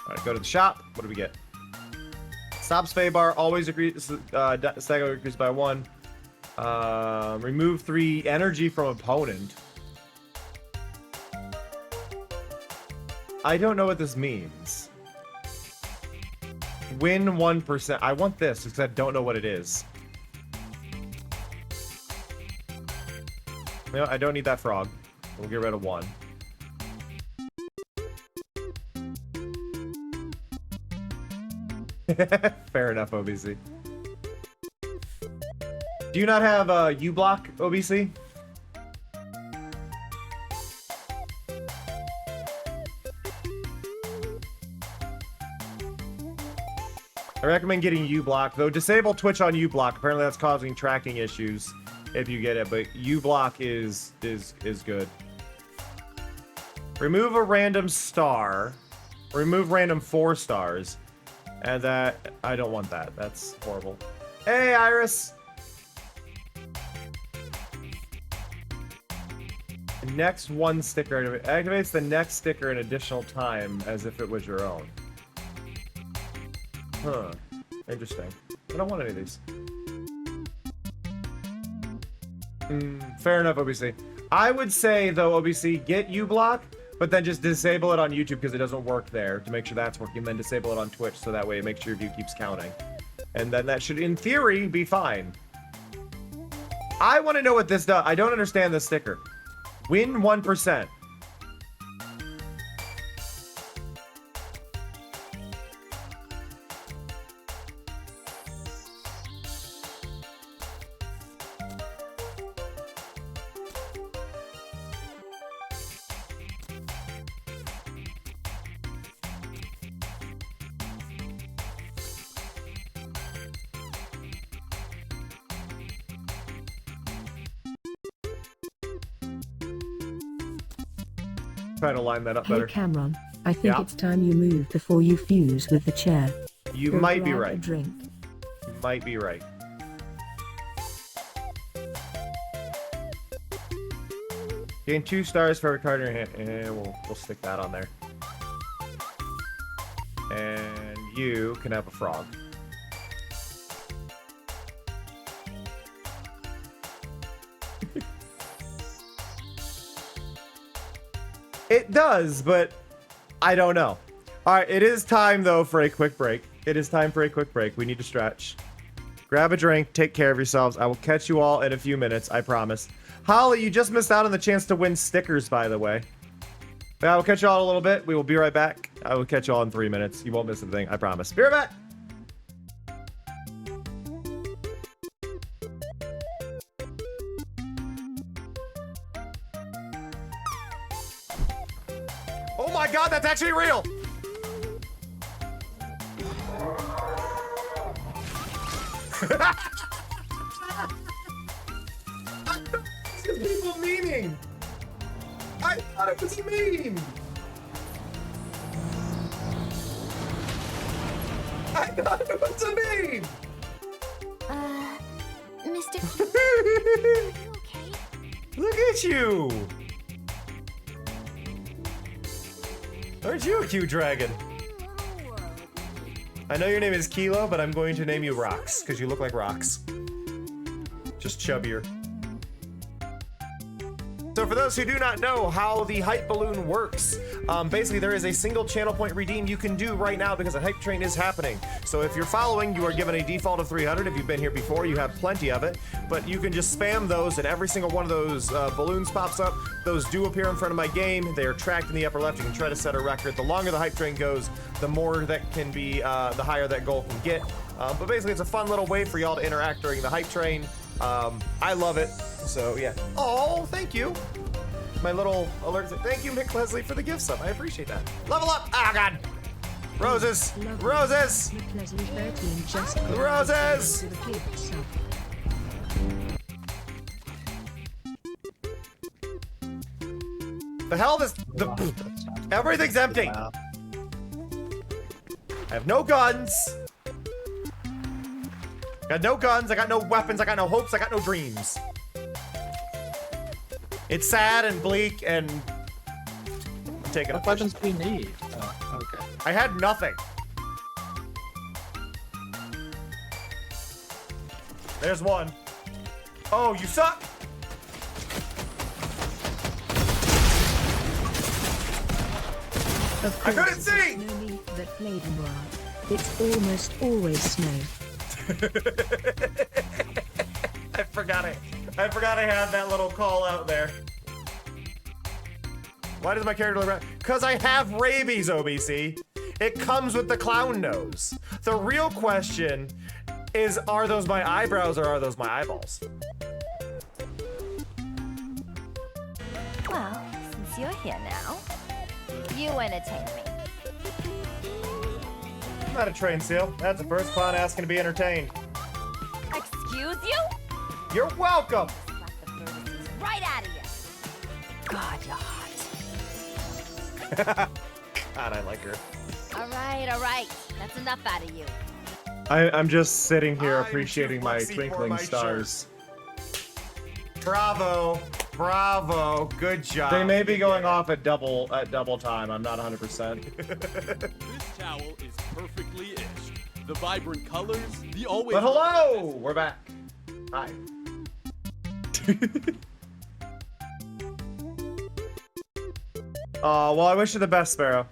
Alright, go to the shop. What do we get? Stop Spay Bar, always agrees, Stego increased by 1. Remove 3 energy from opponent. I don't know what this means. Win 1%. I want this because I don't know what it is. No, I don't need that frog. We'll get rid of one. Fair enough, OBC. Do you not have U-block, OBC? I recommend getting U-block, though disable Twitch on U-block. Apparently that's causing tracking issues if you get it, but U-block is good. Remove a random star. Remove random 4 stars. And that, I don't want that. That's horrible. Hey, Iris! Next one sticker activates the next sticker an additional time as if it was your own. Huh. Interesting. I don't want any of these. Fair enough, OBC. I would say, though, OBC, get U-block, but then just disable it on YouTube because it doesn't work there to make sure that's working. Then disable it on Twitch so that way it makes sure your view keeps counting. And then that should, in theory, be fine. I want to know what this does. I don't understand this sticker. Win 1%. Trying to line that up Hey better. Cameron, I think it's time you move before you fuse with the chair. You Go might be grab a right. drink. You might be right. Gain 2 stars for every card in your hand. And we'll stick that on there. And you can have a frog. It does, but I don't know. All right, it is time, though, for a quick break. It is time for a quick break. We need to stretch. Grab a drink. Take care of yourselves. I will catch you all in a few minutes. I promise. Holly, you just missed out on the chance to win stickers, by the way. But I will catch you all in a little bit. We will be right back. I will catch you all in 3 minutes. You won't miss a thing. I promise. Be right back. Oh my god, that's actually real! People meaning! I thought it was a meme! I thought it was a meme! Mr. Q, are you okay? Look at you! Aren't you a cute dragon? I know your name is Kilo, but I'm going to name you Rocks, because you look like rocks. Just chubbier. So for those who do not know how the hype balloon works, basically there is a single channel point redeem you can do right now because a hype train is happening. So if you're following, you are given a default of 300. If you've been here before, you have plenty of it. But you can just spam those and every single one of those balloons pops up. Those do appear in front of my game. They are tracked in the upper left. You can try to set a record. The longer the hype train goes, the more that can be, the higher that goal can get. But basically it's a fun little way for y'all to interact during the hype train. I love it. So yeah. Oh, thank you. My little alert. Thank you, Mick Leslie, for the gift sub. I appreciate that. Level up. Ah, God. Roses. Roses. Mick Leslie 13 just got Roses. to the gift sub. The hell is everything's empty. Wow. I have no guns. Got no guns. I got no weapons. I got no hopes. I got no dreams. It's sad and bleak and I'm taking What weapons do we need? Oh, okay. I had nothing. There's one. Oh, you suck. Of I couldn't course, see! it's snowy that flavor bar. It's almost always snow. I forgot it. I forgot I had that little call out there. Why does my character look red? Because I have rabies, OBC. It comes with the clown nose. The real question is, are those my eyebrows or are those my eyeballs? Well, since you're here now, you entertain me. I'm not a trained seal. That's the first clown asking to be entertained. Excuse you? You're welcome. Slap the furnaces right out of you. God, you're hot. God, I like her. All right. That's enough out of you. I'm just sitting here I'm appreciating too my fussy for twinkling my stars. Bravo. Bravo. Good job. They may be going off at double time. I'm not 100%. This towel is perfectly ish. The vibrant colors, the always. But hello, we're back. Hi. Well, I wish you the best, Sparrow.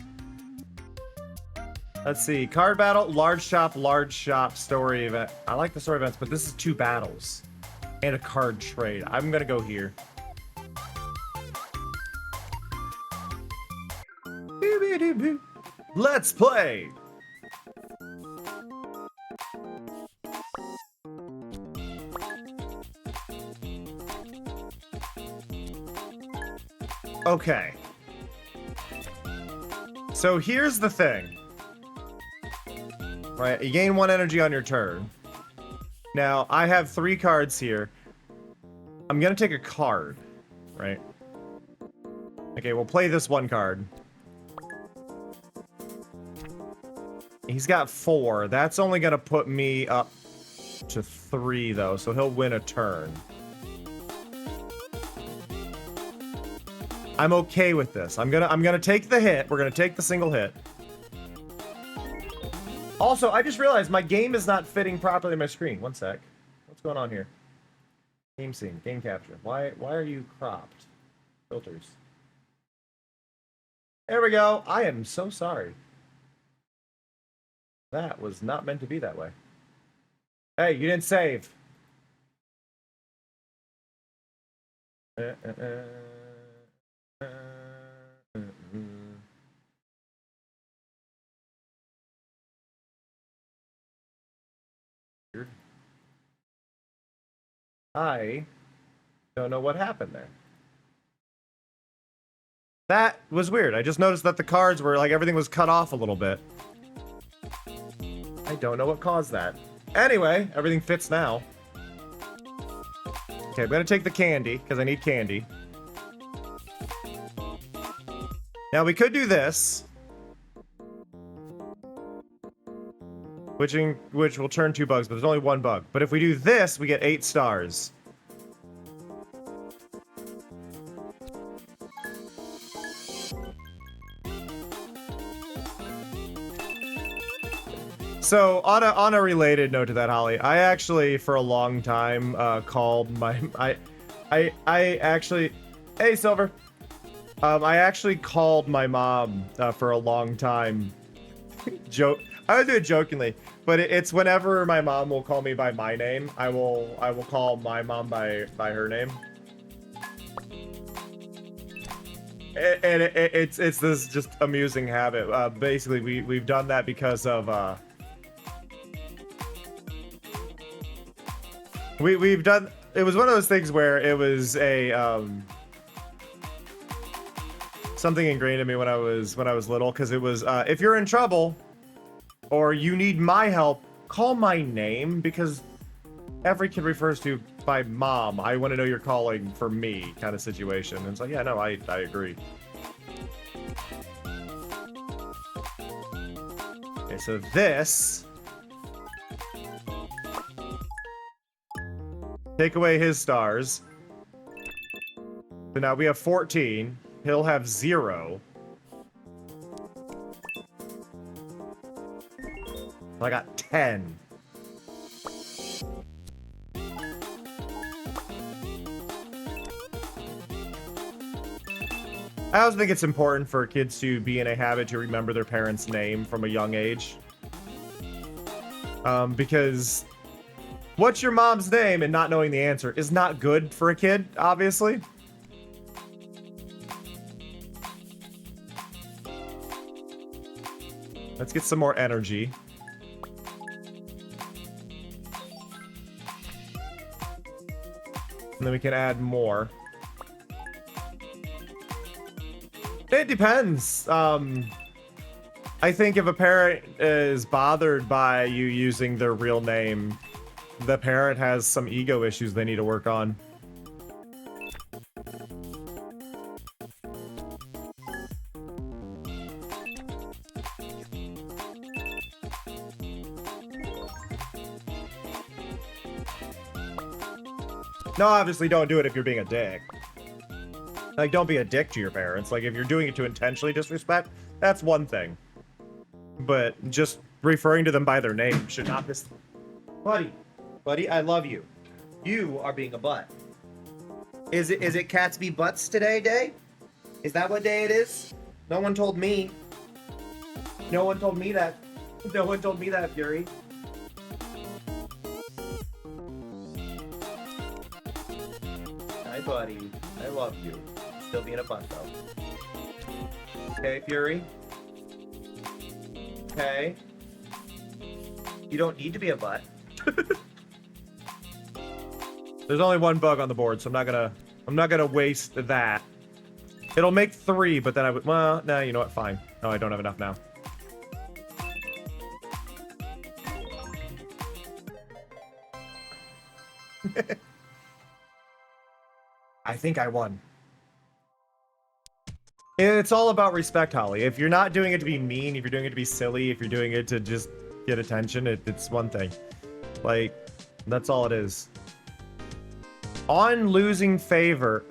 Let's see. Card battle, large shop, story event. I like the story events, but this is 2 battles and a card trade. I'm gonna go here. Let's play. Okay. So here's the thing. Right, you gain 1 energy on your turn. Now, I have 3 cards here. I'm gonna take a card, right? Okay, we'll play this 1 card. He's got 4. That's only gonna put me up to 3, though, so he'll win a turn. I'm okay with this. I'm gonna take the hit. We're gonna take the single hit. Also, I just realized my game is not fitting properly on my screen. One sec. What's going on here? Game scene, game capture. Why are you cropped? Filters. There we go. I am so sorry. That was not meant to be that way. Hey, you didn't save. I don't know what happened there. That was weird. I just noticed that the cards were like everything was cut off a little bit. I don't know what caused that. Anyway, everything fits now. Okay, I'm gonna take the candy because I need candy. Now we could do this, which will turn 2 bugs, but there's only 1 bug. But if we do this, we get 8 stars. So on a related note to that, Holly, I actually for a long time called my I actually, hey Silver, I actually called my mom for a long time. I would do it jokingly, but it's whenever my mom will call me by my name, I will call my mom by her name. And it's this just amusing habit. Basically, we've done that because of we've done. It was one of those things where it was a something ingrained in me when I was little, because it was if you're in trouble or you need my help, call my name, because every kid refers to by mom. I want to know you're calling for me, kind of situation. And it's like, yeah, no, I agree. Okay, so this. Take away his stars. So now we have 14. He'll have 0. I got 10. I also think it's important for kids to be in a habit to remember their parents' name from a young age. Because What's your mom's name and not knowing the answer is not good for a kid, obviously. Let's get some more energy. And then we can add more. It depends. I think if a parent is bothered by you using their real name, the parent has some ego issues they need to work on. No, obviously don't do it if you're being a dick. Like, don't be a dick to your parents. Like, if you're doing it to intentionally disrespect, that's one thing. But just referring to them by their name should not be... Buddy, I love you. You are being a butt. Is it cats be butts today day? Is that what day it is? No one told me. No one told me that. No one told me that, Fury. Hi, buddy. I love you. Still being a butt, though. Okay, Fury. Okay. You don't need to be a butt. There's only one bug on the board, so I'm not gonna waste that. It'll make 3, but then I would, well, nah, you know what, fine. No, I don't have enough now. I think I won. It's all about respect, Holly. If you're not doing it to be mean, if you're doing it to be silly, if you're doing it to just get attention, it's one thing. Like, that's all it is. On losing favor,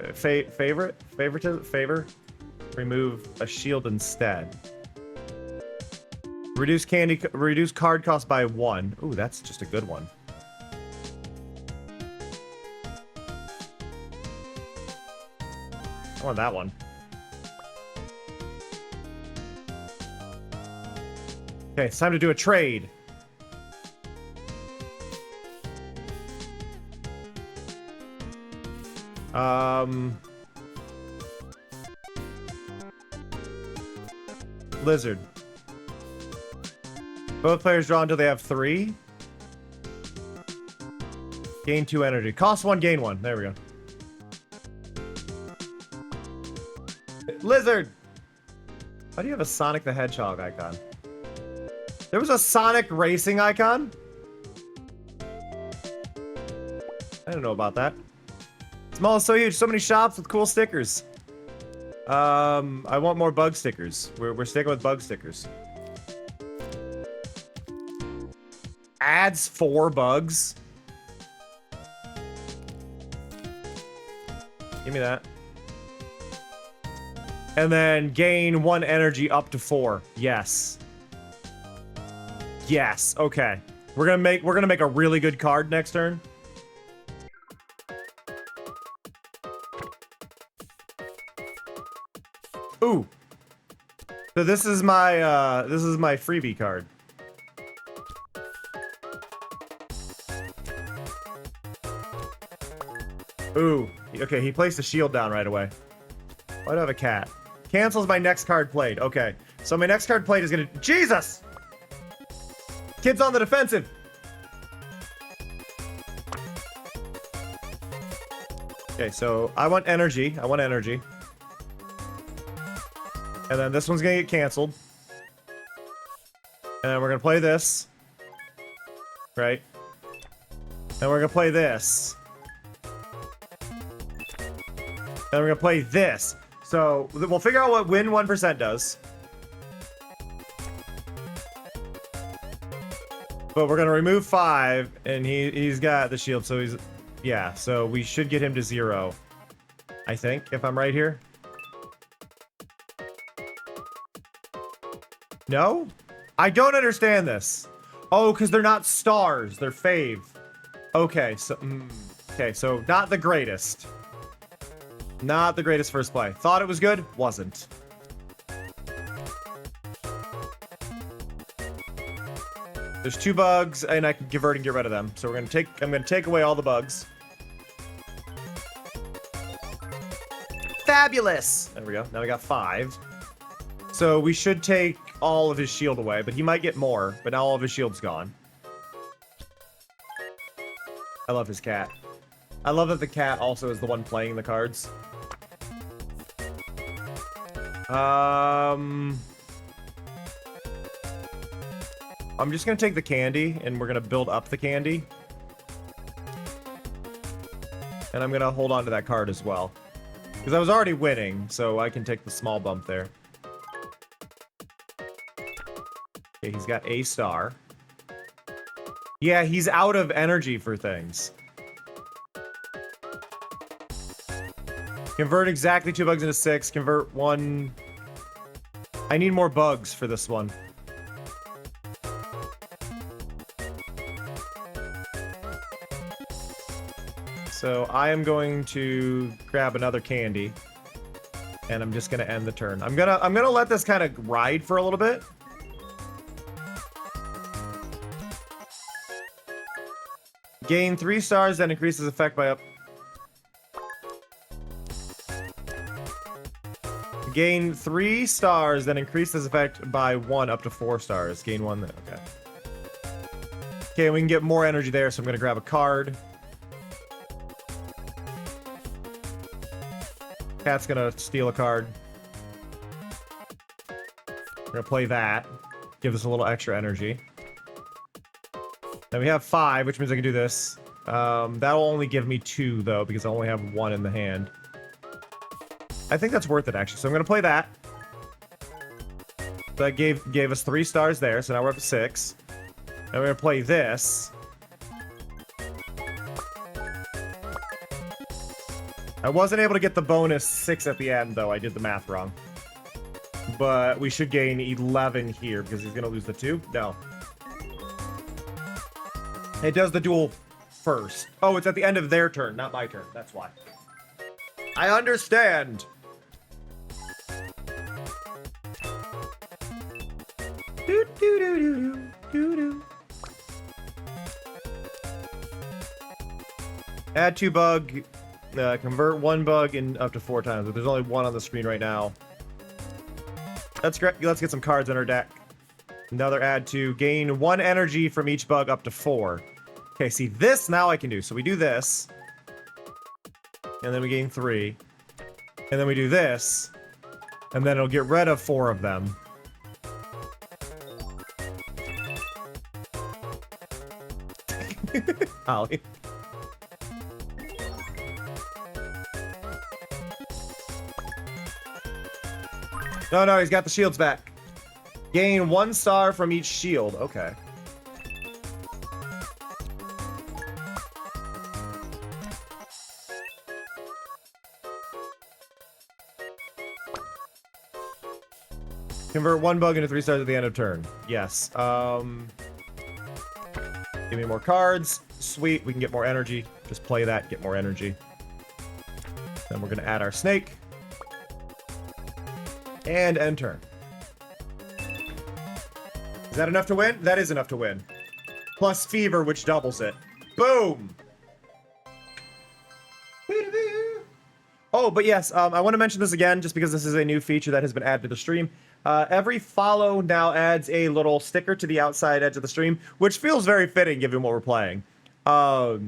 remove a shield instead. Reduce card cost by 1. Ooh, that's just a good one. I want that one. Okay, it's time to do a trade. Lizard. Both players draw until they have 3. Gain 2 energy. Cost 1, gain 1. There we go. Lizard! Why do you have a Sonic the Hedgehog icon? There was a Sonic racing icon? I don't know about that. Small is so huge. So many shops with cool stickers. I want more bug stickers. We're sticking with bug stickers. Adds 4 bugs. Give me that. And then gain 1 energy up to 4. Yes. Yes. Okay. We're gonna make a really good card next turn. Ooh. So this is my freebie card. Ooh. Okay, he placed a shield down right away. Why do I have a cat? Cancels my next card played. Okay. So my next card played is gonna... Jesus! Kid's on the defensive. Okay, so I want energy. I want energy. And then this one's gonna get canceled. And then we're gonna play this. Right? And we're gonna play this. And we're gonna play this. So we'll figure out what win 1% does. But we're gonna remove 5, and he's got the shield, so he's... Yeah, so we should get him to 0. I think, if I'm right here. No? I don't understand this. Oh, because they're not stars. They're fave. Okay, so... okay, so not the greatest. Not the greatest first play. Thought it was good? Wasn't. There's 2 bugs, and I can convert and get rid of them. So I'm gonna take away all the bugs. Fabulous! There we go. Now we got 5. So we should take all of his shield away, but he might get more. But now all of his shield's gone. I love his cat. I love that the cat also is the one playing the cards. I'm just gonna take the candy, and we're gonna build up the candy. And I'm gonna hold on to that card as well. Because I was already winning, so I can take the small bump there. Okay, he's got a star. Yeah, he's out of energy for things. Convert exactly 2 bugs into 6. Convert 1... I need more bugs for this one. So I am going to grab another candy, and I'm just gonna end the turn. I'm gonna let this kind of ride for a little bit. Gain 3 stars, then increases effect by up. Gain 3 stars, then increases effect by 1 up to 4 stars. Gain 1. Okay. Okay, we can get more energy there, so I'm gonna grab a card. Cat's gonna steal a card. We're gonna play that. Give us a little extra energy. Then we have 5, which means I can do this. That'll only give me 2, though, because I only have 1 in the hand. I think that's worth it, actually. So I'm gonna play that. That gave us 3 stars there, so now we're up to 6. Now we're gonna play this. I wasn't able to get the bonus 6 at the end, though. I did the math wrong. But we should gain 11 here, because he's going to lose the 2. No. It does the duel first. Oh, it's at the end of their turn, not my turn. That's why. I understand. Do, do, do, do, do, do. Add 2 bug. Convert 1 bug in up to 4 times, but there's only 1 on the screen right now. That's great. Let's get some cards in our deck. Another add 2. Gain 1 energy from each bug up to 4. Okay, see, this now I can do. So we do this. And then we gain 3. And then we do this. And then it'll get rid of 4 of them. Ollie. No, he's got the shields back. Gain 1 star from each shield. Okay. Convert 1 bug into 3 stars at the end of turn. Yes. Give me more cards. Sweet. We can get more energy. Just play that. Get more energy. Then we're going to add our snake. And end turn. Is that enough to win? That is enough to win. Plus fever, which doubles it. Boom! Oh, but yes, I want to mention this again, just because this is a new feature that has been added to the stream. Every follow now adds a little sticker to the outside edge of the stream, which feels very fitting given what we're playing. So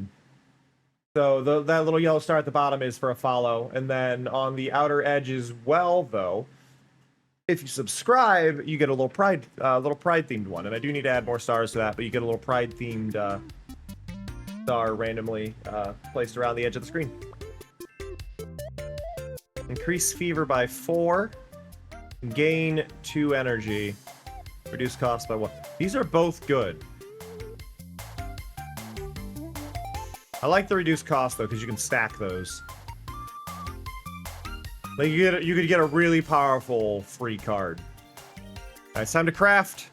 that little yellow star at the bottom is for a follow, and then on the outer edge as well, though, if you subscribe, you get a little pride themed one, and I do need to add more stars to that, but you get a little pride themed star randomly placed around the edge of the screen. Increase fever by 4, gain 2 energy, reduce cost by 1. These are both good. I like the reduced cost though, because you can stack those. Like you could get a really powerful free card. Alright, it's time to craft.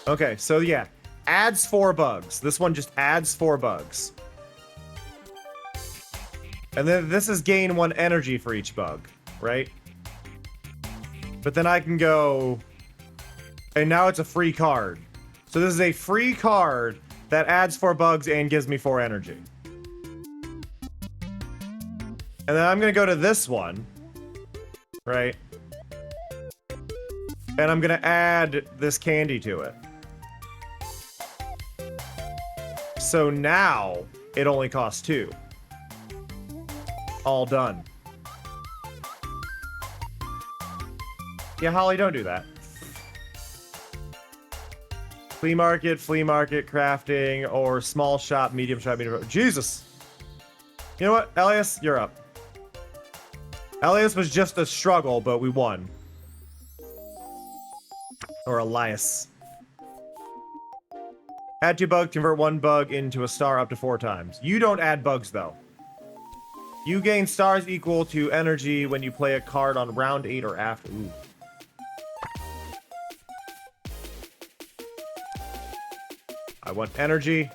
Okay, so yeah. Adds 4 bugs. This one just adds 4 bugs. And then this is gain 1 energy for each bug, right? But then I can go And now it's a free card. So this is a free card that adds 4 bugs and gives me 4 energy. And then I'm gonna go to this one. Right? And I'm gonna add this candy to it. So now, it only costs 2. All done. Yeah, Holly, don't do that. Flea market, crafting, or small shop, medium shop, Jesus! You know what, Elias, you're up. Elias was just a struggle, but we won. Or Elias. Add 2 bugs, convert 1 bug into a star up to 4 times. You don't add bugs, though. You gain stars equal to energy when you play a card on round 8 or after. Ooh. I want energy.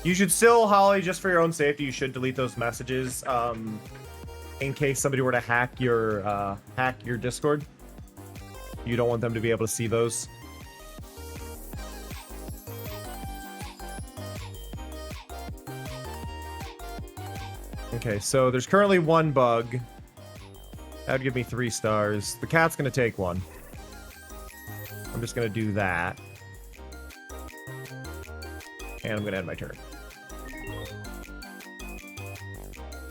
You should still, Holly, just for your own safety, you should delete those messages in case somebody were to hack your Discord. You don't want them to be able to see those. Okay, so there's currently 1 bug. That would give me 3 stars. The cat's gonna take 1. I'm just gonna do that. And I'm gonna end my turn.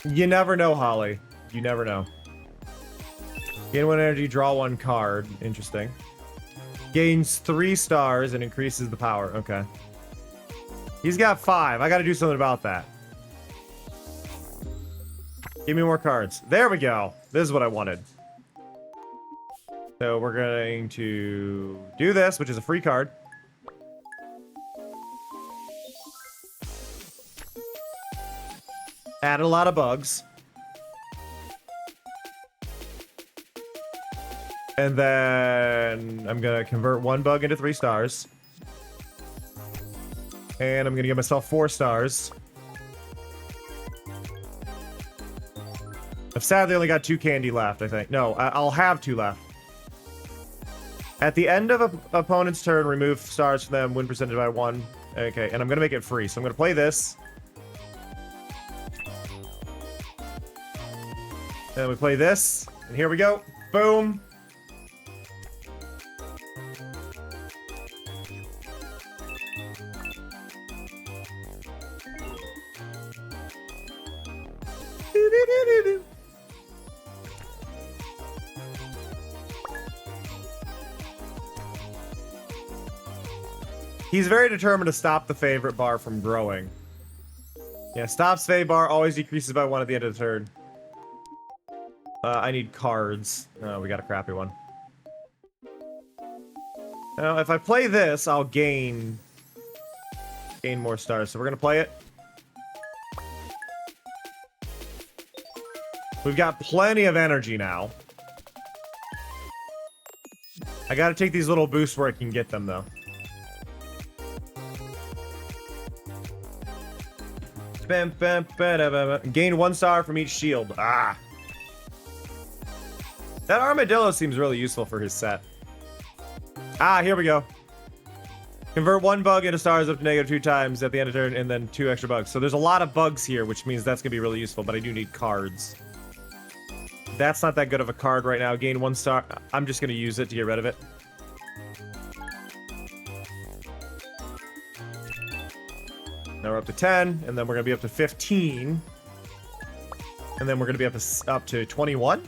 You never know, Holly. You never know. Gain 1 energy, draw 1 card. Interesting. Gains 3 stars and increases the power. Okay. He's got 5. I gotta do something about that. Give me more cards. There we go. This is what I wanted. So we're going to do this, which is a free card. Added a lot of bugs. And then I'm going to convert 1 bug into 3 stars. And I'm going to give myself 4 stars. I've sadly only got 2 candy left, I think. No, I'll have 2 left. At the end of an opponent's turn, remove stars from them, win percentage by 1. Okay, and I'm going to make it free. So I'm going to play this. And we play this. And here we go. Boom. He's very determined to stop the favorite bar from growing. Yeah, stops fave bar, always decreases by 1 at the end of the turn. I need cards. Oh, we got a crappy one. Now, if I play this, I'll gain more stars. So we're gonna play it. We've got plenty of energy now. I gotta take these little boosts where I can get them, though. Gain 1 star from each shield. Ah. That armadillo seems really useful for his set. Ah, here we go. Convert 1 bug into stars up to -2 times at the end of turn, and then 2 extra bugs. So there's a lot of bugs here, which means that's gonna be really useful, but I do need cards. That's not that good of a card right now. Gain 1 star. I'm just gonna use it to get rid of it. Now we're up to 10, and then we're gonna be up to 15. And then we're gonna be up to 21.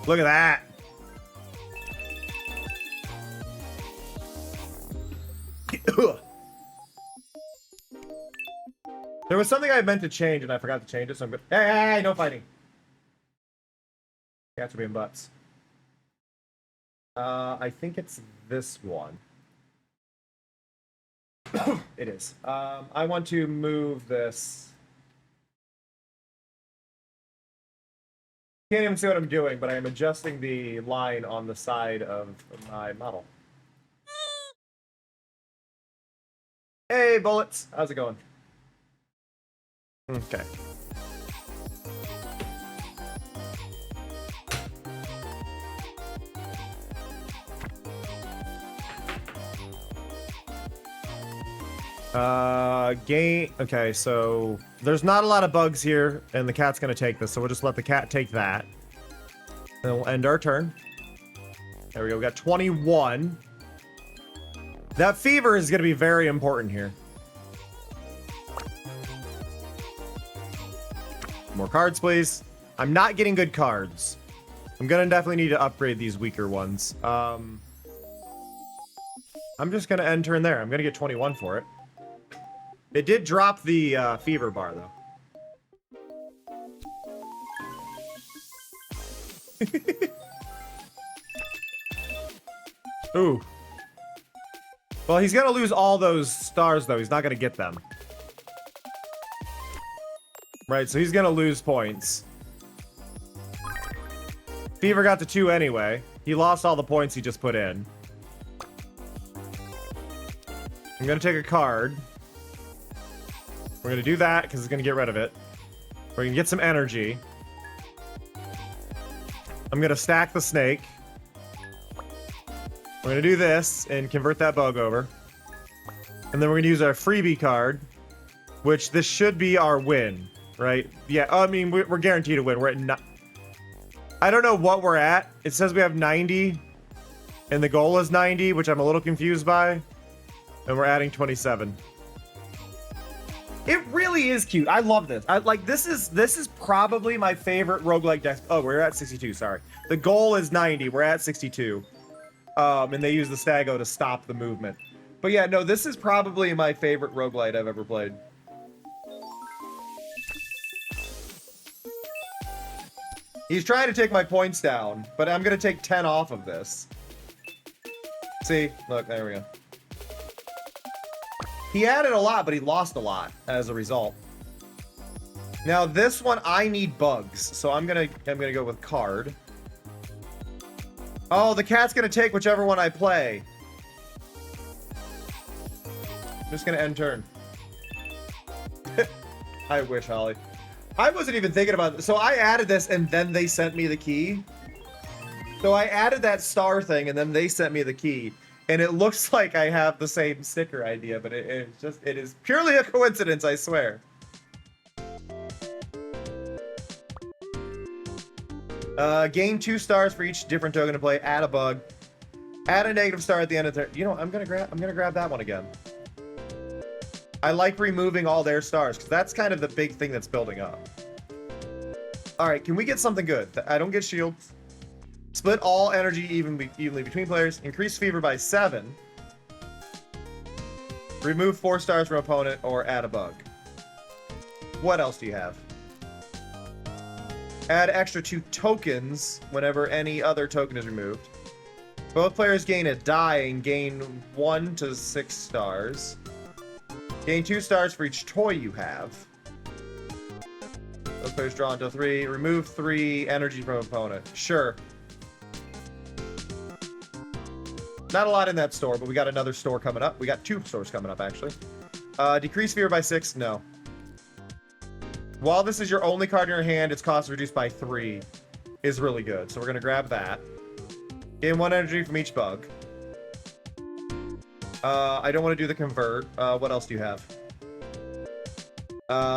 Look at that. There was something I meant to change, and I forgot to change it, so I'm good. Hey, no fighting. Cats are being butts. I think it's this one. It is. I want to move this. Can't even see what I'm doing, but I am adjusting the line on the side of my model. Hey, bullets. How's it going? Okay. Okay, so there's not a lot of bugs here, and the cat's gonna take this, so we'll just let the cat take that. And we'll end our turn. There we go, we got 21. That fever is gonna be very important here. More cards, please. I'm not getting good cards. I'm gonna definitely need to upgrade these weaker ones. I'm just gonna end turn there. I'm gonna get 21 for it. It did drop the fever bar, though. Ooh. Well, he's gonna lose all those stars, though. He's not gonna get them. Right, so he's gonna lose points. Fever got to 2 anyway. He lost all the points he just put in. I'm gonna take a card. We're gonna do that because it's gonna get rid of it. We're gonna get some energy. I'm gonna stack the snake. We're gonna do this and convert that bug over. And then we're gonna use our freebie card, which this should be our win, right? Yeah, I mean, we're guaranteed to win. We're at I don't know what we're at. It says we have 90, and the goal is 90, which I'm a little confused by. And we're adding 27. It really is cute. I love this. This is probably my favorite roguelike deck. Oh, we're at 62, sorry. The goal is 90. We're at 62. And they use the Stago to stop the movement. But yeah, no, this is probably my favorite roguelite I've ever played. He's trying to take my points down, but I'm going to take 10 off of this. See? Look, there we go. He added a lot, but he lost a lot as a result. Now this one, I need bugs, so I'm gonna go with card. Oh, the cat's gonna take whichever one I play. I'm just gonna end turn. I wish, Holly. I wasn't even thinking about this. So I added this, and then they sent me the key. So I added that star thing, and then they sent me the key. And it looks like I have the same sticker idea, but it is purely a coincidence, I swear. Gain 2 stars for each different token to play. Add a bug. Add a negative star at the end of the. You know, I'm gonna grab that one again. I like removing all their stars because that's kind of the big thing that's building up. All right, can we get something good? I don't get shields. Split all energy evenly between players. Increase fever by 7. Remove 4 stars from opponent or add a bug. What else do you have? Add extra 2 tokens whenever any other token is removed. Both players gain a die and gain 1 to 6 stars. Gain 2 stars for each toy you have. Both players draw until 3. Remove 3 energy from opponent. Sure. Not a lot in that store, but we got another store coming up. We got 2 stores coming up, actually. Decrease fear by 6? No. While this is your only card in your hand, its cost reduced by 3 is really good. So we're going to grab that. Gain 1 energy from each bug. I don't want to do the convert. What else do you have?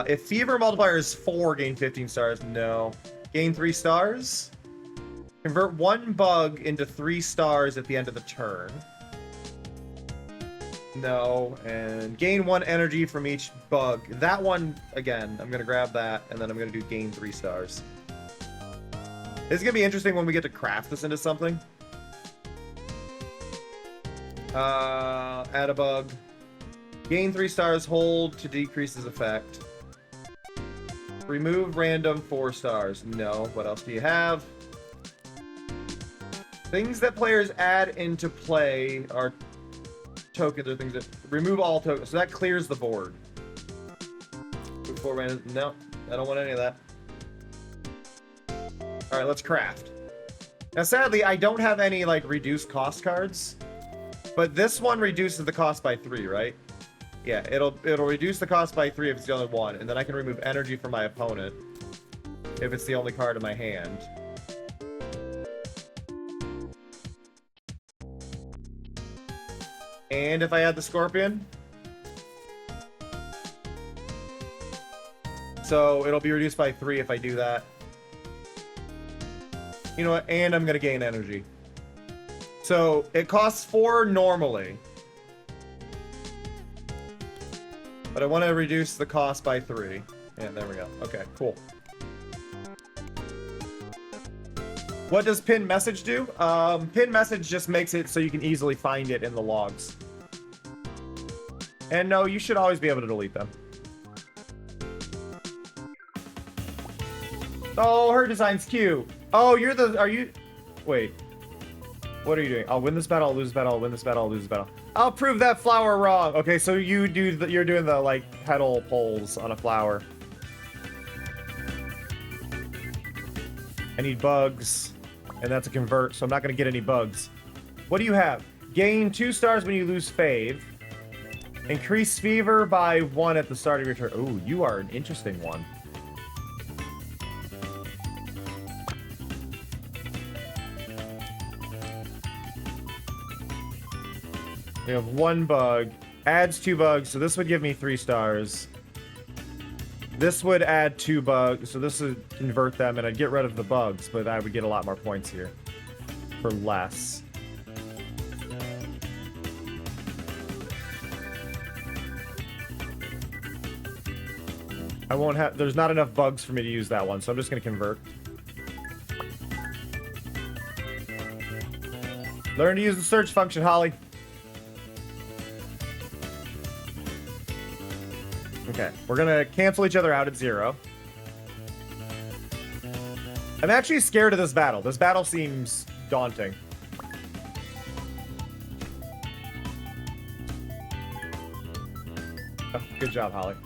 If fever multiplier is 4, gain 15 stars. No. Gain 3 stars? Convert 1 bug into 3 stars at the end of the turn. No. And gain 1 energy from each bug. That one, again, I'm going to grab that, and then I'm going to do gain 3 stars. This is going to be interesting when we get to craft this into something. Add a bug. Gain 3 stars, hold to decrease his effect. Remove random 4 stars. No. What else do you have? Things that players add into play are tokens or things that remove all tokens. So that clears the board. Before random. No, I don't want any of that. All right, let's craft. Now, sadly, I don't have any like reduced cost cards, but this one reduces the cost by 3, right? Yeah, it'll reduce the cost by 3 if it's the only one, and then I can remove energy from my opponent if it's the only card in my hand. And if I add the Scorpion, So it'll be reduced by 3 if I do that. You know what? And I'm going to gain energy. So it costs 4 normally. But I want to reduce the cost by 3. Yeah, there we go. Okay, cool. What does pin message do? Pin message just makes it so you can easily find it in the logs. And no, you should always be able to delete them. Oh, her design's cute. Oh, you're the... Are you... Wait. What are you doing? I'll win this battle, I'll lose this battle, I'll win this battle, I'll lose this battle. I'll prove that flower wrong. Okay, so you do the, you're doing the, like, petal pulls on a flower. I need bugs. And that's a convert, so I'm not going to get any bugs. What do you have? Gain 2 stars when you lose Fave. Increase Fever by 1 at the start of your turn. Ooh, you are an interesting one. We have 1 bug. Adds 2 bugs, so this would give me 3 stars. This would add 2 bugs, so this would convert them, and I'd get rid of the bugs, but I would get a lot more points here for less. I won't have... There's not enough bugs for me to use that one, so I'm just going to convert. Learn to use the search function, Holly. Okay, we're gonna cancel each other out at 0. I'm actually scared of this battle. This battle seems daunting. Oh, good job, Holly.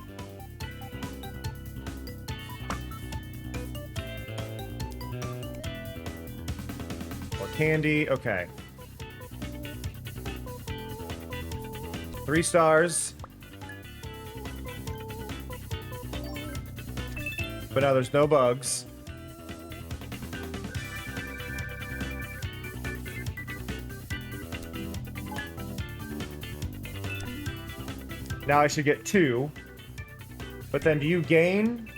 More candy. Okay. 3 stars. But now there's no bugs. Now I should get 2. But then do you gain?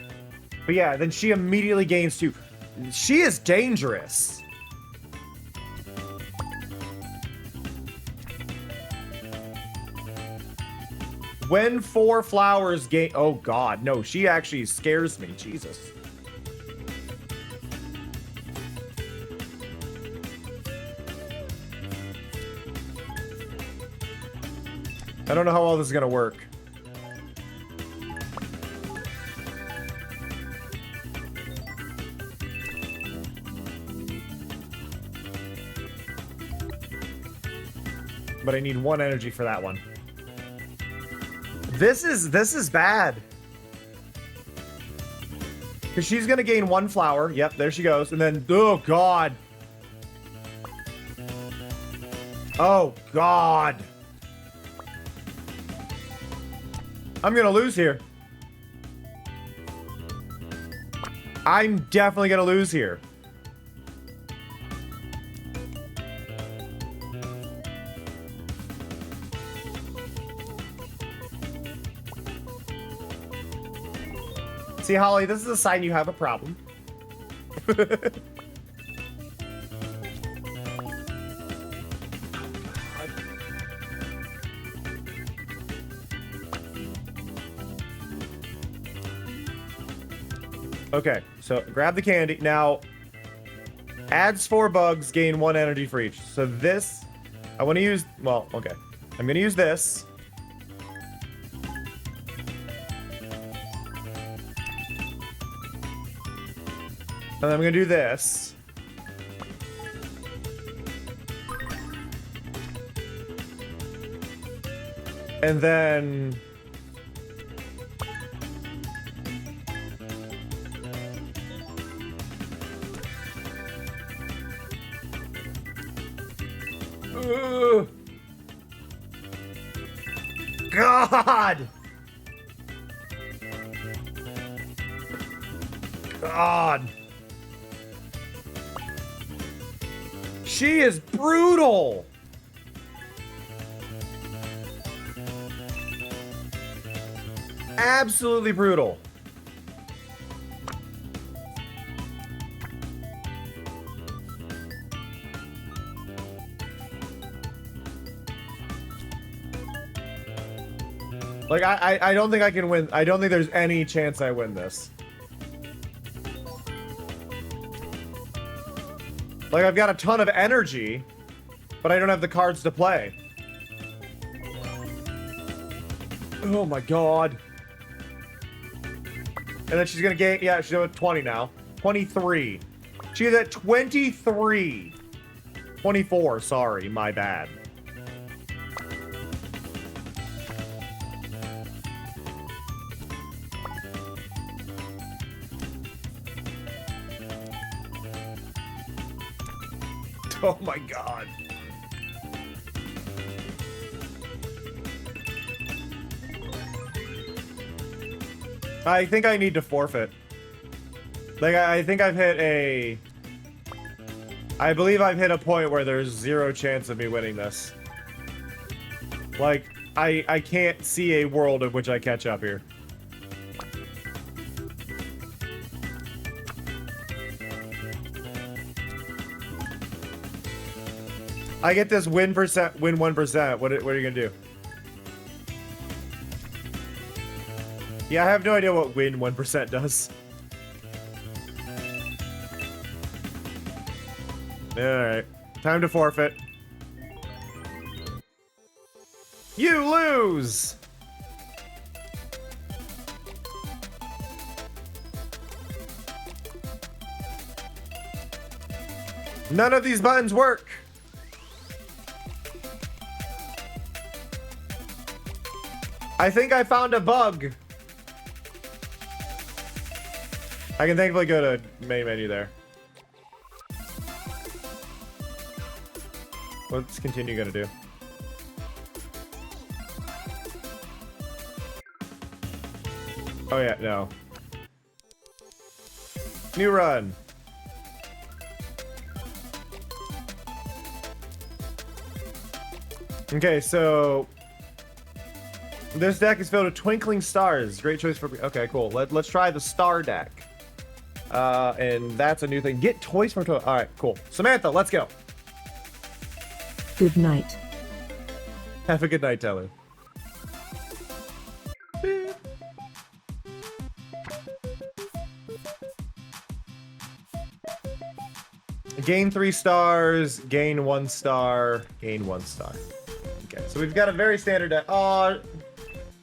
But yeah, then she immediately gains 2. She is dangerous. When 4 flowers gain... Oh, God. No, she actually scares me. Jesus. I don't know how all this is going to work. But I need 1 energy for that one. This is bad. Because she's going to gain 1 flower. Yep, there she goes. And then, oh, God. Oh, God. I'm going to lose here. I'm definitely going to lose here. See, Holly, this is a sign you have a problem. Okay, so grab the candy. Now, adds 4 bugs, gain 1 energy for each. So this, I want to use, well, okay. I'm going to use this. And I'm going to do this. And then... Ugh. God! God! She is brutal! Absolutely brutal. Like, I don't think I can win. I don't think there's any chance I win this. Like, I've got a ton of energy, but I don't have the cards to play. Oh my god. And then she's gonna get, yeah, she's at 20 now. 23. She's at 23. 24, sorry, my bad. Oh my god. I think I need to forfeit. Like, I think I've hit a... I believe I've hit a point where there's 0 chance of me winning this. Like, I can't see a world in which I catch up here. I get this win 1%. What are you gonna do? Yeah, I have no idea what win 1% does. Alright. Time to forfeit. You lose! None of these buttons work. I think I found a bug. I can thankfully go to main menu there. What's continue gonna do? Oh yeah, no. New run. Okay, so this deck is filled with twinkling stars. Great choice for... Okay, cool. Let's try the star deck. And that's a new thing. Get toys from toys. All right, cool. Samantha, let's go. Good night. Have a good night, Taylor. Gain 3 stars, gain 1 star, gain 1 star. Okay, so we've got a very standard deck. Oh,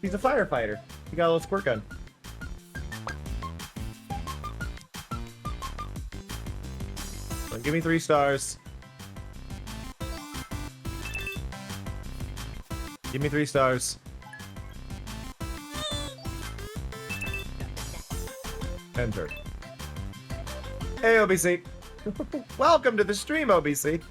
he's a firefighter. He got a little squirt gun. So give me 3 stars. Give me 3 stars. Enter. Hey, OBC. Welcome to the stream, OBC.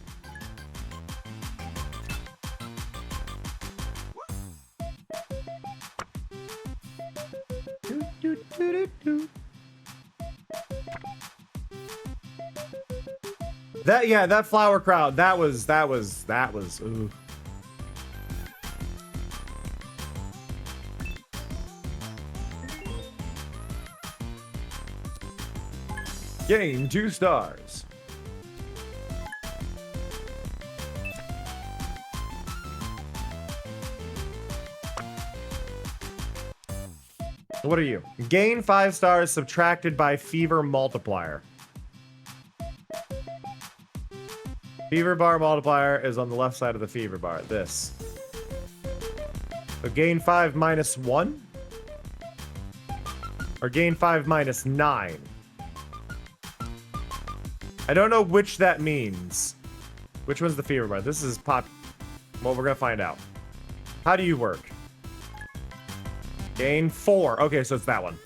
That, yeah, that flower crowd, that was, ooh. Gain 2 stars. What are you? Gain 5 stars subtracted by fever multiplier. Fever bar multiplier is on the left side of the fever bar. This. So gain 5 minus 1? Or gain 5 minus 9? I don't know which that means. Which one's the fever bar? This is pop. Well, we're gonna find out. How do you work? Gain 4. Okay, so it's that one.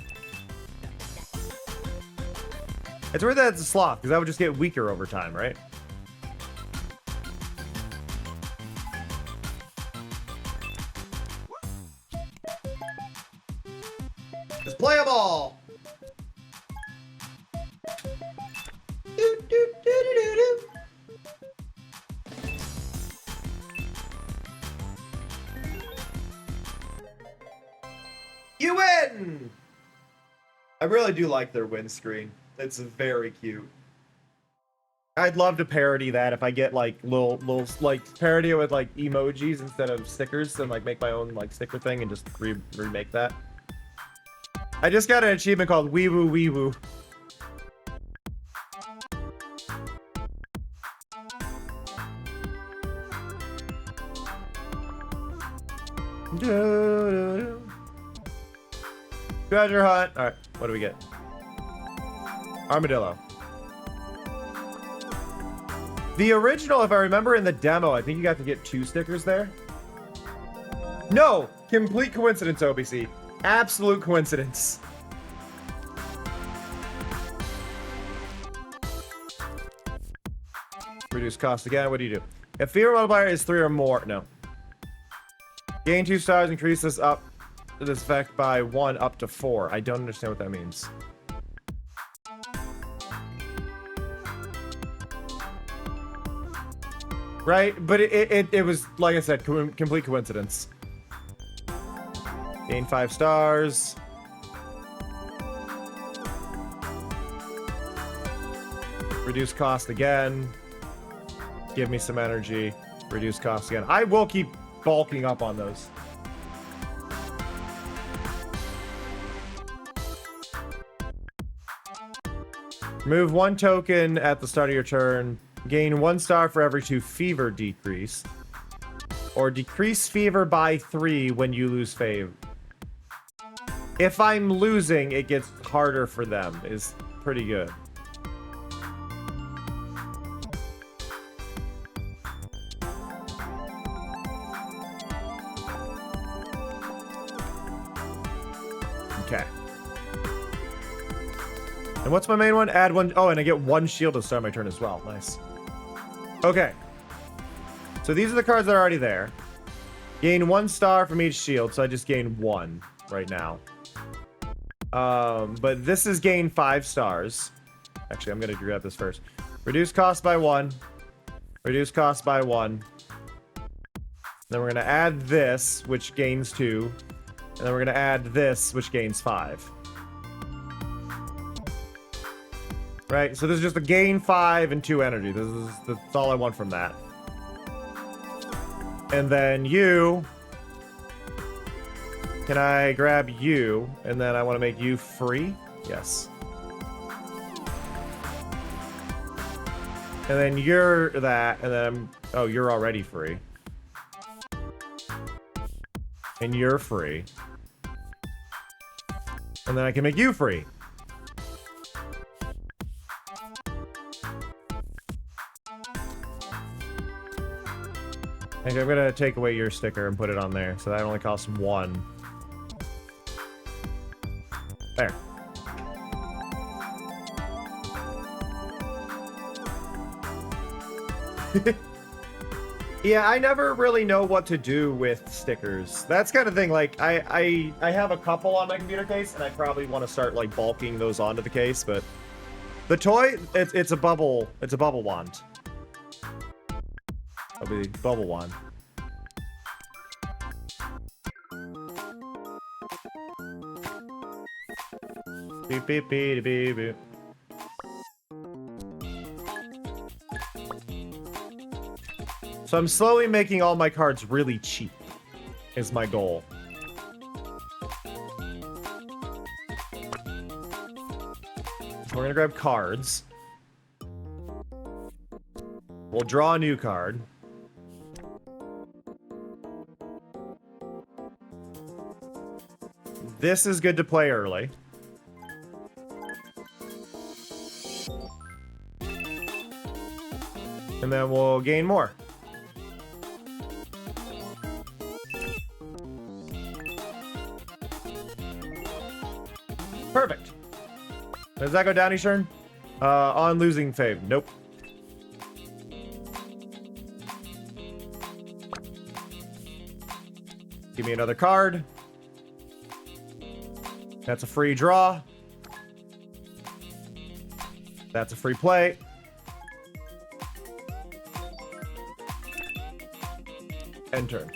It's weird that it's a sloth, because that would just get weaker over time, right? Just play them all! You win! I really do like their windscreen. It's very cute. I'd love to parody that if I get like little like parody it with like emojis instead of stickers and like make my own like sticker thing and just remake that. I just got an achievement called Wee Woo Wee Woo. Treasure hunt. All right, what do we get? Armadillo. The original, if I remember in the demo, I think you got to get 2 stickers there. No! Complete coincidence, OBC. Absolute coincidence. Reduce cost again. What do you do? If fever multiplier is 3 or more, no. Gain 2 stars, increase this effect by 1 up to 4. I don't understand what that means. Right? But it was, like I said, complete coincidence. Gain 5 stars. Reduce cost again. Give me some energy. Reduce cost again. I will keep bulking up on those. Move 1 token at the start of your turn. Gain 1 star for every 2 fever decrease. Or decrease fever by 3 when you lose fave. If I'm losing, it gets harder for them. Is pretty good. Okay. And what's my main one? Add 1. Oh, and I get 1 shield to start my turn as well. Nice. Okay. So these are the cards that are already there. Gain 1 star from each shield, so I just gain 1 right now. But this is gain 5 stars. Actually, I'm gonna grab this first. Reduce cost by 1. Reduce cost by 1. Then we're gonna add this, which gains 2. And then we're gonna add this, which gains 5. Right, so this is just a gain 5 and 2 energy. That's all I want from that. And then you... Can I grab you? And then I want to make you free? Yes. And then you're that, and then I'm... Oh, you're already free. And you're free. And then I can make you free. Okay, I'm gonna take away your sticker and put it on there, so that only costs 1. There. Yeah, I never really know what to do with stickers. That's kind of thing, like, I have a couple on my computer case, and I probably want to start, like, bulking those onto the case, but... The toy, it's a bubble wand. It'll be bubble wand. Beep, beep, beep, beep, beep. So I'm slowly making all my cards really cheap, is my goal. So we're gonna grab cards. We'll draw a new card. This is good to play early. And then we'll gain more. Perfect. Does that go down, Ishern? On losing fave. Nope. Give me another card. That's a free draw. That's a free play. End turn.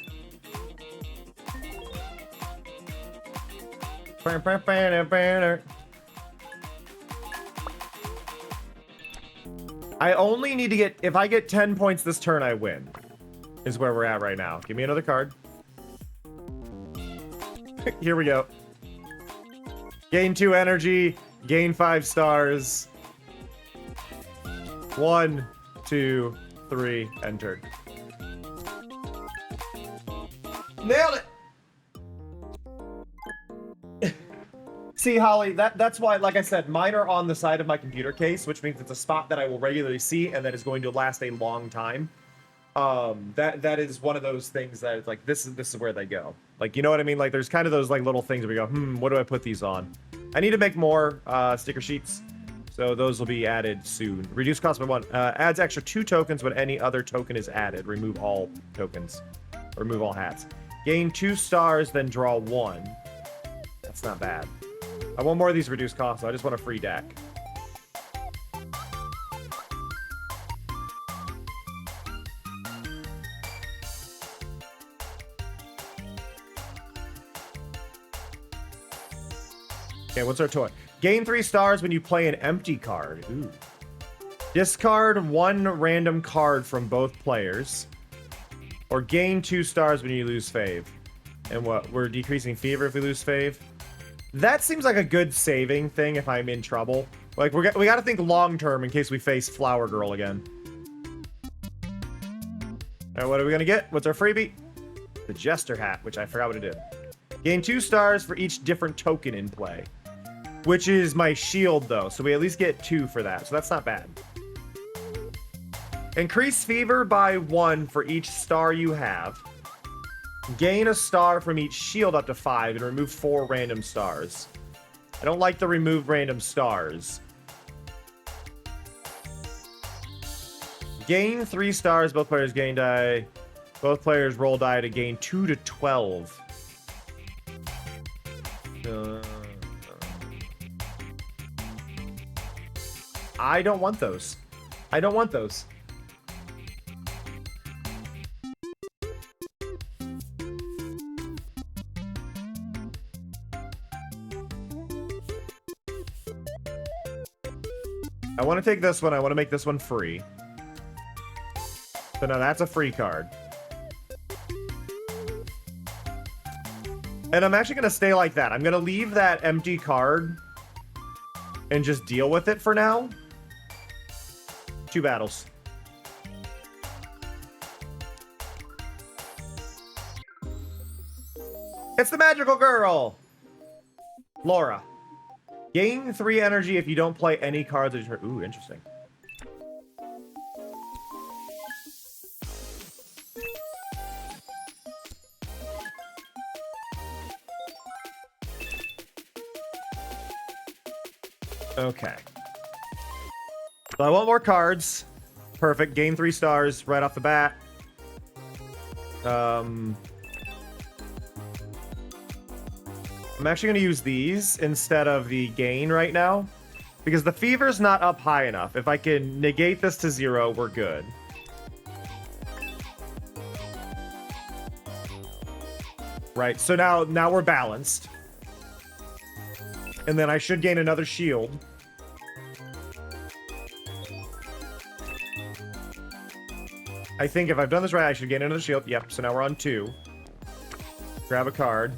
I only need to get... If I get 10 points this turn, I win. Is where we're at right now. Give me another card. Here we go. Gain 2 energy. Gain 5 stars. 1, 2, 3. Entered. Nailed it! See, Holly, that's why, like I said, mine are on the side of my computer case, which means it's a spot that I will regularly see and that is going to last a long time. That is one of those things that is like, this is where they go. Like, you know what I mean? Like, there's kind of those like little things where we go, what do I put these on? I need to make more sticker sheets, so those will be added soon. Reduce cost by 1. Adds extra 2 tokens when any other token is added. Remove all tokens. Remove all hats. Gain 2 stars, then draw 1. That's not bad. I want more of these reduced costs, so I just want a free deck. Okay, what's our toy? Gain 3 stars when you play an empty card. Ooh. Discard 1 random card from both players. Or gain 2 stars when you lose fave. And what? We're decreasing fever if we lose fave? That seems like a good saving thing if I'm in trouble. Like, we got to think long term in case we face Flower Girl again. Alright, what are we going to get? What's our freebie? The Jester Hat, which I forgot what it did. Gain 2 stars for each different token in play. Which is my shield, though. So we at least get 2 for that. So that's not bad. Increase fever by 1 for each star you have. Gain a star from each shield up to 5 and remove 4 random stars. I don't like the remove random stars. Gain 3 stars. Both players gain die. Both players roll die to gain 2 to 12. I don't want those. I don't want those. I want to take this one. I want to make this one free. So now that's a free card. And I'm actually going to stay like that. I'm going to leave that empty card and just deal with it for now. 2 battles. It's the magical girl! Laura. Gain 3 energy if you don't play any cards. Ooh, interesting. Okay. So I want more cards. Perfect. Gain 3 stars right off the bat. I'm actually going to use these instead of the gain right now. Because the fever's not up high enough. If I can negate this to 0, we're good. Right, so now we're balanced. And then I should gain another shield. I think if I've done this right, I should gain another shield. Yep, so now we're on 2. Grab a card.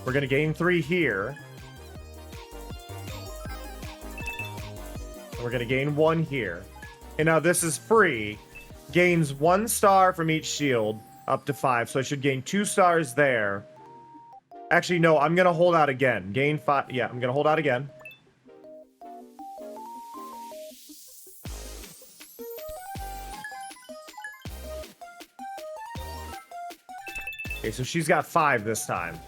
We're going to gain 3 here. And we're going to gain 1 here. And now this is free. Gains 1 star from each shield up to 5. So I should gain 2 stars there. Actually, no, I'm going to hold out again. Gain 5. Yeah, I'm going to hold out again. Okay, so she's got 5 this time.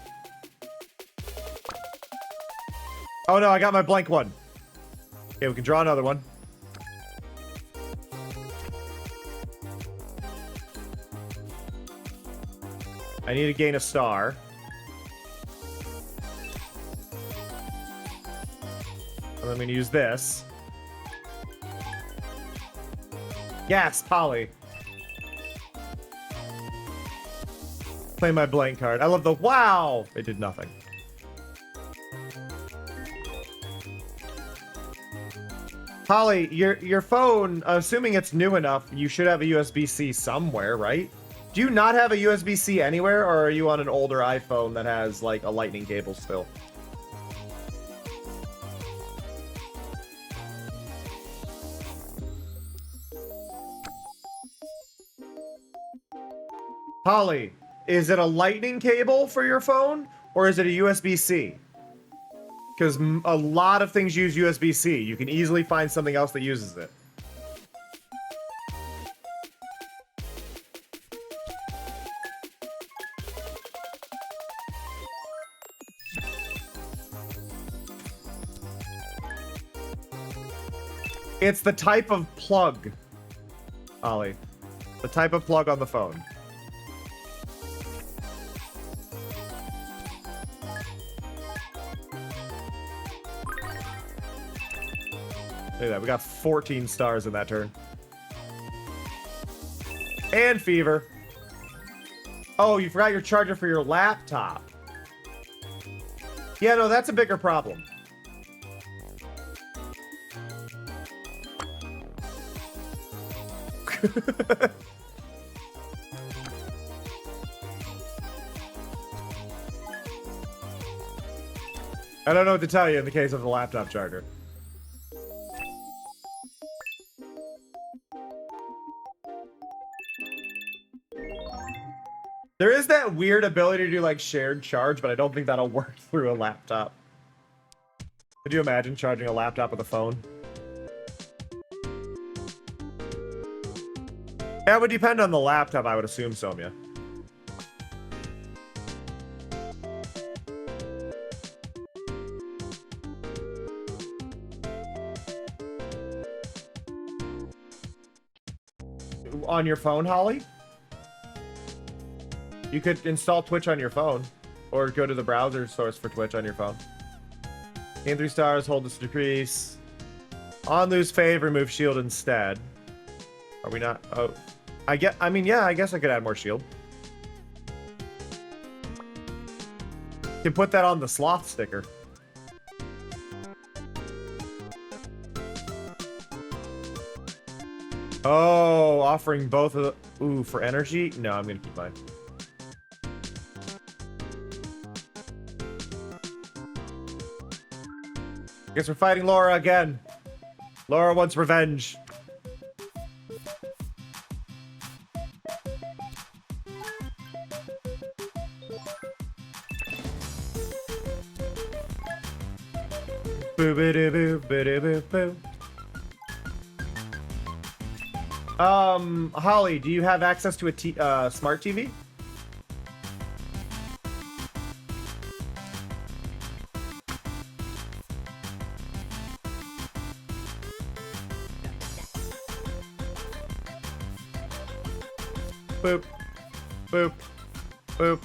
Oh no, I got my blank one. Okay, we can draw another one. I need to gain a star. And I'm going to use this. Yes, Polly. Play my blank card. I love the wow! It did nothing. Holly, your phone, assuming it's new enough, you should have a USB-C somewhere, right? Do you not have a USB-C anywhere, or are you on an older iPhone that has, like, a lightning cable still? Holly, is it a lightning cable for your phone, or is it a USB-C? Because a lot of things use USB-C. You can easily find something else that uses it. It's the type of plug, Ollie. The type of plug on the phone. Look at that. We got 14 stars in that turn. And fever. Oh, you forgot your charger for your laptop. Yeah, no, that's a bigger problem. I don't know what to tell you in the case of the laptop charger. There is that weird ability to do like shared charge, but I don't think that'll work through a laptop. Could you imagine charging a laptop with a phone? That would depend on the laptop, I would assume, Somya. On your phone, Holly? You could install Twitch on your phone, or go to the browser source for Twitch on your phone. Gain 3 stars, hold this decrease. On lose fave, remove shield instead. Are we not? Oh, I mean, yeah, I guess I could add more shield. Can put that on the sloth sticker. Oh, offering both of the... Ooh, for energy? No, I'm gonna keep mine. Guess we're fighting Laura again. Laura wants revenge. Boo boo doo boo boo doo boo boo. Holly, do you have access to a smart TV? Boop. Boop. Boop.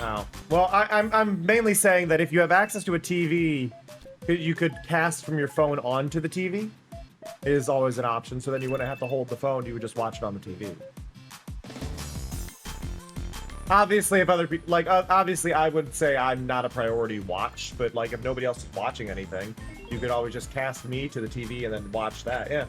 Oh. Well, I'm mainly saying that if you have access to a TV, you could cast from your phone onto the TV. Is always an option, so then you wouldn't have to hold the phone, you would just watch it on the TV. Obviously, if other people, like, obviously I would say I'm not a priority watch, but like if nobody else is watching anything, you could always just cast me to the TV and then watch that, yeah.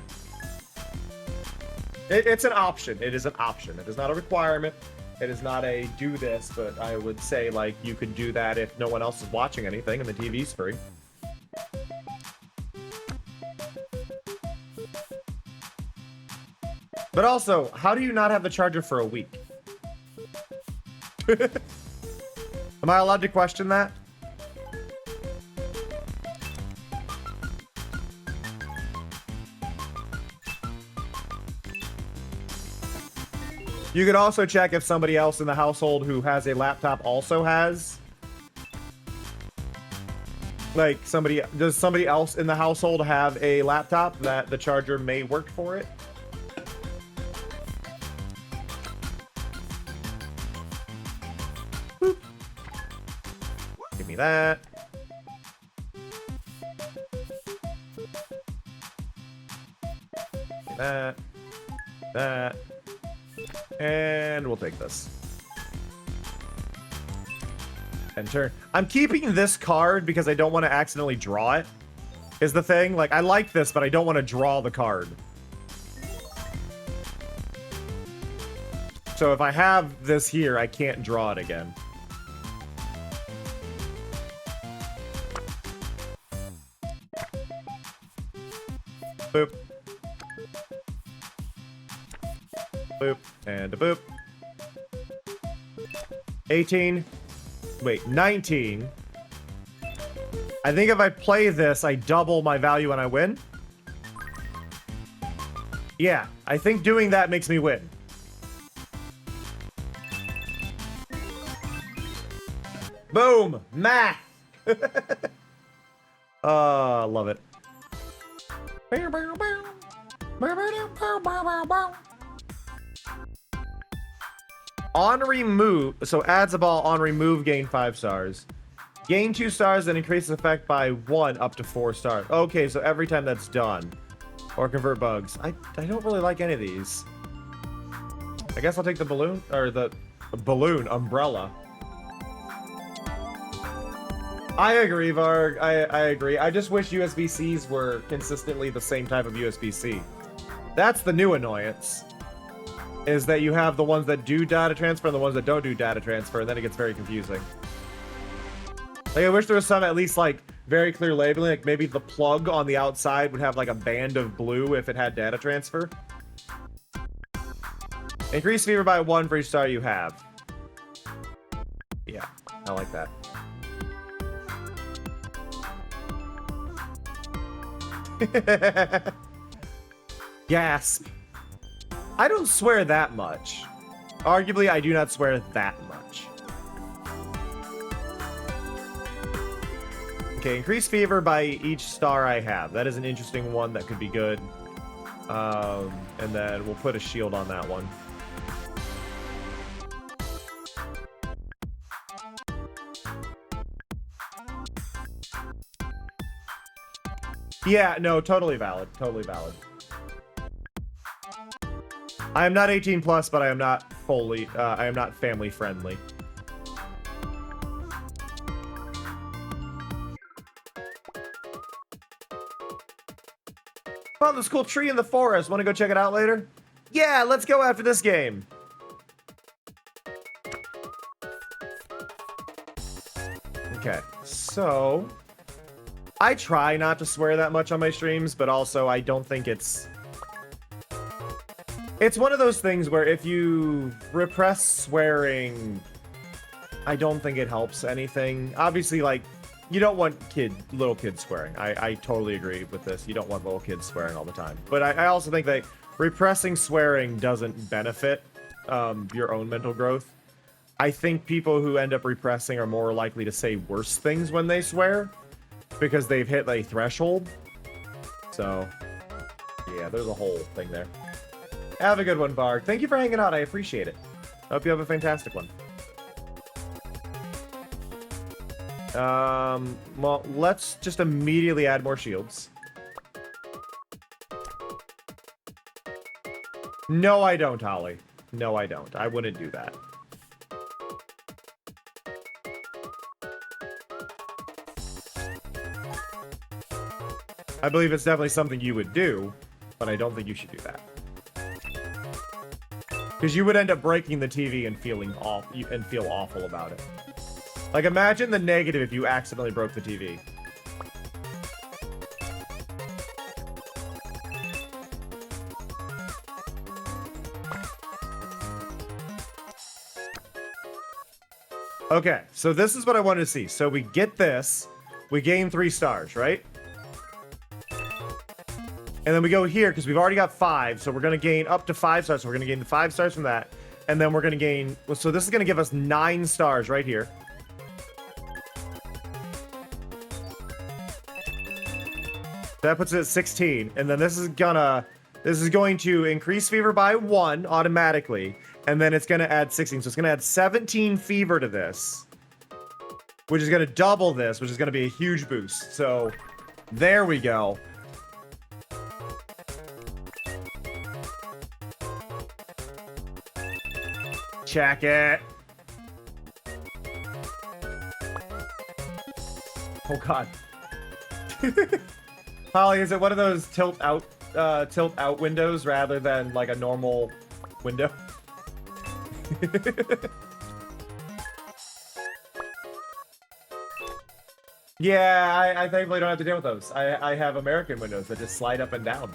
It's an option. It is an option. It is not a requirement. It is not a do this, but I would say, like, you could do that if no one else is watching anything and the TV's free. But also, how do you not have the charger for a week? Am I allowed to question that? You could also check if somebody else in the household who has a laptop also has. Like, does somebody else in the household have a laptop that the charger may work for it? Boop. Give me that. Give me that. That. And we'll take this. And turn. I'm keeping this card because I don't want to accidentally draw it. is the thing. Like, I like this, but I don't want to draw the card. So if I have this here, I can't draw it again. Boop. Boop. And a boop. 18. Wait, 19. I think if I play this, I double my value and I win. Yeah, I think doing that makes me win. Boom! Math! Love it. On remove, so adds a ball on remove, gain 5 stars. Gain 2 stars and increases effect by 1 up to 4 stars. Okay, so every time that's done. Or convert bugs. I don't really like any of these. I guess I'll take the balloon, or the balloon umbrella. I agree, Varg. I agree. I just wish USB-Cs were consistently the same type of USB-C. That's the new annoyance. Is that you have the ones that do data transfer and the ones that don't do data transfer, and then it gets very confusing. Like, I wish there was some at least, like, very clear labeling. Like, maybe the plug on the outside would have, like, a band of blue if it had data transfer. Increase fever by 1 for each star you have. Yeah, I like that. Gasp. I don't swear that much. Arguably, I do not swear that much. Okay, increase fever by each star I have. That is an interesting one that could be good. And then we'll put a shield on that one. Yeah, no, totally valid. Totally valid. I am not 18 plus, but I am not fully, I am not family friendly. Found this cool tree in the forest. Want to go check it out later? Yeah, let's go after this game. Okay, so I try not to swear that much on my streams, but also I don't think it's one of those things where if you repress swearing, I don't think it helps anything. Obviously, like, you don't want little kids swearing. I totally agree with this. You don't want little kids swearing all the time. But I also think that repressing swearing doesn't benefit your own mental growth. I think people who end up repressing are more likely to say worse things when they swear because they've hit a threshold. So, yeah, there's a whole thing there. Have a good one, Varg. Thank you for hanging out. I appreciate it. Hope you have a fantastic one. Well, let's just immediately add more shields. No, I don't, Holly. No, I don't. I wouldn't do that. I believe it's definitely something you would do, but I don't think you should do that. Because you would end up breaking the TV and feel awful about it. Like, imagine the negative if you accidentally broke the TV. Okay, so this is what I wanted to see. So we get this, we gain 3 stars, right? And then we go here, because we've already got 5, so we're going to gain up to 5 stars. So we're going to gain the 5 stars from that. And then we're going to gain... So this is going to give us 9 stars right here. That puts it at 16. And then this is going to increase fever by 1 automatically. And then it's going to add 16. So it's going to add 17 fever to this. Which is going to double this, which is going to be a huge boost. So there we go. Check it. Oh, God. Holly, is it one of those tilt out windows rather than like a normal window? Yeah, I thankfully don't have to deal with those. I have American windows that just slide up and down.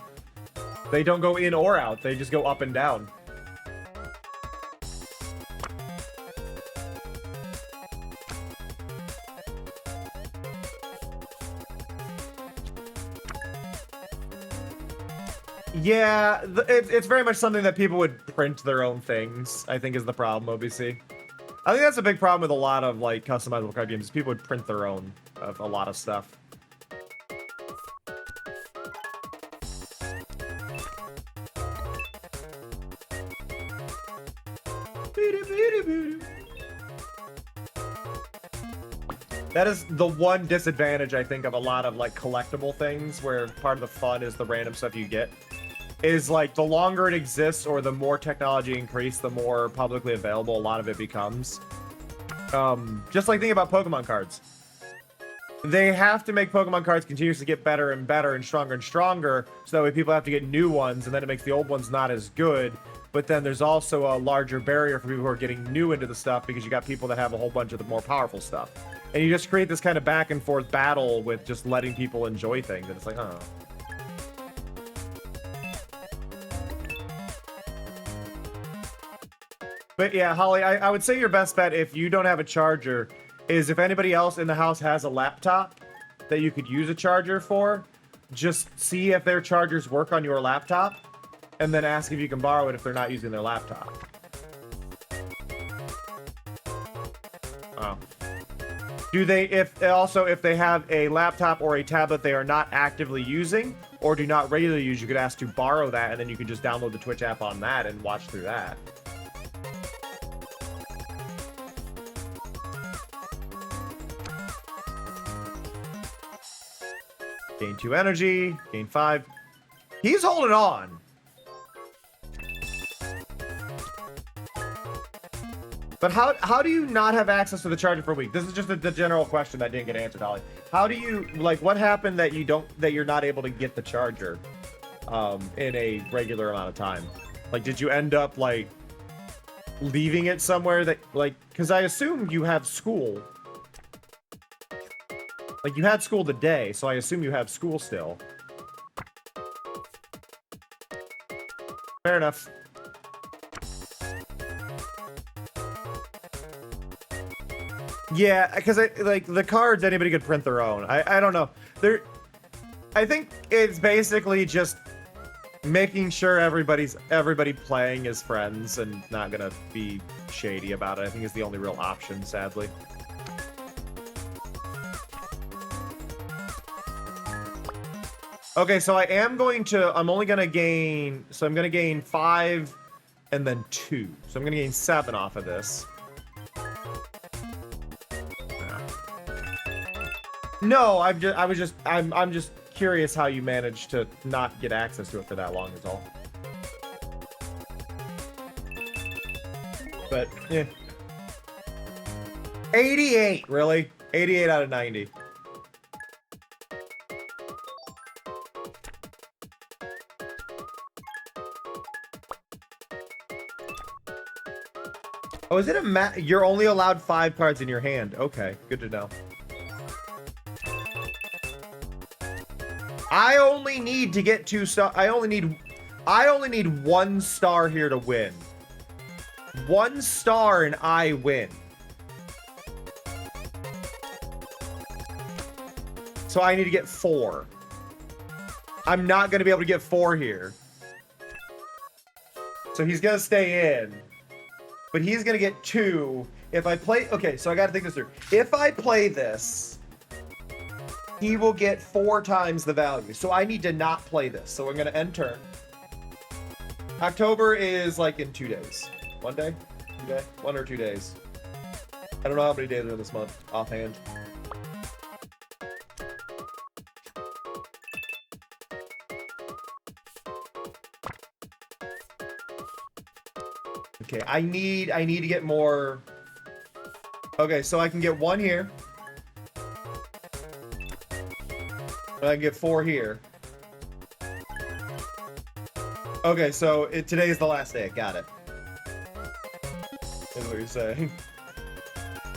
They don't go in or out, they just go up and down. Yeah, it's very much something that people would print their own things, I think is the problem, OBC. I think that's a big problem with a lot of, like, customizable card games. People would print their own of a lot of stuff. That is the one disadvantage, I think, of a lot of, like, collectible things, where part of the fun is the random stuff you get. Is, like, the longer it exists or the more technology increase, the more publicly available a lot of it becomes. Just like thinking about Pokemon cards. They have to make Pokemon cards continuously get better and better and stronger, so that way people have to get new ones, and then it makes the old ones not as good. But then there's also a larger barrier for people who are getting new into the stuff, because you got people that have a whole bunch of the more powerful stuff. And you just create this kind of back and forth battle with just letting people enjoy things, and it's like, oh. But yeah, Holly, I would say your best bet if you don't have a charger is if anybody else in the house has a laptop that you could use a charger for, just see if their chargers work on your laptop, and then ask if you can borrow it if they're not using their laptop. Oh. Do they, if they have a laptop or a tablet they are not actively using, or do not regularly use, you could ask to borrow that, and then you could just download the Twitch app on that and watch through that. Gain 2 energy, gain 5. He's holding on. But how do you not have access to the charger for a week? This is just the general question that didn't get answered, Holly. How do you, like, what happened that you're not able to get the charger in a regular amount of time? Like, did you end up, like, leaving it somewhere that, like, because I assume you have school. Like, you had school today, so I assume you have school still. Fair enough. Yeah, because like the cards, anybody could print their own. I don't know. I think it's basically just making sure everybody playing is friends and not gonna be shady about it. I think is the only real option, sadly. Okay, so I'm only gonna gain, so I'm gonna gain 5 and then 2. So I'm gonna gain 7 off of this. No, I'm just curious how you managed to not get access to it for that long is all. But, yeah. 88, really? 88 out of 90. Oh, is it a you're only allowed 5 cards in your hand. Okay, good to know. I only need to get 2 star. I only need 1 star here to win. 1 star and I win. So I need to get 4. I'm not going to be able to get 4 here. So he's going to stay in. But he's going to get 2 if I play... Okay, so I got to think this through. If I play this, he will get 4 times the value. So I need to not play this. So we're going to end turn. October is like in 2 days. 1 day? 2 days? 1 or 2 days. I don't know how many days are this month offhand. Okay, I need to get more. Okay, so I can get 1 here. And I can get 4 here. Okay, so today is the last day. Got it. Is what you're saying.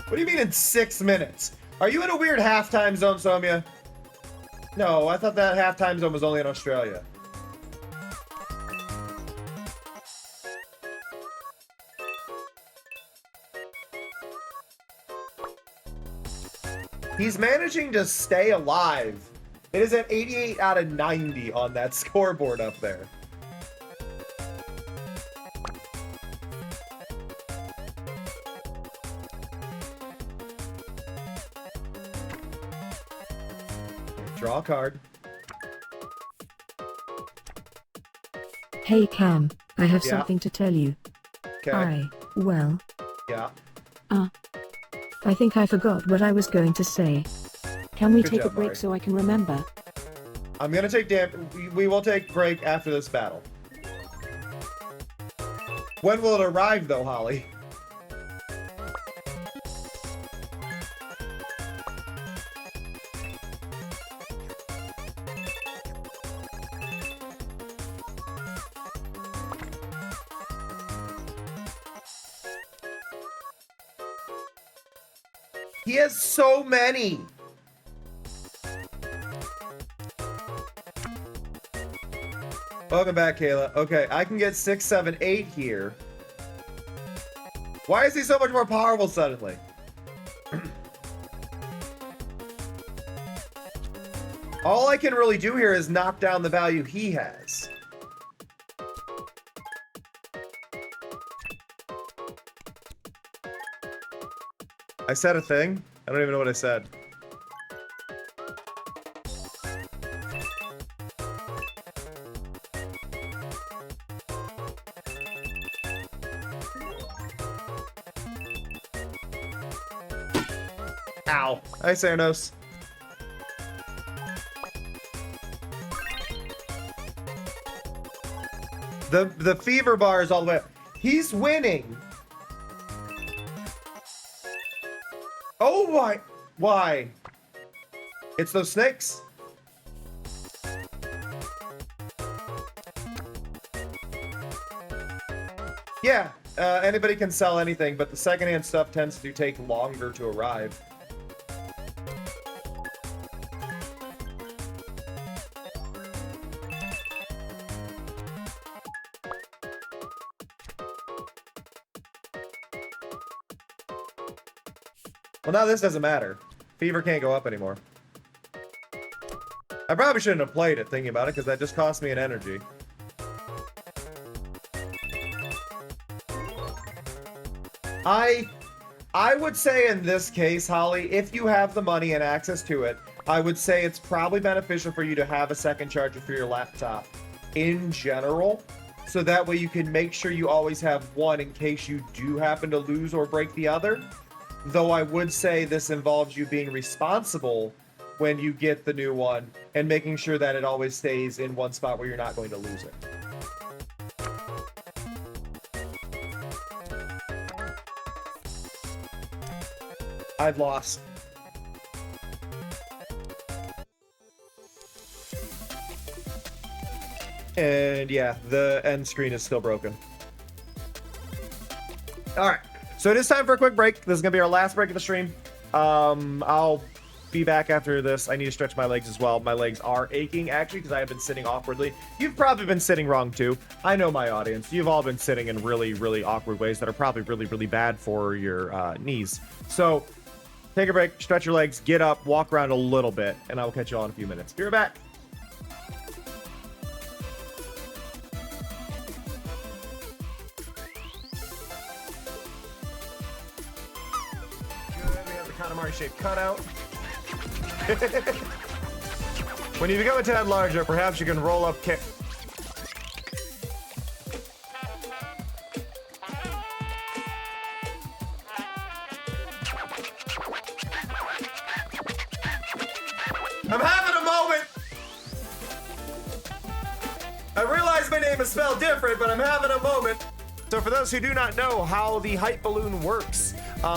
What do you mean in 6 minutes? Are you in a weird halftime zone, Somia? No, I thought that halftime zone was only in Australia. He's managing to stay alive. It is at 88 out of 90 on that scoreboard up there. Draw a card. Hey Cam, I have Yeah. something to tell you. Okay. Yeah. I think I forgot what I was going to say. Can we Good take a job, break Mari. so I can remember? I'm gonna take we will take break after this battle. When will it arrive though, Holly? He has so many. Welcome back, Kayla. Okay, I can get 6, 7, 8 here. Why is he so much more powerful suddenly? All I can really do here is knock down the value he has. I said a thing? I don't even know what I said. Ow. Hi, Cernos. The fever bar is all the way up. He's winning. Oh my, why? It's those snakes. Yeah, anybody can sell anything, but the secondhand stuff tends to take longer to arrive. Well, now this doesn't matter. Fever can't go up anymore. I probably shouldn't have played it, thinking about it, because that just cost me an energy. I would say in this case, Holly, if you have the money and access to it, I would say it's probably beneficial for you to have a second charger for your laptop in general, so that way you can make sure you always have one in case you do happen to lose or break the other. Though I would say this involves you being responsible when you get the new one and making sure that it always stays in one spot where you're not going to lose it. I've lost. And yeah, the end screen is still broken. All right. So it is time for a quick break. This is going to be our last break of the stream. I'll be back after this. I need to stretch my legs as well. My legs are aching, actually, because I have been sitting awkwardly. You've probably been sitting wrong, too. I know my audience. You've all been sitting in really, really awkward ways that are probably really, really bad for your knees. So take a break, stretch your legs, get up, walk around a little bit, and I will catch you all in a few minutes. Be right back. Shaped cutout. When you become a tad larger, perhaps you can roll up I'm having a moment. I realize my name is spelled different, but I'm having a moment. So for those who do not know how the hype balloon works,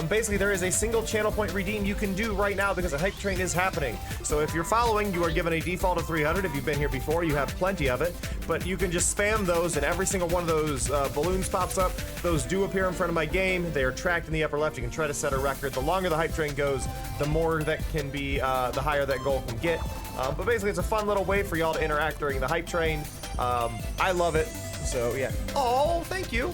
Basically, there is a single channel point redeem you can do right now because a hype train is happening. So if you're following, you are given a default of 300. If you've been here before, you have plenty of it. But you can just spam those, and every single one of those balloons pops up. Those do appear in front of my game. They are tracked in the upper left. You can try to set a record. The longer the hype train goes, the more that can be, the higher that goal can get. But basically, it's a fun little way for y'all to interact during the hype train. I love it. So yeah. Oh, thank you.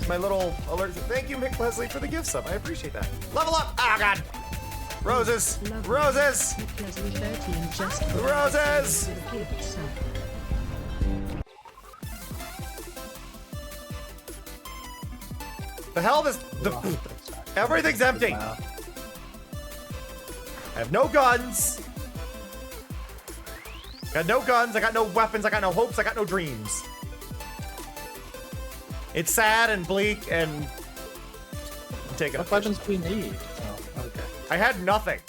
My little alert. Thank you, Mick Leslie, for the gift sub. I appreciate that. Level up. Oh God. Roses. Lovely. Roses. Nick Leslie 13 just Roses. with a gift sub. The hell is the? Everything's empty. Wow. I have no guns. Got no guns. I got no weapons. I got no hopes. I got no dreams. It's sad and bleak and I'm taking What a weapons do we need? Oh, okay. I had nothing.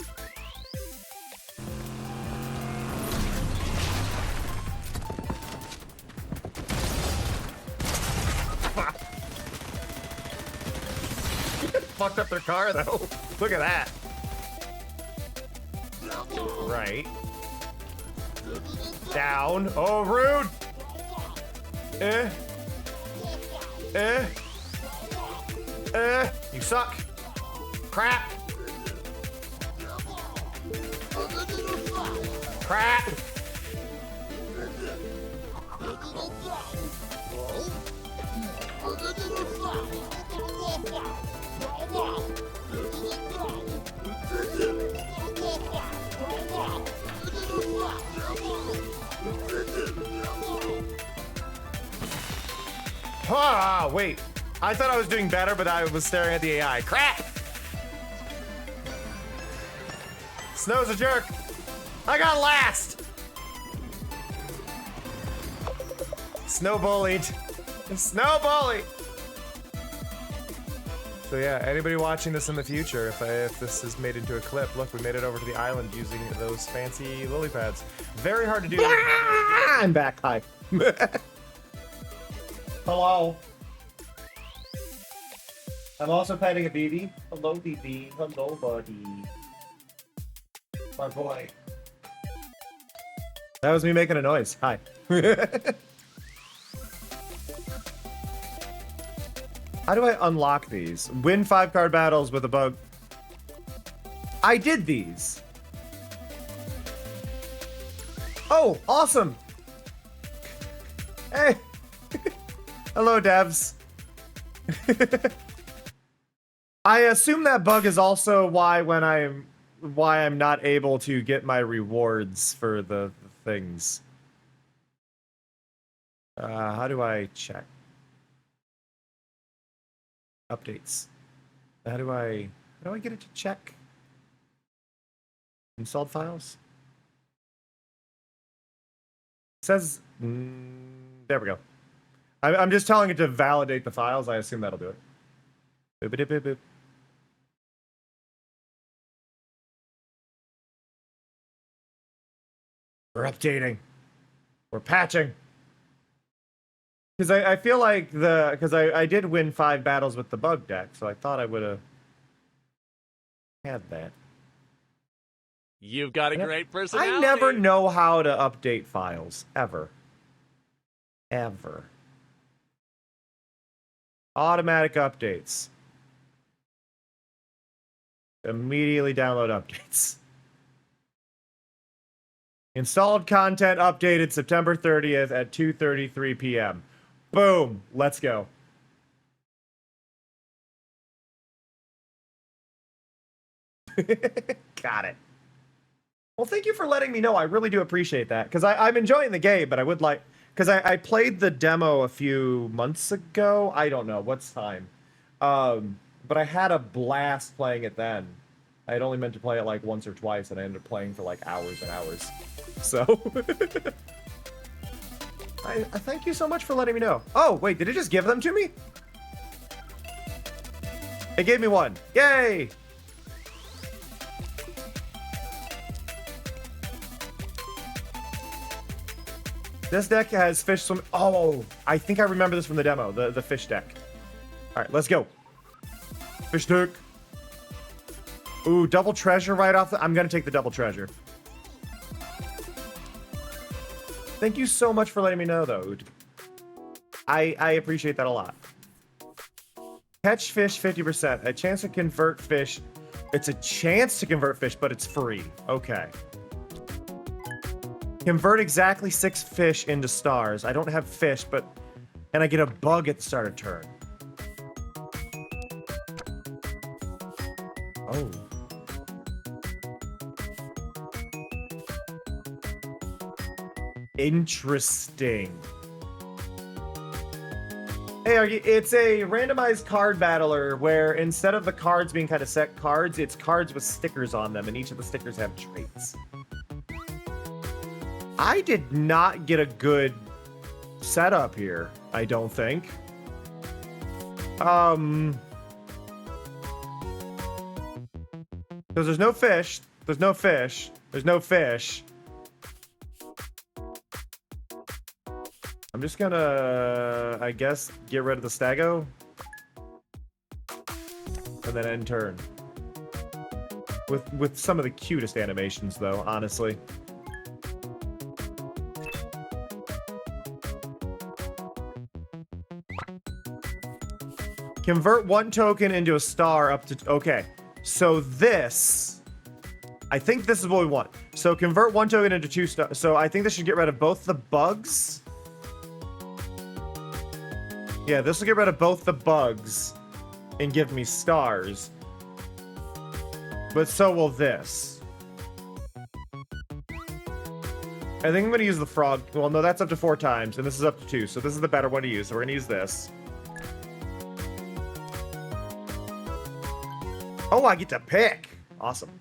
Fucked up their car though. Look at that. Right. Down. Oh, rude. You suck. Crap. Crap. Ah, wait. I thought I was doing better, but I was staring at the AI. Crap! Snow's a jerk. I got last! Snow bullied. Snow bully! So yeah, anybody watching this in the future, if this is made into a clip, look, we made it over to the island using those fancy lily pads. Very hard to do. I'm back. Hi. Hello. I'm also petting a BB. Hello, BB. Hello, buddy. My boy. That was me making a noise. Hi. How do I unlock these? Win 5 card battles with a bug. I did these. Oh, awesome. Hey. Hello, devs. I assume that bug is also why I'm not able to get my rewards for the things. How do I check? Updates. How do I get it to check? Installed files? It says, there we go. I'm just telling it to validate the files. I assume that'll do it. Boop, boop, boop, boop. We're updating. We're patching. Because I feel like I did win 5 battles with the bug deck, so I thought I would have had that. You've got a great personality. I never know how to update files. Ever. Ever. Automatic updates. Immediately download updates. Installed content updated September 30th at 2:33 p.m. Boom. Let's go. Got it. Well, thank you for letting me know. I really do appreciate that. Because I'm enjoying the game, but I would like... Because I played the demo a few months ago. I don't know. What's time? But I had a blast playing it then. I had only meant to play it like once or twice, and I ended up playing for like hours and hours. So... I thank you so much for letting me know. Oh, wait, did it just give them to me? It gave me one. Yay! This deck has fish swim. Oh, I think I remember this from the demo, the fish deck. All right, let's go. Fish deck. Ooh, double treasure right off the... I'm going to take the double treasure. Thank you so much for letting me know, though. I appreciate that a lot. Catch fish 50%. A chance to convert fish. It's a chance to convert fish, but it's free. Okay. Convert exactly 6 fish into stars. I don't have fish, but... And I get a bug at the start of turn. Oh. Interesting. Hey, it's a randomized card battler where instead of the cards being kind of set cards, it's cards with stickers on them, and each of the stickers have traits. I did not get a good setup here, I don't think. Because there's no fish. There's no fish. There's no fish. I'm just gonna, I guess, get rid of the Stago. And then end turn. With some of the cutest animations, though, honestly. Convert 1 token into a star up to... Okay. So this... I think this is what we want. So convert 1 token into 2 stars. So I think this should get rid of both the bugs. Yeah, this will get rid of both the bugs and give me stars. But so will this. I think I'm going to use the frog. Well, no, that's up to 4 times, and this is up to 2. So this is the better one to use. So we're going to use this. Oh, I get to pick. Awesome.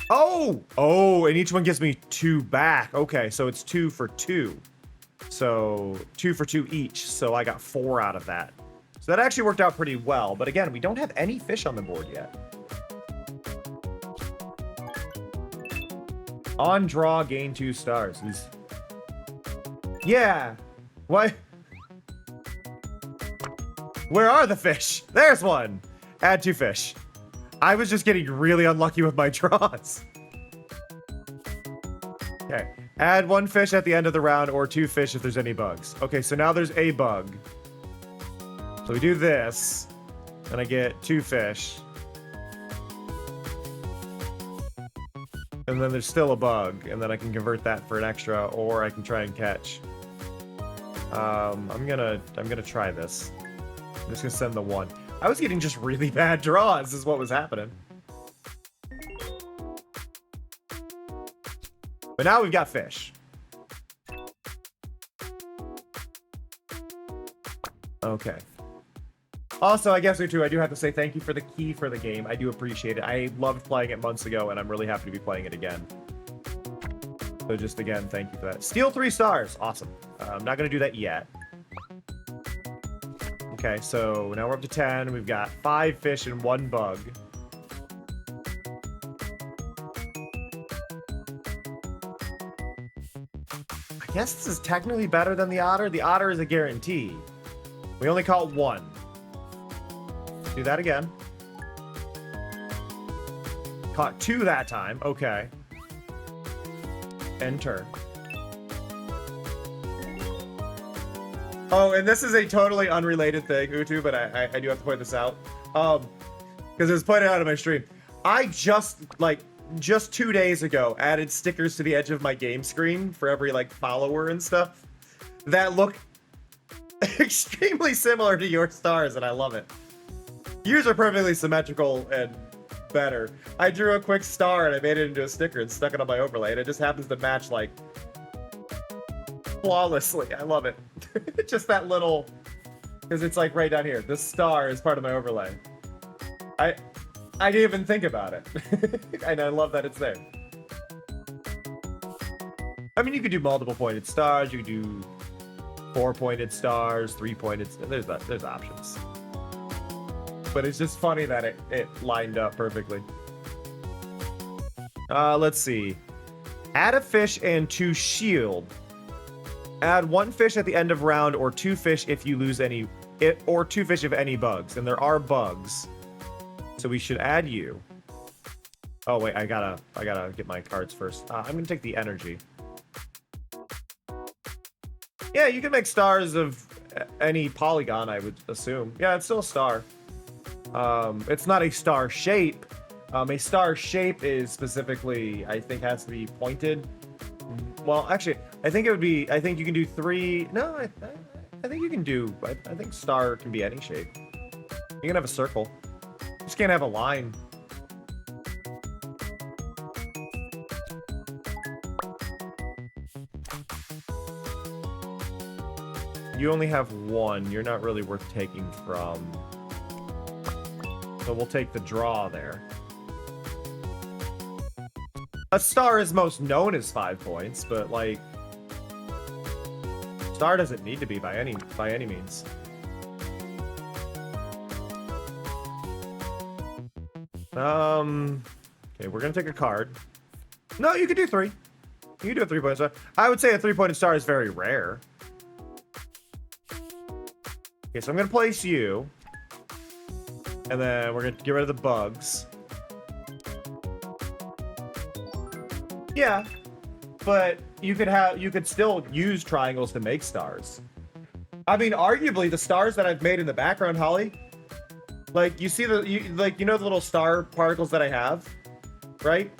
Oh! Oh, and each one gives me 2 back. Okay, so it's 2 for 2. So 2 for 2 each. So I got 4 out of that. So that actually worked out pretty well. But again, we don't have any fish on the board yet. On draw, gain 2 stars. Yeah. What? Where are the fish? There's one. Add 2 fish. I was just getting really unlucky with my draws. Okay. Add 1 fish at the end of the round or 2 fish if there's any bugs. Okay, so now there's a bug. So we do this, and I get 2 fish. And then there's still a bug, and then I can convert that for an extra, or I can try and catch. I'm gonna try this. I'm just gonna send the 1. I was getting just really bad draws, is what was happening. But now we've got fish. Okay. Also, I guess too, I do have to say thank you for the key for the game. I do appreciate it. I loved playing it months ago, and I'm really happy to be playing it again. So just again, thank you for that. Steal 3 stars. Awesome. I'm not going to do that yet. Okay, so now we're up to 10. We've got 5 fish and 1 bug. I guess this is technically better than the otter. The otter is a guarantee. We only caught 1. Do that again. Caught 2 that time. Okay. End turn. Oh, and this is a totally unrelated thing, Utu, but I do have to point this out. Because it was pointed out in my stream. I just 2 days ago added stickers to the edge of my game screen for every, follower and stuff that look extremely similar to your stars, and I love it. Yours are perfectly symmetrical and better. I drew a quick star and I made it into a sticker and stuck it on my overlay, and it just happens to match, flawlessly. I love it. Just that little... Because it's, right down here. This star is part of my overlay. I didn't even think about it. And I love that it's there. I mean, you could do multiple pointed stars. You could do 4-pointed stars, 3-pointed... There's options. But it's just funny that it lined up perfectly. Let's see. Add a fish and 2 shield. Add 1 fish at the end of round, or 2 fish if you lose any... or 2 fish if any bugs. And there are bugs. So we should add you. Oh wait, I gotta get my cards first. I'm gonna take the energy. Yeah, you can make stars of any polygon, I would assume. Yeah, it's still a star. It's not a star shape. A star shape is specifically, I think, has to be pointed. Well, actually, I think you can do 3. No, I think you can do. I think star can be any shape. You can have a circle. You just can't have a line. You only have 1. You're not really worth taking from. So we'll take the draw there. A star is most known as 5 points, but like star doesn't need to be by any means. Okay, we're gonna take a card. No, you could do 3. You can do a 3-point star. I would say a 3-pointed star is very rare. Okay, so I'm gonna place you. And then we're gonna get rid of the bugs. Yeah, but you could still use triangles to make stars. I mean, arguably the stars that I've made in the background, Holly. Like you see the the little star particles that I have, right?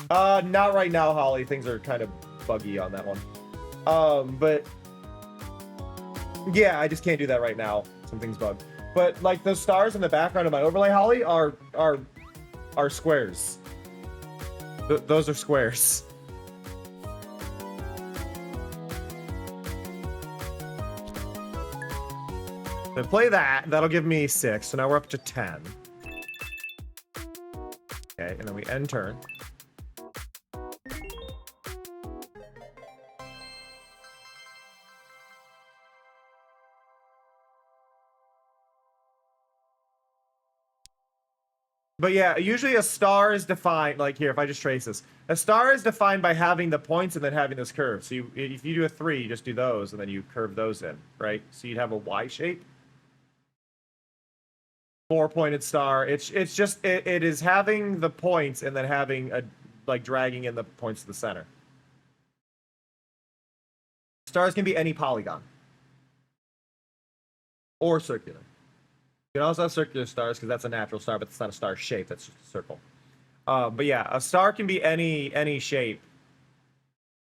Not right now, Holly. Things are kind of buggy on that one. But yeah, I just can't do that right now. Something's bugged. But like those stars in the background of my overlay, Holly, are squares. Those are squares. So play that. That'll give me 6. So now we're up to 10. Okay, and then we end turn. But yeah, usually a star is defined, like here, if I just trace this. A star is defined by having the points and then having this curve. So if you do a 3, you just do those, and then you curve those in, right? So you'd have a Y shape. 4-pointed star. It is having the points and then having dragging in the points to the center. Stars can be any polygon. Or circular. You can also have circular stars because that's a natural star, but it's not a star shape. That's just a circle. But yeah, a star can be any shape,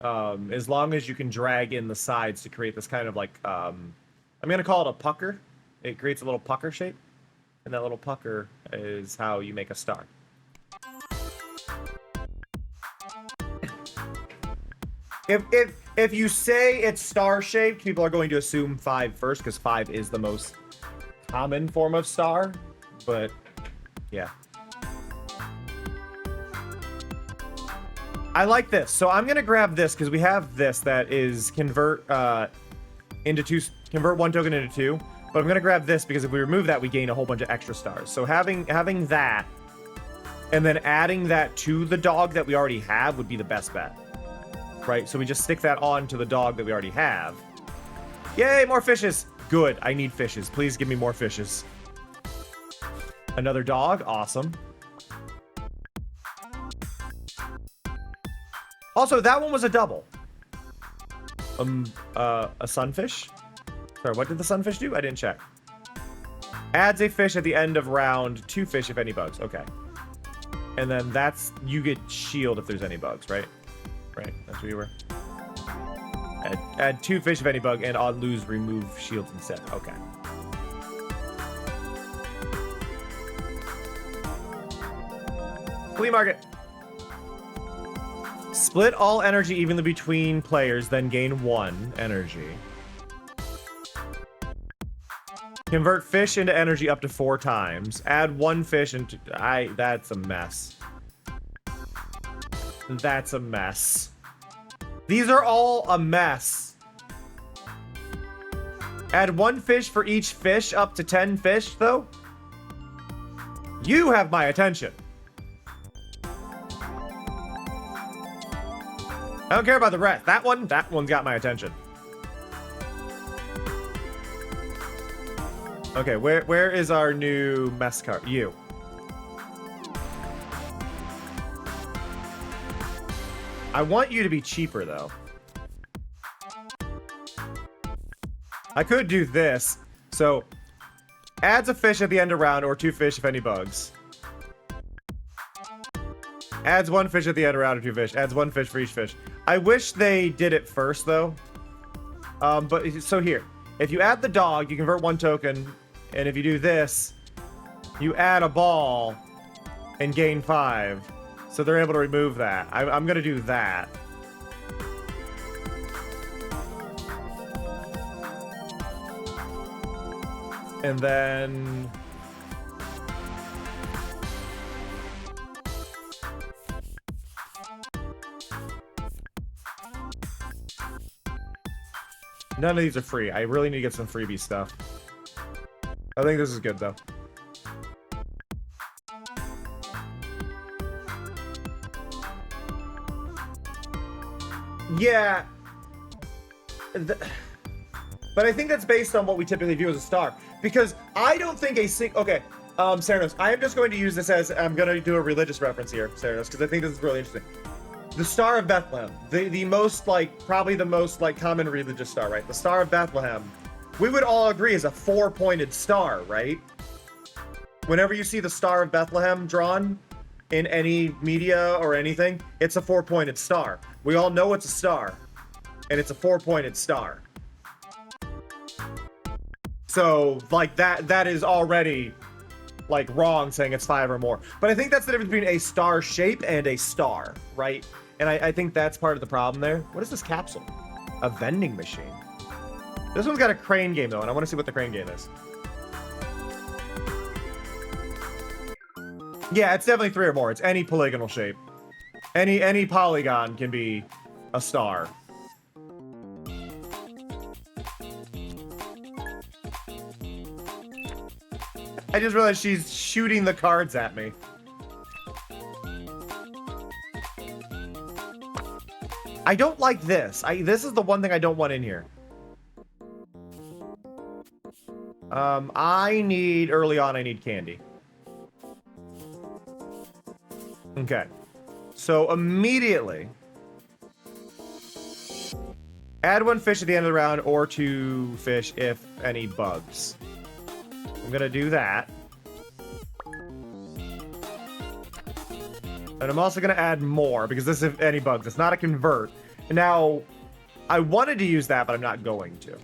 as long as you can drag in the sides to create this kind of like I'm gonna call it a pucker. It creates a little pucker shape, and that little pucker is how you make a star. If you say it's star shaped, people are going to assume 5 first because 5 is the most common form of star, but yeah. I like this. So I'm gonna grab this because we have this that is convert 1 token into 2. But I'm gonna grab this because if we remove that, we gain a whole bunch of extra stars. So having that and then adding that to the dog that we already have would be the best bet. Right? So we just stick that on to the dog that we already have. Yay, more fishes! Good, I need fishes. Please give me more fishes. Another dog, awesome. Also, that one was a double. A sunfish? Sorry, what did the sunfish do? I didn't check. Adds a fish at the end of round, 2 fish if any bugs. Okay. And then you get shield if there's any bugs, right? Right, that's where you were. Add 2 fish if any bug, and on lose, remove shields instead. Okay. Flea market. Split all energy evenly between players, then gain 1 energy. Convert fish into energy up to 4 times. Add 1 fish into... That's a mess. That's a mess. These are all a mess. Add 1 fish for each fish up to 10 fish, though? You have my attention. I don't care about the rest. That one's got my attention. Okay, where is our new mess cart? You. I want you to be cheaper, though. I could do this. So, adds a fish at the end of round, or 2 fish if any bugs. Adds 1 fish at the end of round, or 2 fish. Adds 1 fish for each fish. I wish they did it first, though. But, so here. If you add the dog, you convert 1 token. And if you do this, you add a ball and gain 5. So they're able to remove that. I'm going to do that. And then... none of these are free. I really need to get some freebie stuff. I think this is good, though. Yeah. But I think that's based on what we typically view as a star. Because I don't think a single... Okay, Ceranos, I am just going to use this as... I'm going to do a religious reference here, Ceranos, because I think this is really interesting. The Star of Bethlehem. The most, like, probably the most, like, common religious star, right? The Star of Bethlehem. We would all agree is a 4-pointed star, right? Whenever you see the Star of Bethlehem drawn in any media or anything, it's a 4-pointed star. We all know it's a star, and it's a 4-pointed star. So, like, that is already, like, wrong saying it's 5 or more. But I think that's the difference between a star shape and a star, right? And I think that's part of the problem there. What is this capsule? A vending machine. This one's got a crane game, though, and I want to see what the crane game is. Yeah, it's definitely 3 or more. It's any polygonal shape. Any polygon can be a star. I just realized she's shooting the cards at me. I don't like this. This is the one thing I don't want in here. I need, early on, I need candy. Okay. So, immediately, add 1 fish at the end of the round, or 2 fish if any bugs. I'm gonna do that. And I'm also gonna add more, because this is if any bugs. It's not a convert. Now, I wanted to use that, but I'm not going to.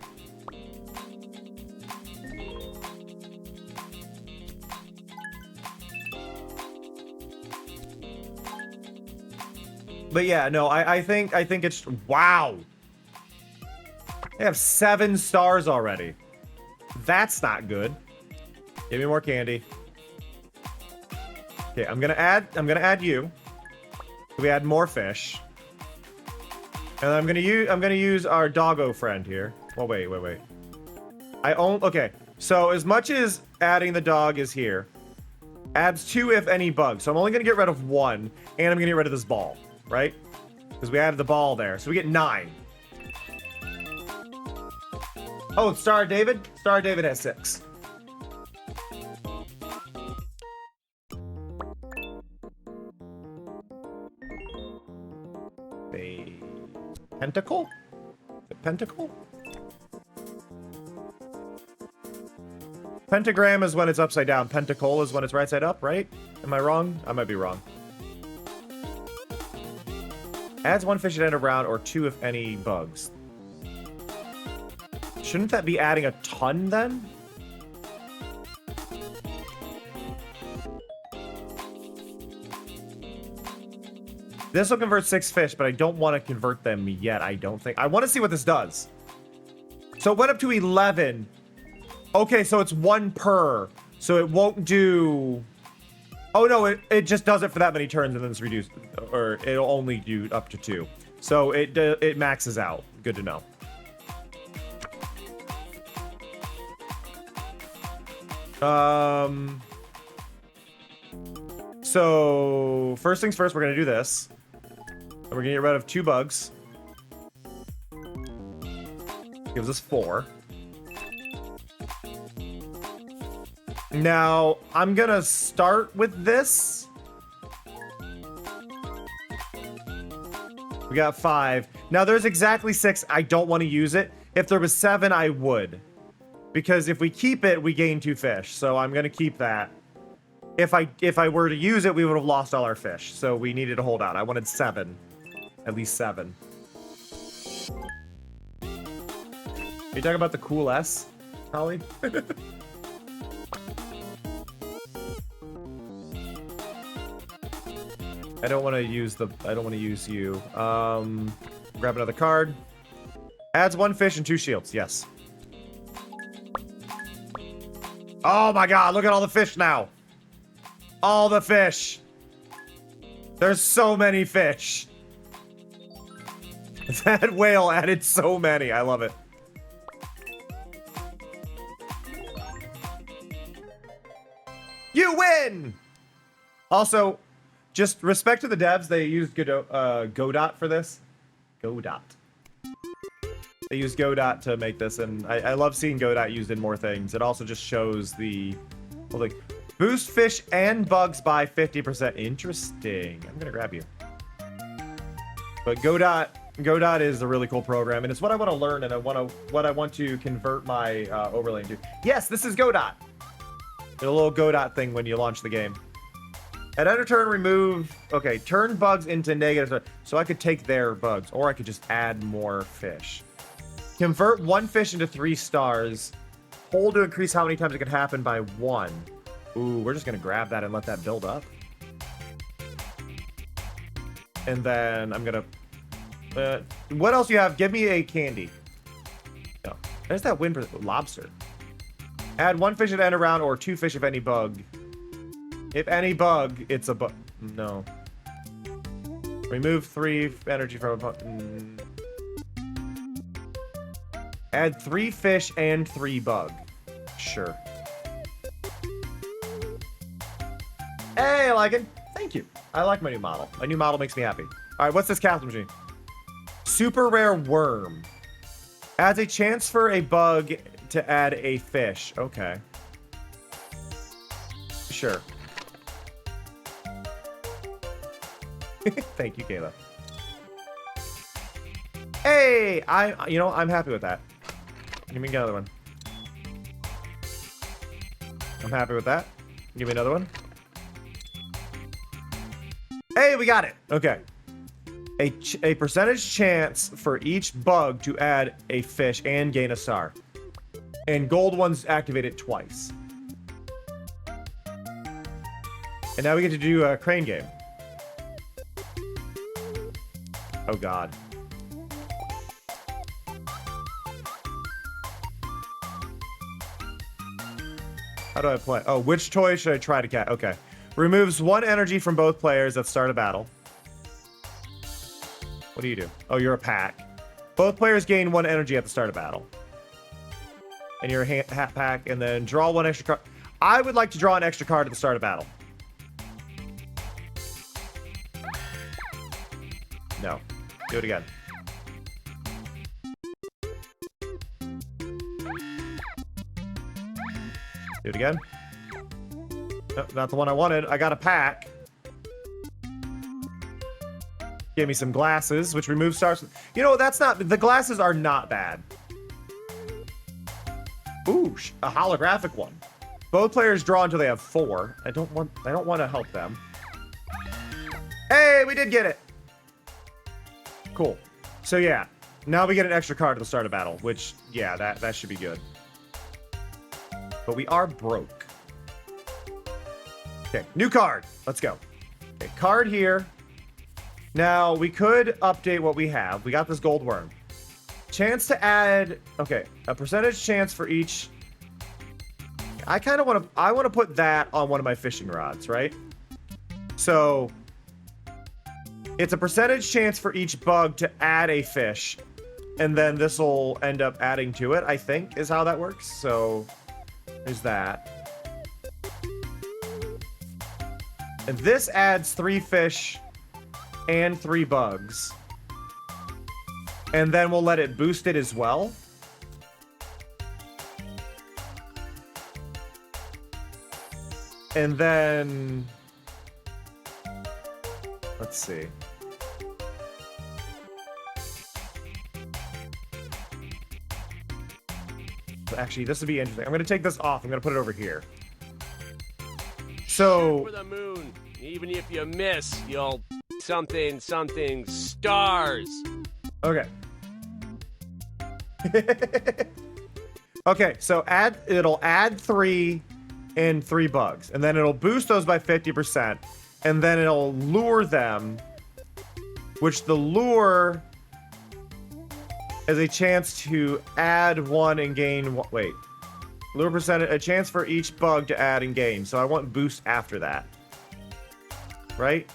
But yeah, no, I think it's... Wow! They have 7 stars already. That's not good. Give me more candy. Okay, I'm gonna add you. We add more fish. And I'm gonna use our doggo friend here. Well, wait. Okay, so as much as adding the dog is here, adds 2 if any bugs. So I'm only gonna get rid of 1, and I'm gonna get rid of this ball, right? Because we added the ball there. So we get 9. Oh, Star David? Star David has 6. A pentacle? The pentacle? Pentagram is when it's upside down. Pentacle is when it's right side up, right? Am I wrong? I might be wrong. Adds 1 fish at end of round, or 2 if any bugs. Shouldn't that be adding a ton then? This will convert 6 fish, but I don't want to convert them yet, I don't think. I want to see what this does. So it went up to 11. Okay, so it's 1 per. So it won't do... Oh no, it just does it for that many turns and then it's reduced. Or it'll only do up to 2. So it maxes out. Good to know. So first things first, we're gonna do this. And we're gonna get rid of 2 bugs. Gives us 4. Now, I'm gonna start with this. We got 5. Now, there's exactly 6. I don't want to use it. If there was 7, I would. Because if we keep it, we gain 2 fish. So I'm gonna keep that. If I were to use it, we would have lost all our fish. So we needed to hold out. I wanted 7. At least 7. Are you talking about the cool S, Holly? I don't want to use you. Grab another card. Adds 1 fish and 2 shields. Yes. Oh my god, look at all the fish now. All the fish. There's so many fish. That whale added so many. I love it. You win! Also, just respect to the devs. They used Godot for this. Godot. They used Godot to make this, and I love seeing Godot used in more things. It also just shows the... Well, like, boost fish and bugs by 50%. Interesting. I'm gonna grab you. But Godot is a really cool program, and it's what I want to learn, and what I want to convert my overlay into. Yes, this is Godot. There's a little Godot thing when you launch the game. At end of turn, remove... Okay, turn bugs into negative. So I could take their bugs, or I could just add more fish. Convert 1 fish into 3 stars. Hold to increase how many times it can happen by 1. Ooh, we're just going to grab that and let that build up. And then I'm going to... what else do you have? Give me a candy. No. There's that win for lobster. Add 1 fish at end of round or 2 fish if any bug. If any bug, it's a bug. No. Remove 3 energy from a bug. Add 3 fish and 3 bug. Sure. Hey, I like it. Thank you. I like my new model. My new model makes me happy. All right, what's this castle machine? Super rare worm. Adds a chance for a bug to add a fish. Okay. Sure. Thank you, Kayla. Hey, I'm happy with that. Give me another one. I'm happy with that. Give me another one. Hey, we got it. Okay. A percentage chance for each bug to add a fish and gain a star. And gold ones activate it twice. And now we get to do a crane game. Oh god. How do I play? Oh, which toy should I try to catch? Okay. Removes 1 energy from both players at start of battle. What do you do? Oh, you're a pack. Both players gain 1 energy at the start of battle. And you're a hat pack, and then draw 1 extra card. I would like to draw an extra card at the start of battle. No. Do it again. Do it again. Nope, not the one I wanted. I got a pack. Gave me some glasses, which removes stars. You know, that's not... The glasses are not bad. Ooh, a holographic one. Both players draw until they have 4. I don't want to help them. Hey, we did get it. Cool. So yeah, now we get an extra card at the start of battle, which, yeah, that should be good. But we are broke. Okay, new card. Let's go. Okay, card here. Now, we could update what we have. We got this gold worm. Chance to add... Okay, a percentage chance for each... I kind of want to... I want to put that on one of my fishing rods, right? So... It's a percentage chance for each bug to add a fish. And then this will end up adding to it, I think, is how that works. So, there's that. And this adds 3 fish and 3 bugs. And then we'll let it boost it as well. And then... Let's see. Actually, this would be interesting. I'm going to take this off. I'm going to put it over here. So... Shoot for the moon. Even if you miss, you'll... something stars. Okay. Okay, so it'll add 3 and 3 bugs. And then it'll boost those by 50%. And then it'll lure them. Which the lure... is a chance to add 1 and gain... Wait. Lure percentage... A chance for each bug to add and gain. So I want boost after that. Right?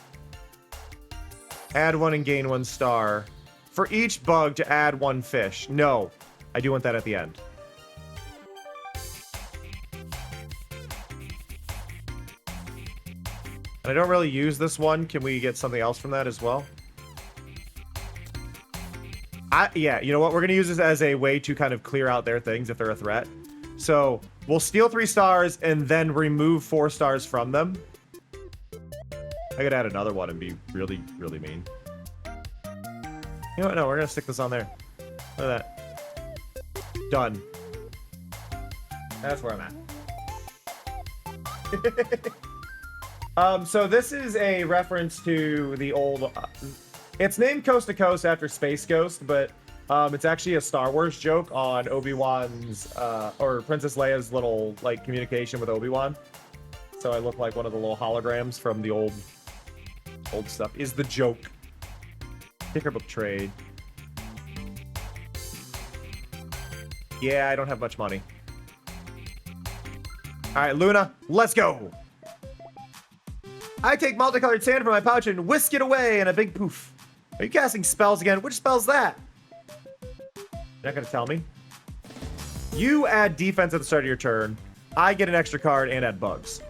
Add 1 and gain 1 star. For each bug to add 1 fish. No. I do want that at the end. And I don't really use this one. Can we get something else from that as well? Yeah, you know what? We're going to use this as a way to kind of clear out their things if they're a threat. So we'll steal 3 stars and then remove 4 stars from them. I could add another one and be really, really mean. You know what? No, we're going to stick this on there. Look at that. Done. That's where I'm at. So this is a reference to the old... it's named Coast to Coast after Space Ghost, but it's actually a Star Wars joke on Obi-Wan's, or Princess Leia's little, like, communication with Obi-Wan. So I look like one of the little holograms from the old stuff. Is the joke. Sticker book trade. Yeah, I don't have much money. Alright, Luna, let's go! I take multicolored sand from my pouch and whisk it away in a big poof. Are you casting spells again? Which spell's that? You're not gonna tell me? You add defense at the start of your turn. I get an extra card and add bugs.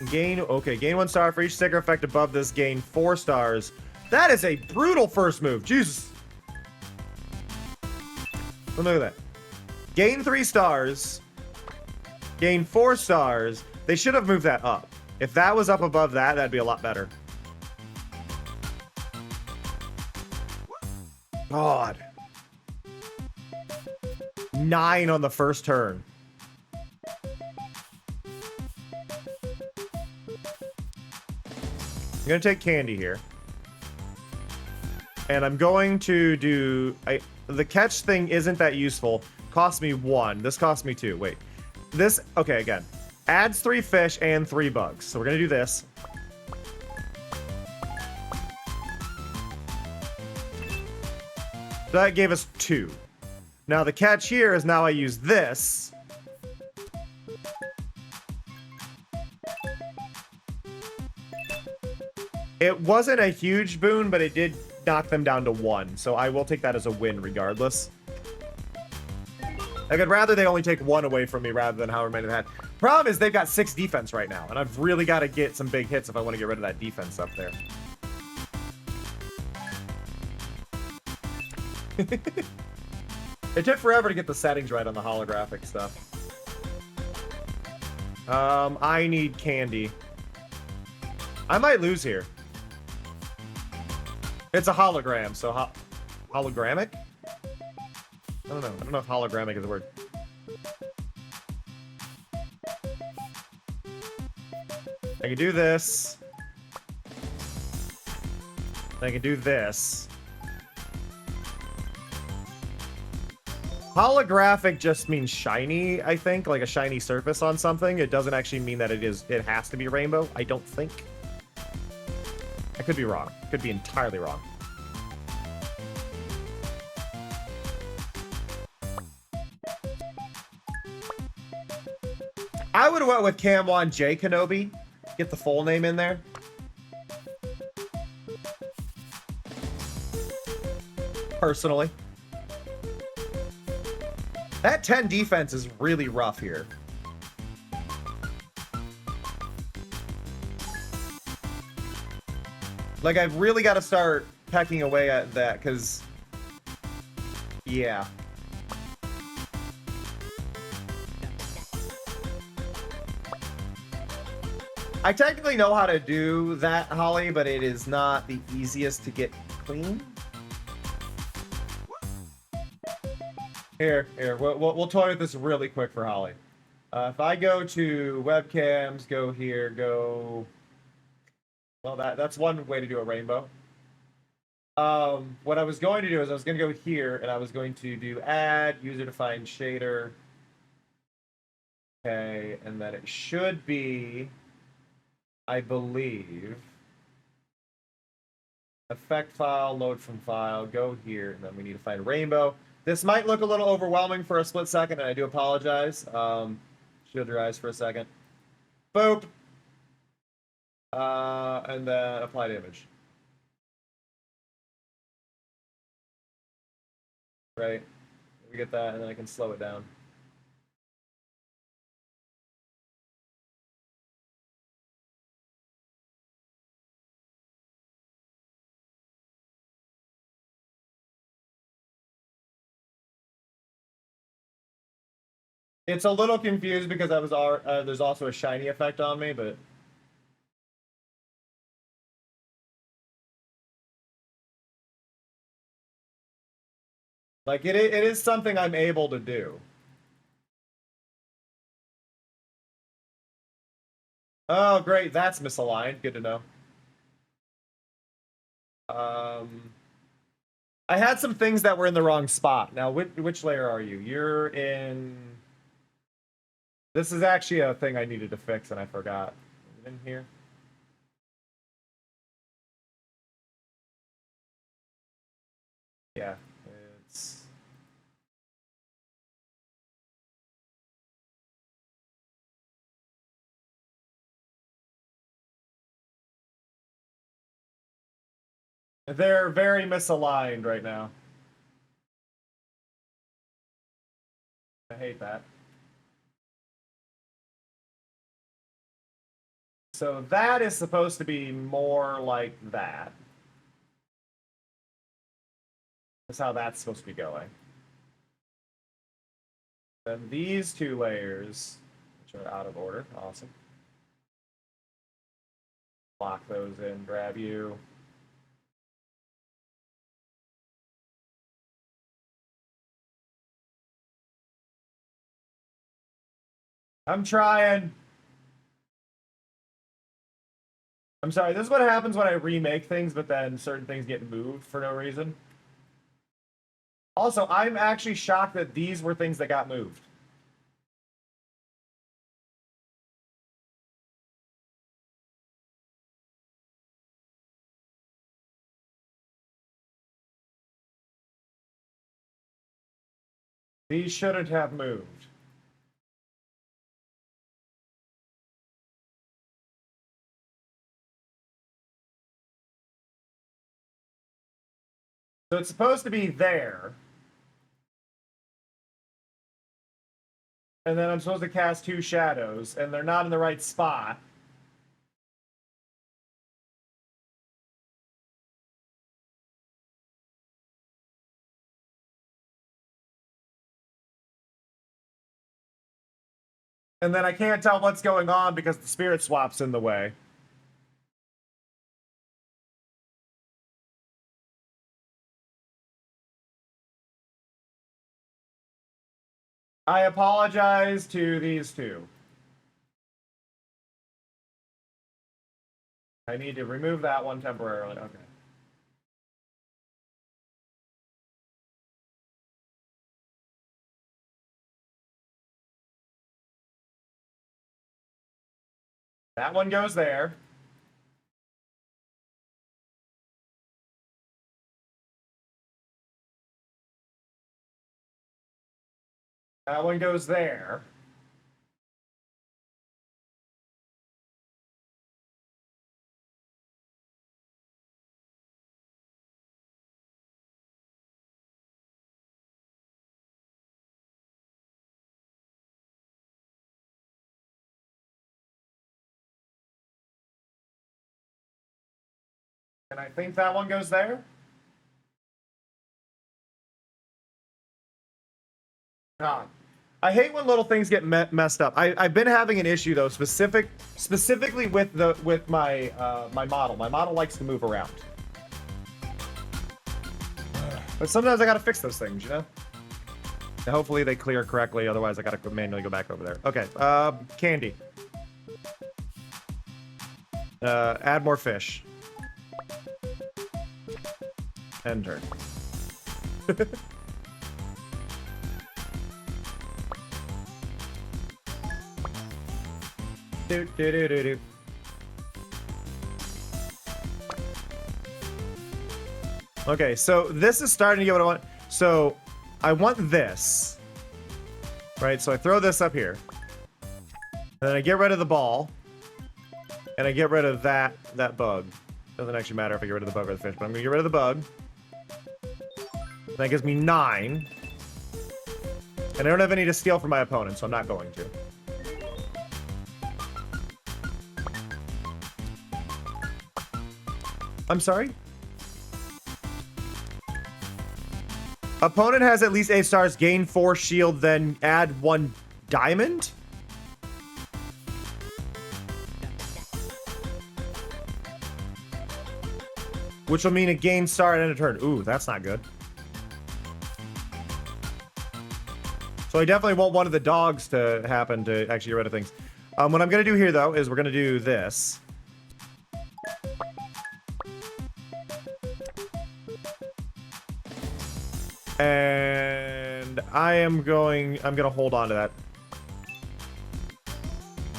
Gain 1 star for each sticker effect above this. Gain 4 stars. That is a brutal first move. Jesus. Look at that. Gain 3 stars. Gain 4 stars. They should have moved that up. If that was up above that, that'd be a lot better. God. 9 on the first turn. I'm going to take candy here. And I'm going to do... the catch thing isn't that useful. Cost me 1. This cost me 2. Wait. This... Okay, again. Adds 3 fish and 3 bugs. So we're going to do this. So that gave us 2. Now the catch here is now I use this. It wasn't a huge boon, but it did knock them down to 1. So I will take that as a win regardless. I'd rather they only take 1 away from me rather than however many they had. Problem is they've got 6 defense right now, and I've really got to get some big hits if I want to get rid of that defense up there. It took forever to get the settings right on the holographic stuff. I need candy. I might lose here. It's a hologram, so hologramic? I don't know. I don't know if hologramic is a word. I can do this. I can do this. Holographic just means shiny, I think, like a shiny surface on something. It doesn't actually mean that it has to be rainbow, I don't think. I could be wrong. Could be entirely wrong. I would have went with Camwan J Kenobi. Get the full name in there. Personally. That 10 defense is really rough here. Like, I've really got to start pecking away at that, because... Yeah. I technically know how to do that, Holly, but it is not the easiest to get clean. Here, we'll toy with this really quick for Holly. If I go to webcams, go here, go... Well, that's one way to do a rainbow. What I was going to do is I was going to go here, and I was going to do add user-defined shader. Okay, and then it should be, I believe, effect file, load from file, go here, and then we need to find rainbow. This might look a little overwhelming for a split second, and I do apologize. Shield your eyes for a second. Boop. And then apply to image. Right. We get that, and then I can slow it down. It's a little confused because I was there's also a shiny effect on me, but like it is something I'm able to do. Oh, great, that's misaligned. Good to know. I had some things that were in the wrong spot. Now, which layer are you? You're in... This is actually a thing I needed to fix, and I forgot. Is it in here? Yeah, it's... They're very misaligned right now. I hate that. So that is supposed to be more like that. That's how that's supposed to be going. Then these two layers, which are out of order, awesome. Lock those in, grab you. I'm trying. I'm sorry, this is what happens when I remake things, but then certain things get moved for no reason. Also, I'm actually shocked that these were things that got moved. These shouldn't have moved. So it's supposed to be there. And then I'm supposed to cast two shadows, and they're not in the right spot. And then I can't tell what's going on because the spirit swap's in the way. I apologize to these two. I need to remove that one temporarily. Okay. That one goes there. That one goes there. And I think that one goes there. God. I hate when little things get messed up. I've been having an issue though, specifically with my my model. My model likes to move around, but sometimes I gotta fix those things, you know. And hopefully they clear correctly. Otherwise, I gotta manually go back over there. Okay, candy. Add more fish. End turn. Do, do, do, do, do. Okay, so this is starting to get what I want. So I want this, right? So I throw this up here, and then I get rid of the ball, and I get rid of that bug. Doesn't actually matter if I get rid of the bug or the fish, but I'm gonna get rid of the bug. That gives me 9, and I don't have any to steal from my opponent, so I'm not going to. I'm sorry? Opponent has at least 8 stars, gain 4 shield, then add 1 diamond? Which will mean a gain star at end of turn. Ooh, that's not good. So I definitely want one of the dogs to happen to actually get rid of things. What I'm going to do here, though, is we're going to do this. And I'm gonna hold on to that.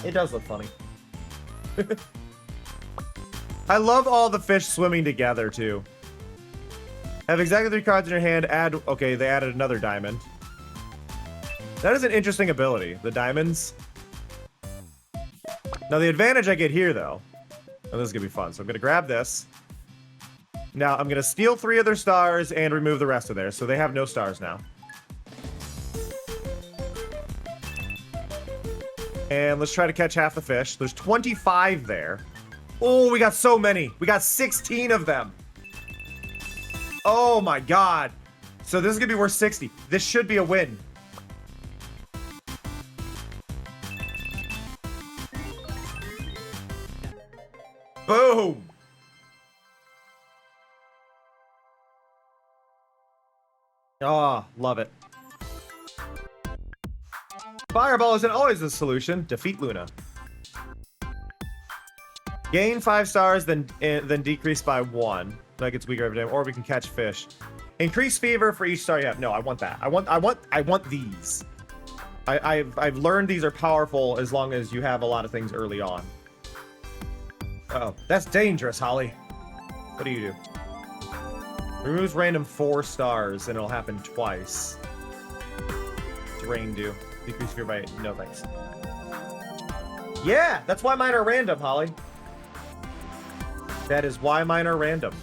It does look funny. I love all the fish swimming together too. Have exactly 3 cards in your hand, okay, they added another diamond. That is an interesting ability, the diamonds. Now the advantage I get here though, and this is gonna be fun, so I'm gonna grab this. Now, I'm going to steal 3 of their stars and remove the rest of theirs, so they have no stars now. And let's try to catch half the fish. There's 25 there. Oh, we got so many. We got 16 of them. Oh my god. So this is going to be worth 60. This should be a win. Boom. Oh, love it. Fireball isn't always the solution. Defeat Luna. Gain 5 stars, then decrease by 1. That gets weaker every time. Or we can catch fish. Increase fever for each star you have. No, I want that. I want these. I've learned these are powerful as long as you have a lot of things early on. Uh-oh, that's dangerous, Holly. What do you do? Removes random 4 stars, and it'll happen twice. What's rain do? Decrease fear by... No, thanks. Yeah! That's why mine are random, Holly. That is why mine are random.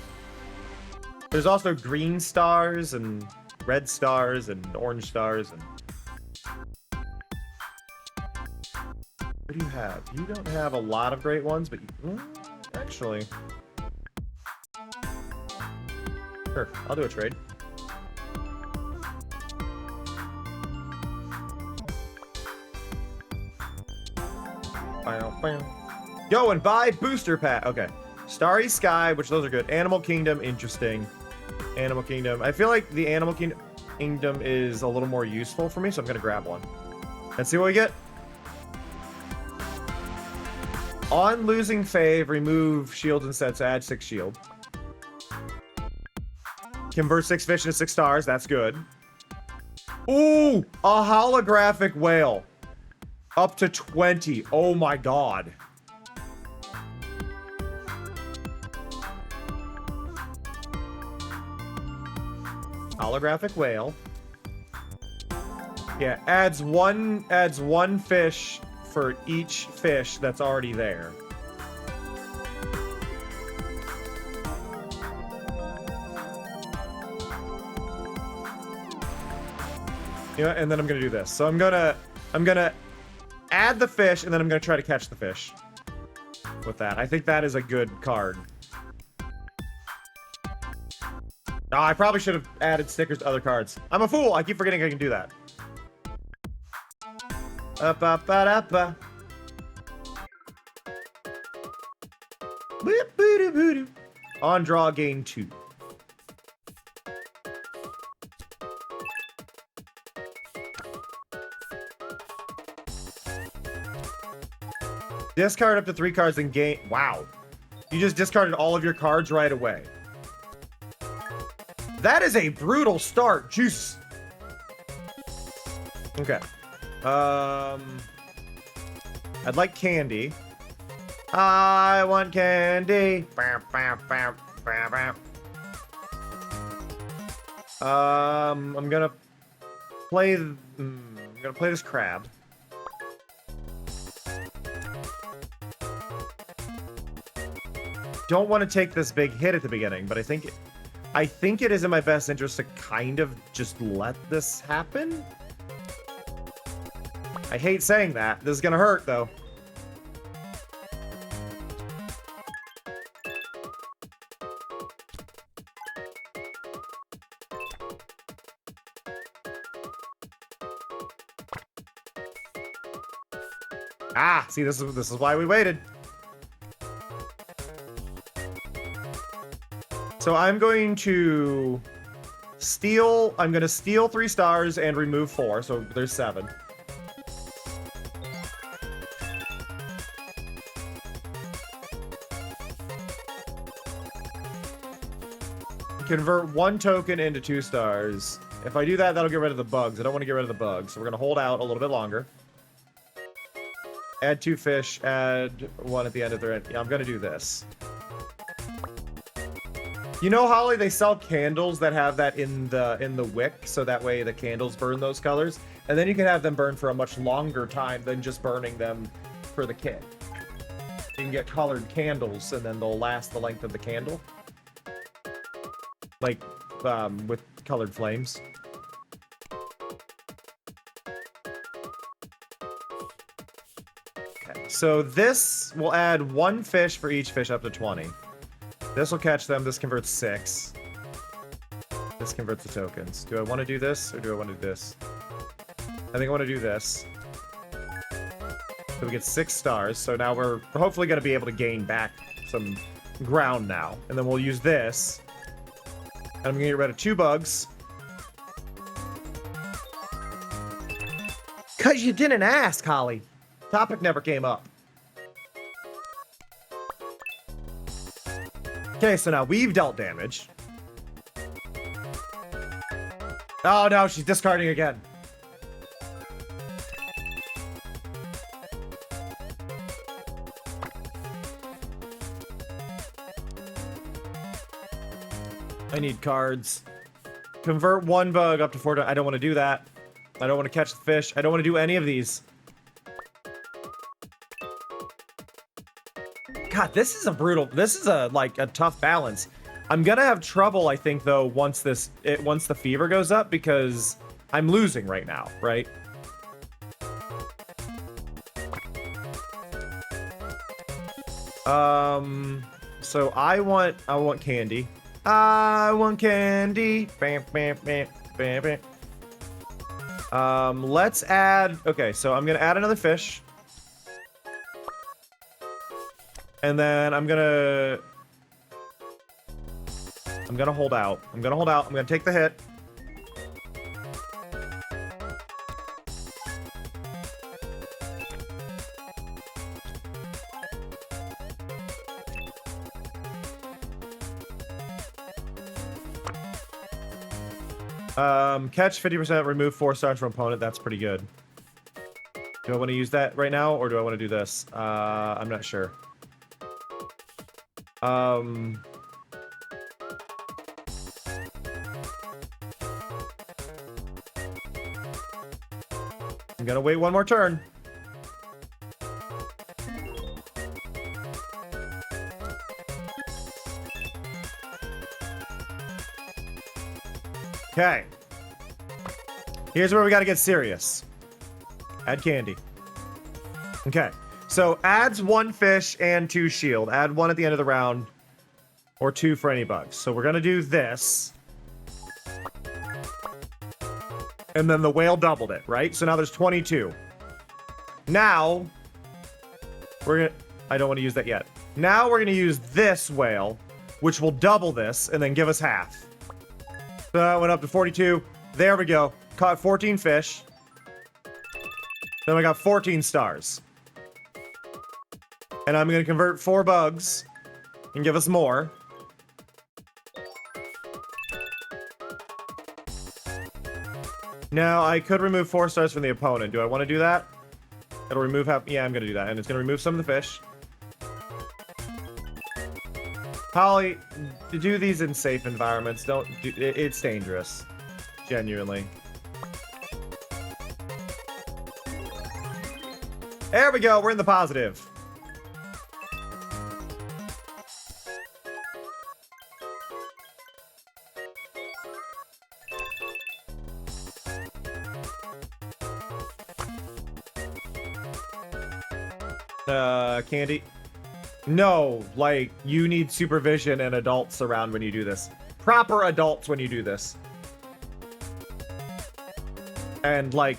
There's also green stars, and red stars, and orange stars, and... What do you have? You don't have a lot of great ones, but... actually... Sure, I'll do a trade. Go and buy booster pack. Okay. Starry Sky, which those are good. Animal Kingdom, interesting. Animal Kingdom. I feel like the Animal Kingdom is a little more useful for me, so I'm going to grab one. Let's see what we get. On losing fave, remove shields instead, so add 6 shield. Convert 6 fish into 6 stars. That's good. Ooh, a holographic whale. Up to 20. Oh my god. Holographic whale. Yeah, adds one fish for each fish that's already there. Yeah, and then I'm gonna do this. So I'm gonna add the fish, and then I'm gonna try to catch the fish with that. I think that is a good card. Oh, I probably should have added stickers to other cards. I'm a fool. I keep forgetting I can do that. Up, up, up, up. On draw, gain 2. Discard up to 3 cards and gain. Wow. You just discarded all of your cards right away. That is a brutal start. Juice. Okay. I'd like candy. I want candy. I'm gonna play. I'm gonna play this crab. Don't want to take this big hit at the beginning, but I think it is in my best interest to kind of just let this happen. I hate saying that. This is gonna hurt though. Ah, see, this is why we waited. So I'm going to steal. I'm going to steal 3 stars and remove 4. So there's 7. Convert 1 token into 2 stars. If I do that, that'll get rid of the bugs. I don't want to get rid of the bugs, so we're going to hold out a little bit longer. Add 2 fish. Add 1 at the end of their end. Yeah, I'm going to do this. You know, Holly, they sell candles that have that in the wick, so that way the candles burn those colors, and then you can have them burn for a much longer time than just burning them for the kit. You can get colored candles, and then they'll last the length of the candle, like with colored flames. Okay, so this will add 1 fish for each fish up to 20. This will catch them. This converts 6. This converts the tokens. Do I want to do this, or do I want to do this? I think I want to do this. So we get 6 stars. So now we're hopefully going to be able to gain back some ground now. And then we'll use this. And I'm going to get rid of 2 bugs. Because you didn't ask, Holly. Topic never came up. Okay, so now we've dealt damage. Oh no, she's discarding again. I need cards. Convert 1 bug up to 4. I don't want to do that. I don't want to catch the fish. I don't want to do any of these. God, this is like a tough balance. I'm gonna have trouble, I think, though, once the fever goes up, because I'm losing right now, right? So I want candy. I want candy. Bam, bam, bam, bam, bam. Let's add. Okay, so I'm gonna add another fish. And then I'm gonna hold out. I'm gonna take the hit. Catch 50%, remove 4 stars from opponent. That's pretty good. Do I want to use that right now, or do I want to do this? I'm not sure. I'm gonna wait 1 more turn. Okay. Here's where we gotta get serious. Add candy. Okay. So adds 1 fish and 2 shield. Add 1 at the end of the round, or 2 for any bugs. So we're gonna do this. And then the whale doubled it, right? So now there's 22. Now, I don't want to use that yet. Now we're gonna use this whale, which will double this and then give us half. So that went up to 42. There we go. Caught 14 fish. Then we got 14 stars. And I'm gonna convert 4 bugs and give us more. Now, I could remove 4 stars from the opponent. Do I want to do that? It'll remove half. Yeah, I'm going to do that. And it's going to remove some of the fish. Holly, to do these in safe environments, don't do, it's dangerous. Genuinely. There we go. We're in the positive. Candy? No, like, you need supervision and adults around when you do this. Proper adults when you do this. And, like,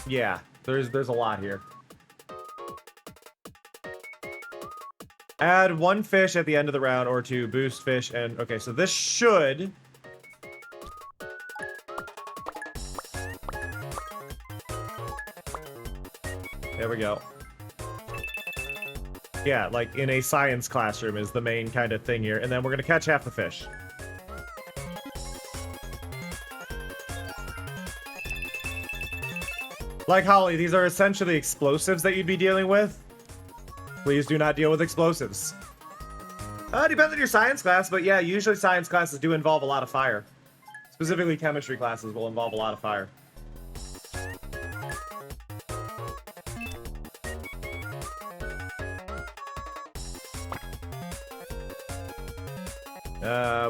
yeah, there's a lot here. Add 1 fish at the end of the round or 2, boost fish, and, okay, so this should... There we go. Yeah, like in a science classroom is the main kind of thing here. And then we're going to catch half the fish. Like Holly, these are essentially explosives that you'd be dealing with. Please do not deal with explosives. Depends on your science class, but yeah, usually science classes do involve a lot of fire. Specifically, chemistry classes will involve a lot of fire.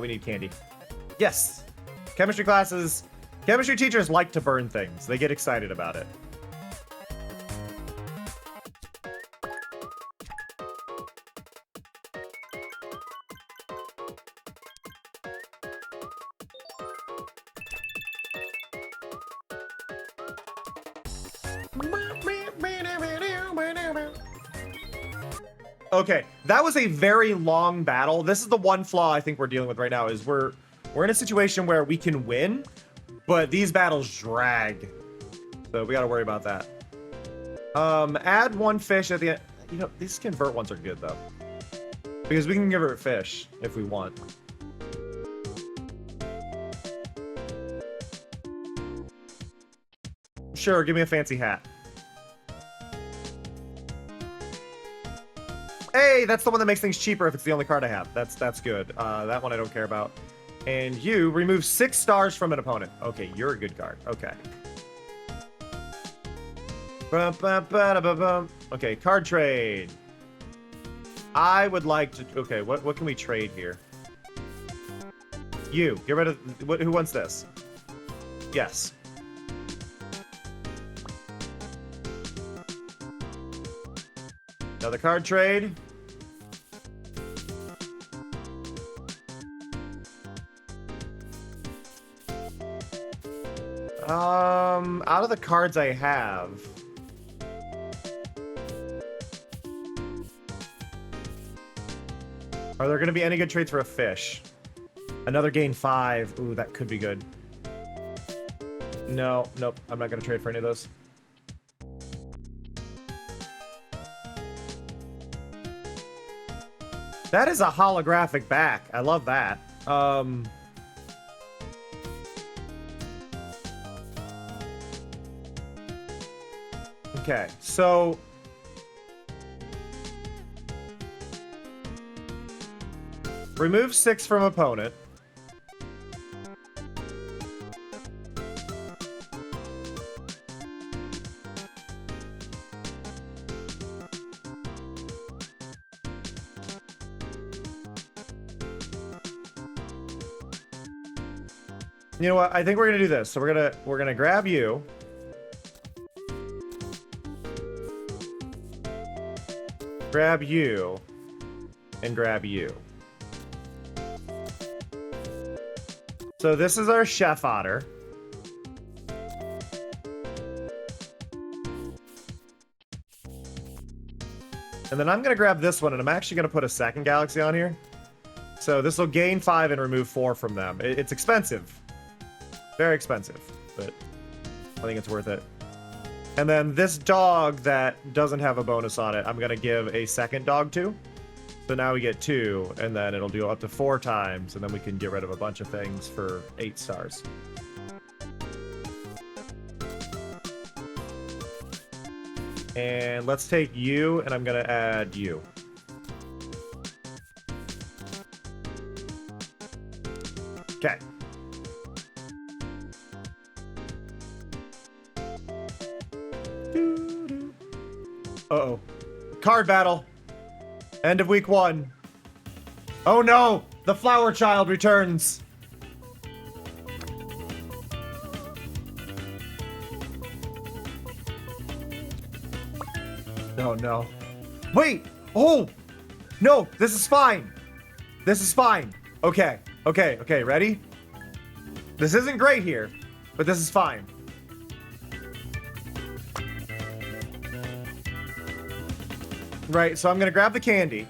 We need candy. Yes! Chemistry classes... Chemistry teachers like to burn things. They get excited about it. Okay, that was a very long battle. This is the one flaw I think we're dealing with right now, is we're in a situation where we can win, but these battles drag. So we gotta worry about that. Add 1 fish at the end. You know, these convert ones are good though. Because we can convert fish if we want. Sure, give me a fancy hat. Hey, that's the one that makes things cheaper if it's the only card I have. That's good. That one I don't care about. And you remove 6 stars from an opponent. Okay, you're a good card. Okay. Okay, card trade. I would like to... Okay, what can we trade here? You. Get rid of... Who wants this? Yes. Another card trade. Out of the cards I have... Are there going to be any good trades for a fish? Another gain 5. Ooh, that could be good. No, nope. I'm not going to trade for any of those. That is a holographic back. I love that. Okay, so... Remove 6 from opponent. You know what? I think we're gonna do this. So we're gonna grab you. Grab you. And grab you. So this is our chef otter. And then I'm going to grab this one, and I'm actually going to put a second galaxy on here. So this will gain 5 and remove 4 from them. It's expensive. Very expensive, but I think it's worth it. And then this dog that doesn't have a bonus on it, I'm going to give a second dog to. So now we get 2, and then it'll do up to 4 times, and then we can get rid of a bunch of things for 8 stars. And let's take you, and I'm going to add you. Okay. Uh-oh. Card battle. End of week 1. Oh no! The flower child returns! Oh no. Wait! Oh! No! This is fine! This is fine! Okay. Okay, okay, ready? This isn't great here, but this is fine. Right, so I'm gonna grab the candy.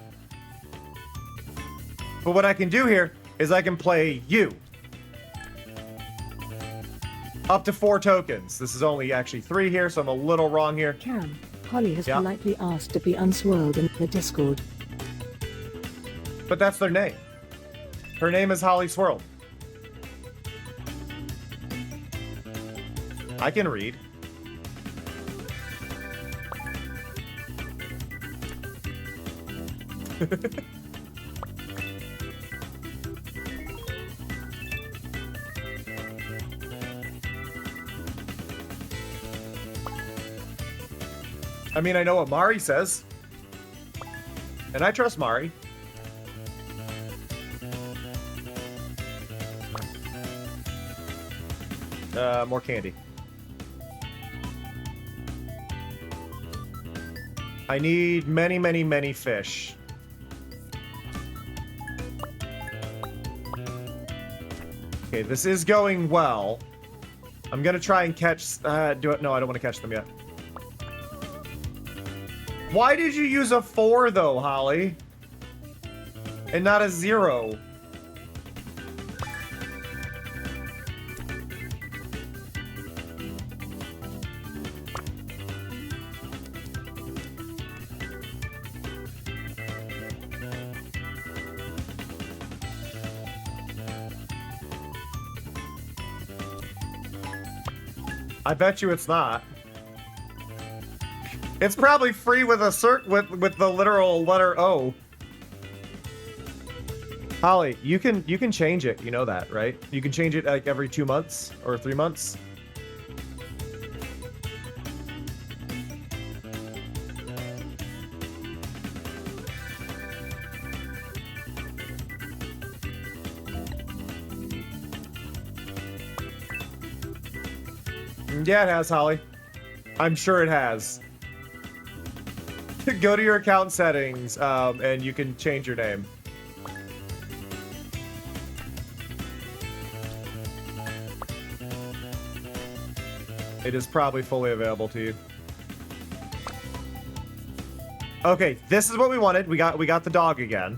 But what I can do here is I can play you. Up to 4 tokens. This is only actually 3 here, so I'm a little wrong here. Cam, Holly has Yeah. politely asked to be unswirled in the Discord. But that's their name. Her name is Holly Swirl. I can read. I mean, I know what Mari says. And I trust Mari. More candy. I need many, many, many fish. Okay, this is going well. I'm gonna try and catch... No, I don't want to catch them yet. Why did you use a 4, though, Holly? And not a 0? I bet you it's not. It's probably free with a with the literal letter O. Holly, you can change it. You know that, right? You can change it like every 2 months or 3 months. Yeah, it has, Holly. I'm sure it has. Go to your account settings, and you can change your name. It is probably fully available to you. Okay, this is what we wanted. We got the dog again.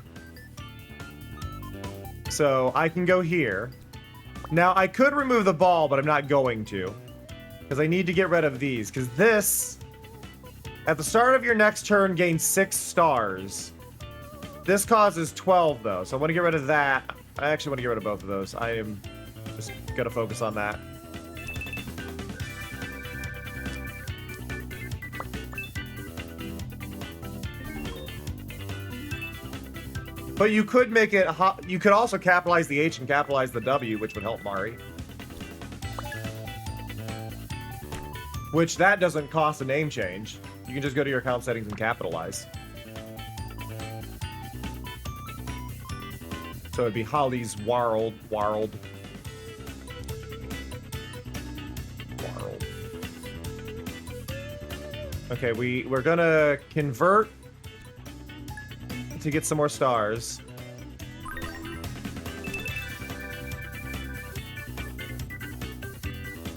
So I can go here. Now I could remove the ball, but I'm not going to. Because I need to get rid of these. Because this, at the start of your next turn, gains 6 stars. This causes 12, though. So I want to get rid of that. I actually want to get rid of both of those. I am just going to focus on that. But you could make it... You could also capitalize the H and capitalize the W, which would help Mari. Which, that doesn't cost a name change. You can just go to your account settings and capitalize. So it'd be Holly's World. Okay, we're gonna convert to get some more stars.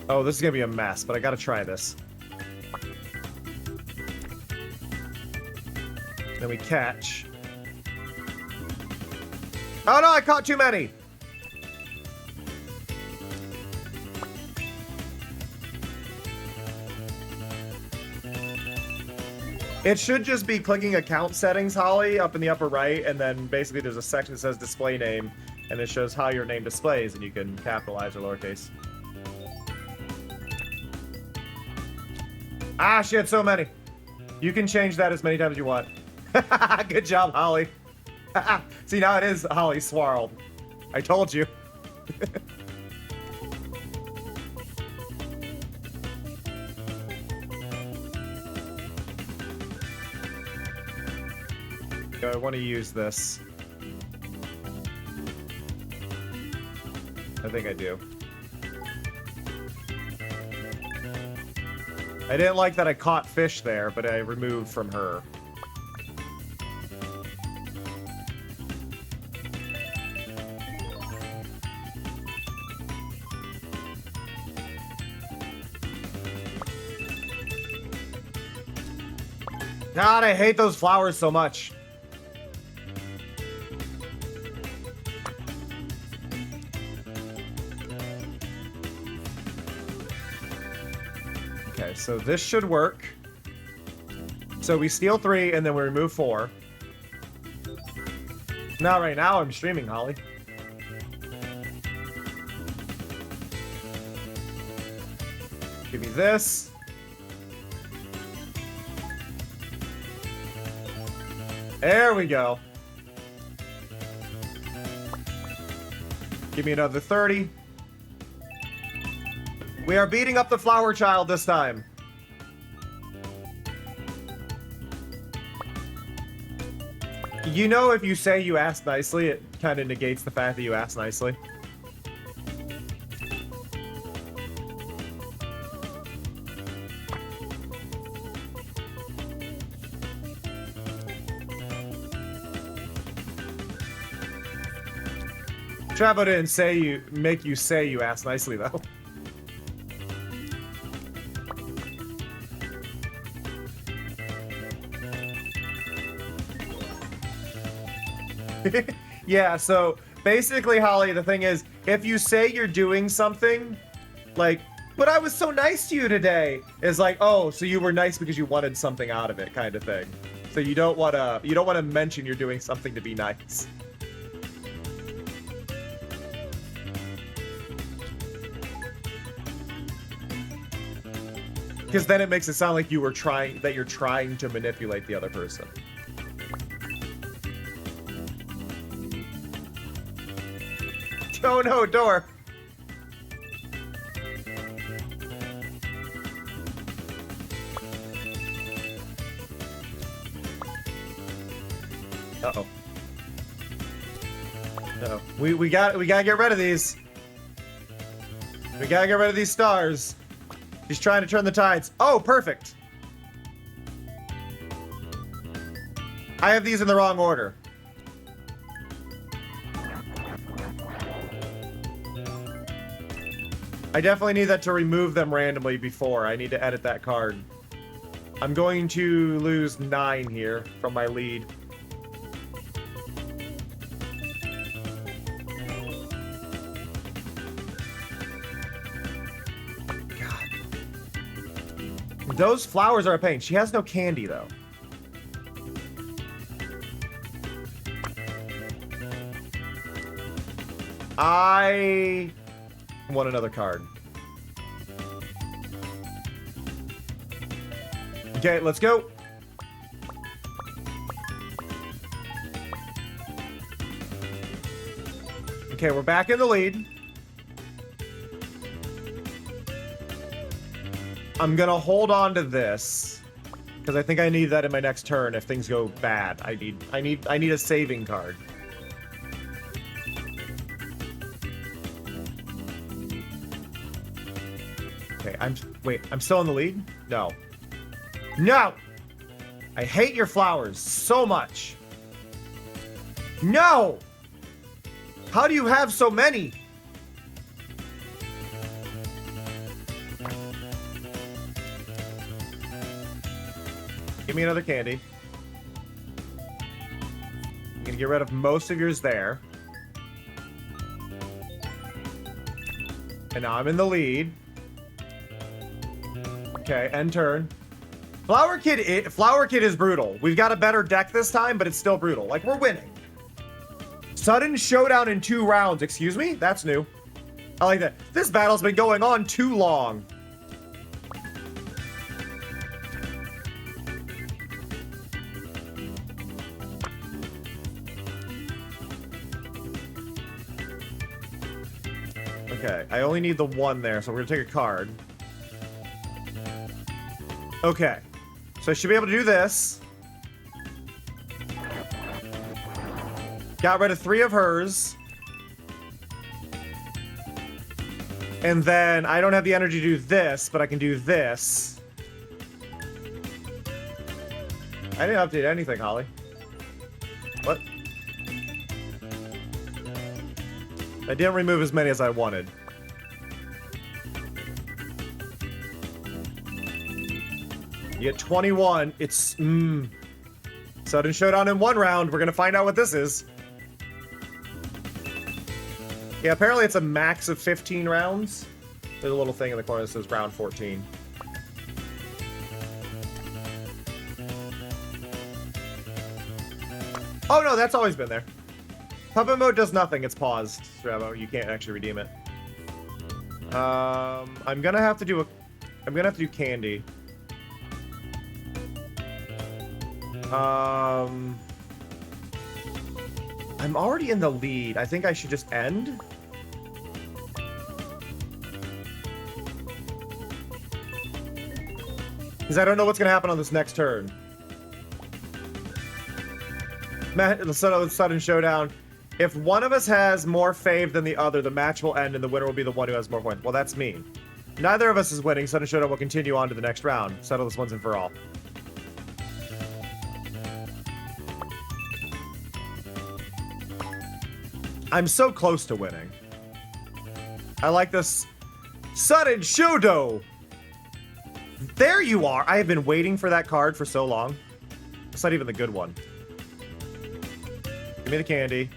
Oh, this is gonna be a mess, but I gotta try this. Then we catch. Oh no, I caught too many! It should just be clicking account settings, Holly, up in the upper right, and then basically there's a section that says display name, and it shows how your name displays, and you can capitalize or lowercase. Ah, she had so many. You can change that as many times as you want. Good job, Holly. See, now it is Holly Swarled. I told you. I want to use this. I think I do. I didn't like that I caught fish there, but I removed from her. God, I hate those flowers so much. Okay, so this should work. So we steal 3 and then we remove 4. Not right now, I'm streaming, Holly. Give me this. There we go. Give me another 30. We are beating up the flower child this time. You know, if you say you asked nicely, it kind of negates the fact that you asked nicely. Travo didn't say make you say you asked nicely, though. Yeah, so basically, Holly, the thing is, if you say you're doing something, like, but I was so nice to you today, is like, oh, so you were nice because you wanted something out of it, kind of thing. So you don't want to mention you're doing something to be nice. Because then it makes it sound like you're trying to manipulate the other person. Oh no, door. Uh-oh. Uh-oh. We gotta get rid of these. We gotta get rid of these stars. He's trying to turn the tides. Oh, perfect. I have these in the wrong order. I definitely need that to remove them randomly before. I need to edit that card. I'm going to lose 9 here from my lead. God. Those flowers are a pain. She has no candy, though. I want another card. Okay, let's go. Okay, we're back in the lead. I'm gonna hold on to this because I think I need that in my next turn if things go bad. I need a saving card. Okay, I'm still in the lead? No. No! I hate your flowers so much. No! How do you have so many? Give me another candy. I'm gonna get rid of most of yours there. And now I'm in the lead. Okay, end turn. Flower Kid is brutal. We've got a better deck this time, but it's still brutal. Like, we're winning. Sudden showdown in 2 rounds. Excuse me? That's new. I like that. This battle's been going on too long. Okay, I only need the 1 there, so we're gonna take a card. Okay, so I should be able to do this. Got rid of 3 of hers. And then I don't have the energy to do this, but I can do this. I didn't update anything, Holly. What? I didn't remove as many as I wanted. You get 21. It's, Sudden showdown in 1 round. We're gonna find out what this is. Yeah, apparently it's a max of 15 rounds. There's a little thing in the corner that says round 14. Oh no, that's always been there. Puppet mode does nothing. It's paused, Strabo. You can't actually redeem it. I'm gonna have to do candy. I'm already in the lead. I think I should just end. Because I don't know what's gonna happen on this next turn. Sudden showdown. If one of us has more fave than the other, the match will end and the winner will be the one who has more points. Well, that's me. Neither of us is winning. Sudden showdown will continue on to the next round. Settle this once and for all. I'm so close to winning. I like this. Sudden showdown. There you are. I have been waiting for that card for so long. It's not even the good one. Give me the candy.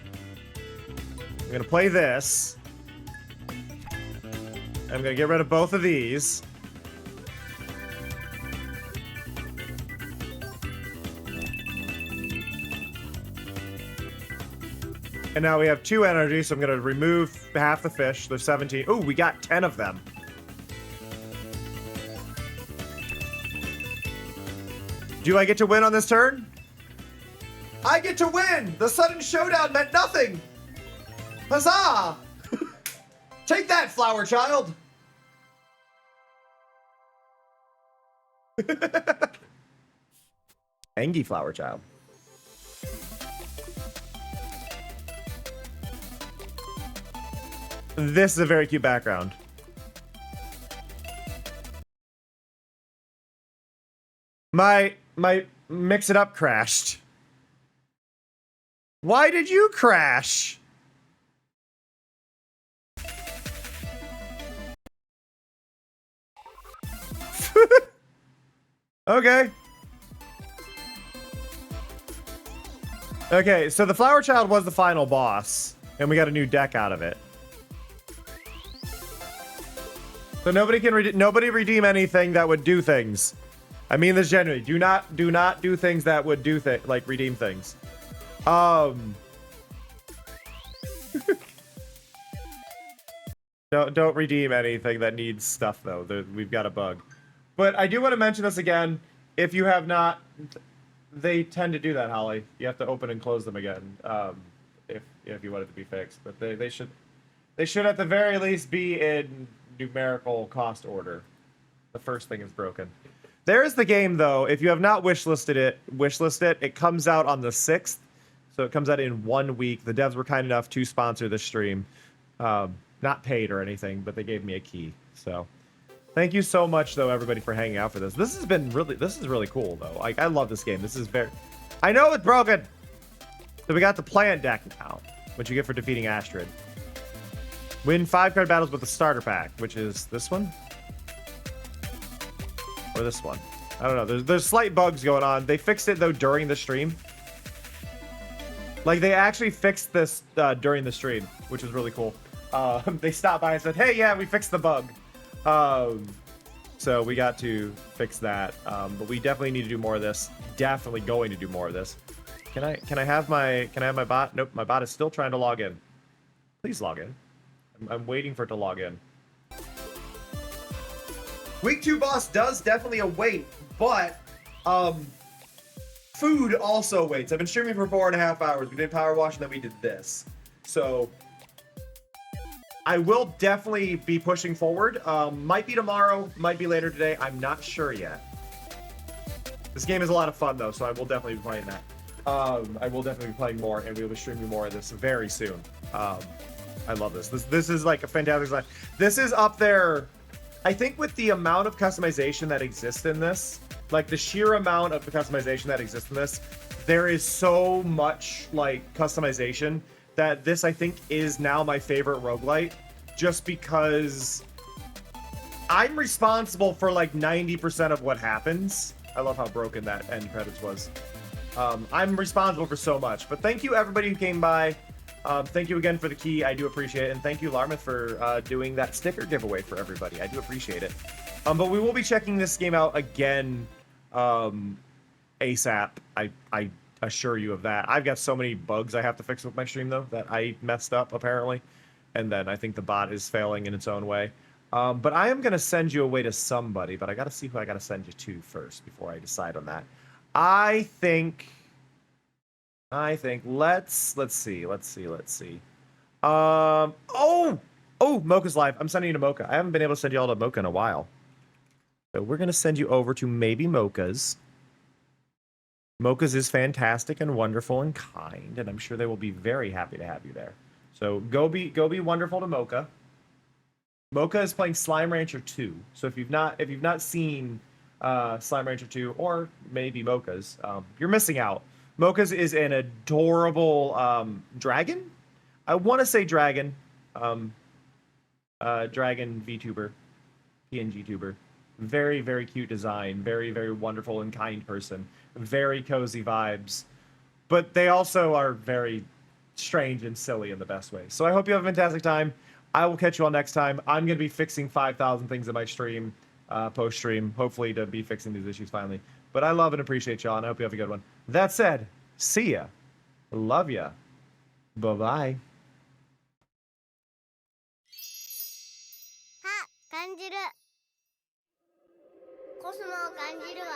I'm gonna play this. I'm gonna get rid of both of these. And now we have 2 energy, so I'm gonna remove half the fish. There's 17. Ooh, we got 10 of them. Do I get to win on this turn? I get to win! The sudden showdown meant nothing! Huzzah! Take that, flower child! Angie flower child. This is a very cute background. My mix it up crashed. Why did you crash? Okay. Okay, so the flower child was the final boss, and we got a new deck out of it. So nobody can redeem anything that would do things. I mean this genuinely. Do not do things that would do like redeem things. Don't redeem anything that needs stuff though. We've got a bug. But I do want to mention this again. If you have not, they tend to do that, Holly. You have to open and close them again. If you want it to be fixed, but they should at the very least be in numerical cost order. The first thing is broken. There is the game though. If you have not wishlist it. It comes out on the 6th, so it comes out in 1 week. The devs were kind enough to sponsor the stream, not paid or anything, but they gave me a key. So thank you so much though, everybody, for hanging out for this. This is really cool though. Like, I love this game. This is I know it's broken. So we got the plant deck now, which you get for defeating Astrid. Win 5-card battles with the starter pack, which is this one or this one. I don't know. There's slight bugs going on. They fixed it though during the stream. Like, they actually fixed this during the stream, which was really cool. They stopped by and said, hey, yeah, we fixed the bug. So we got to fix that. But we definitely need to do more of this. Definitely going to do more of this. Can I have my bot? Nope, my bot is still trying to log in. Please log in. I'm waiting for it to log in. Week 2 boss does definitely await, but food also waits. I've been streaming for 4.5 hours. We did Powerwash and then we did this. So I will definitely be pushing forward. Might be tomorrow, might be later today. I'm not sure yet. This game is a lot of fun though, so I will definitely be playing that. I will definitely be playing more, and we will be streaming more of this very soon. I love this. This is like a fantastic design. This is up there, I think, with the amount of customization that exists in this. Like the sheer amount of the customization that exists in this, there is so much like customization that this, I think, is now my favorite roguelite, just because I'm responsible for like 90% of what happens. I love how broken that end credits was. I'm responsible for so much, but thank you everybody who came by. Thank you again for the key. I do appreciate it. And thank you, Larmith, for doing that sticker giveaway for everybody. I do appreciate it. But we will be checking this game out again ASAP. I assure you of that. I've got so many bugs I have to fix with my stream, though, that I messed up, apparently. And then I think the bot is failing in its own way. But I am going to send you away to somebody, but I got to see who I got to send you to first before I decide on that. I think let's see. Oh, Mocha's live. I'm sending you to Mocha. I haven't been able to send you all to Mocha in a while. So we're gonna send you over to maybe Mocha's. Mocha's is fantastic and wonderful and kind, and I'm sure they will be very happy to have you there. So go be wonderful to Mocha. Mocha is playing Slime Rancher 2. So if you've not seen Slime Rancher 2 or maybe Mocha's, you're missing out. Mocha's is an adorable dragon. I want to say dragon. Dragon VTuber, PNG tuber. Very, very cute design. Very, very wonderful and kind person. Very cozy vibes. But they also are very strange and silly in the best way. So I hope you have a fantastic time. I will catch you all next time. I'm going to be fixing 5,000 things in my stream, post-stream, hopefully to be fixing these issues finally. But I love and appreciate y'all, and I hope you have a good one. That said, see ya. Love ya. Bye-bye. あ、感じる。コスモを感じるわ。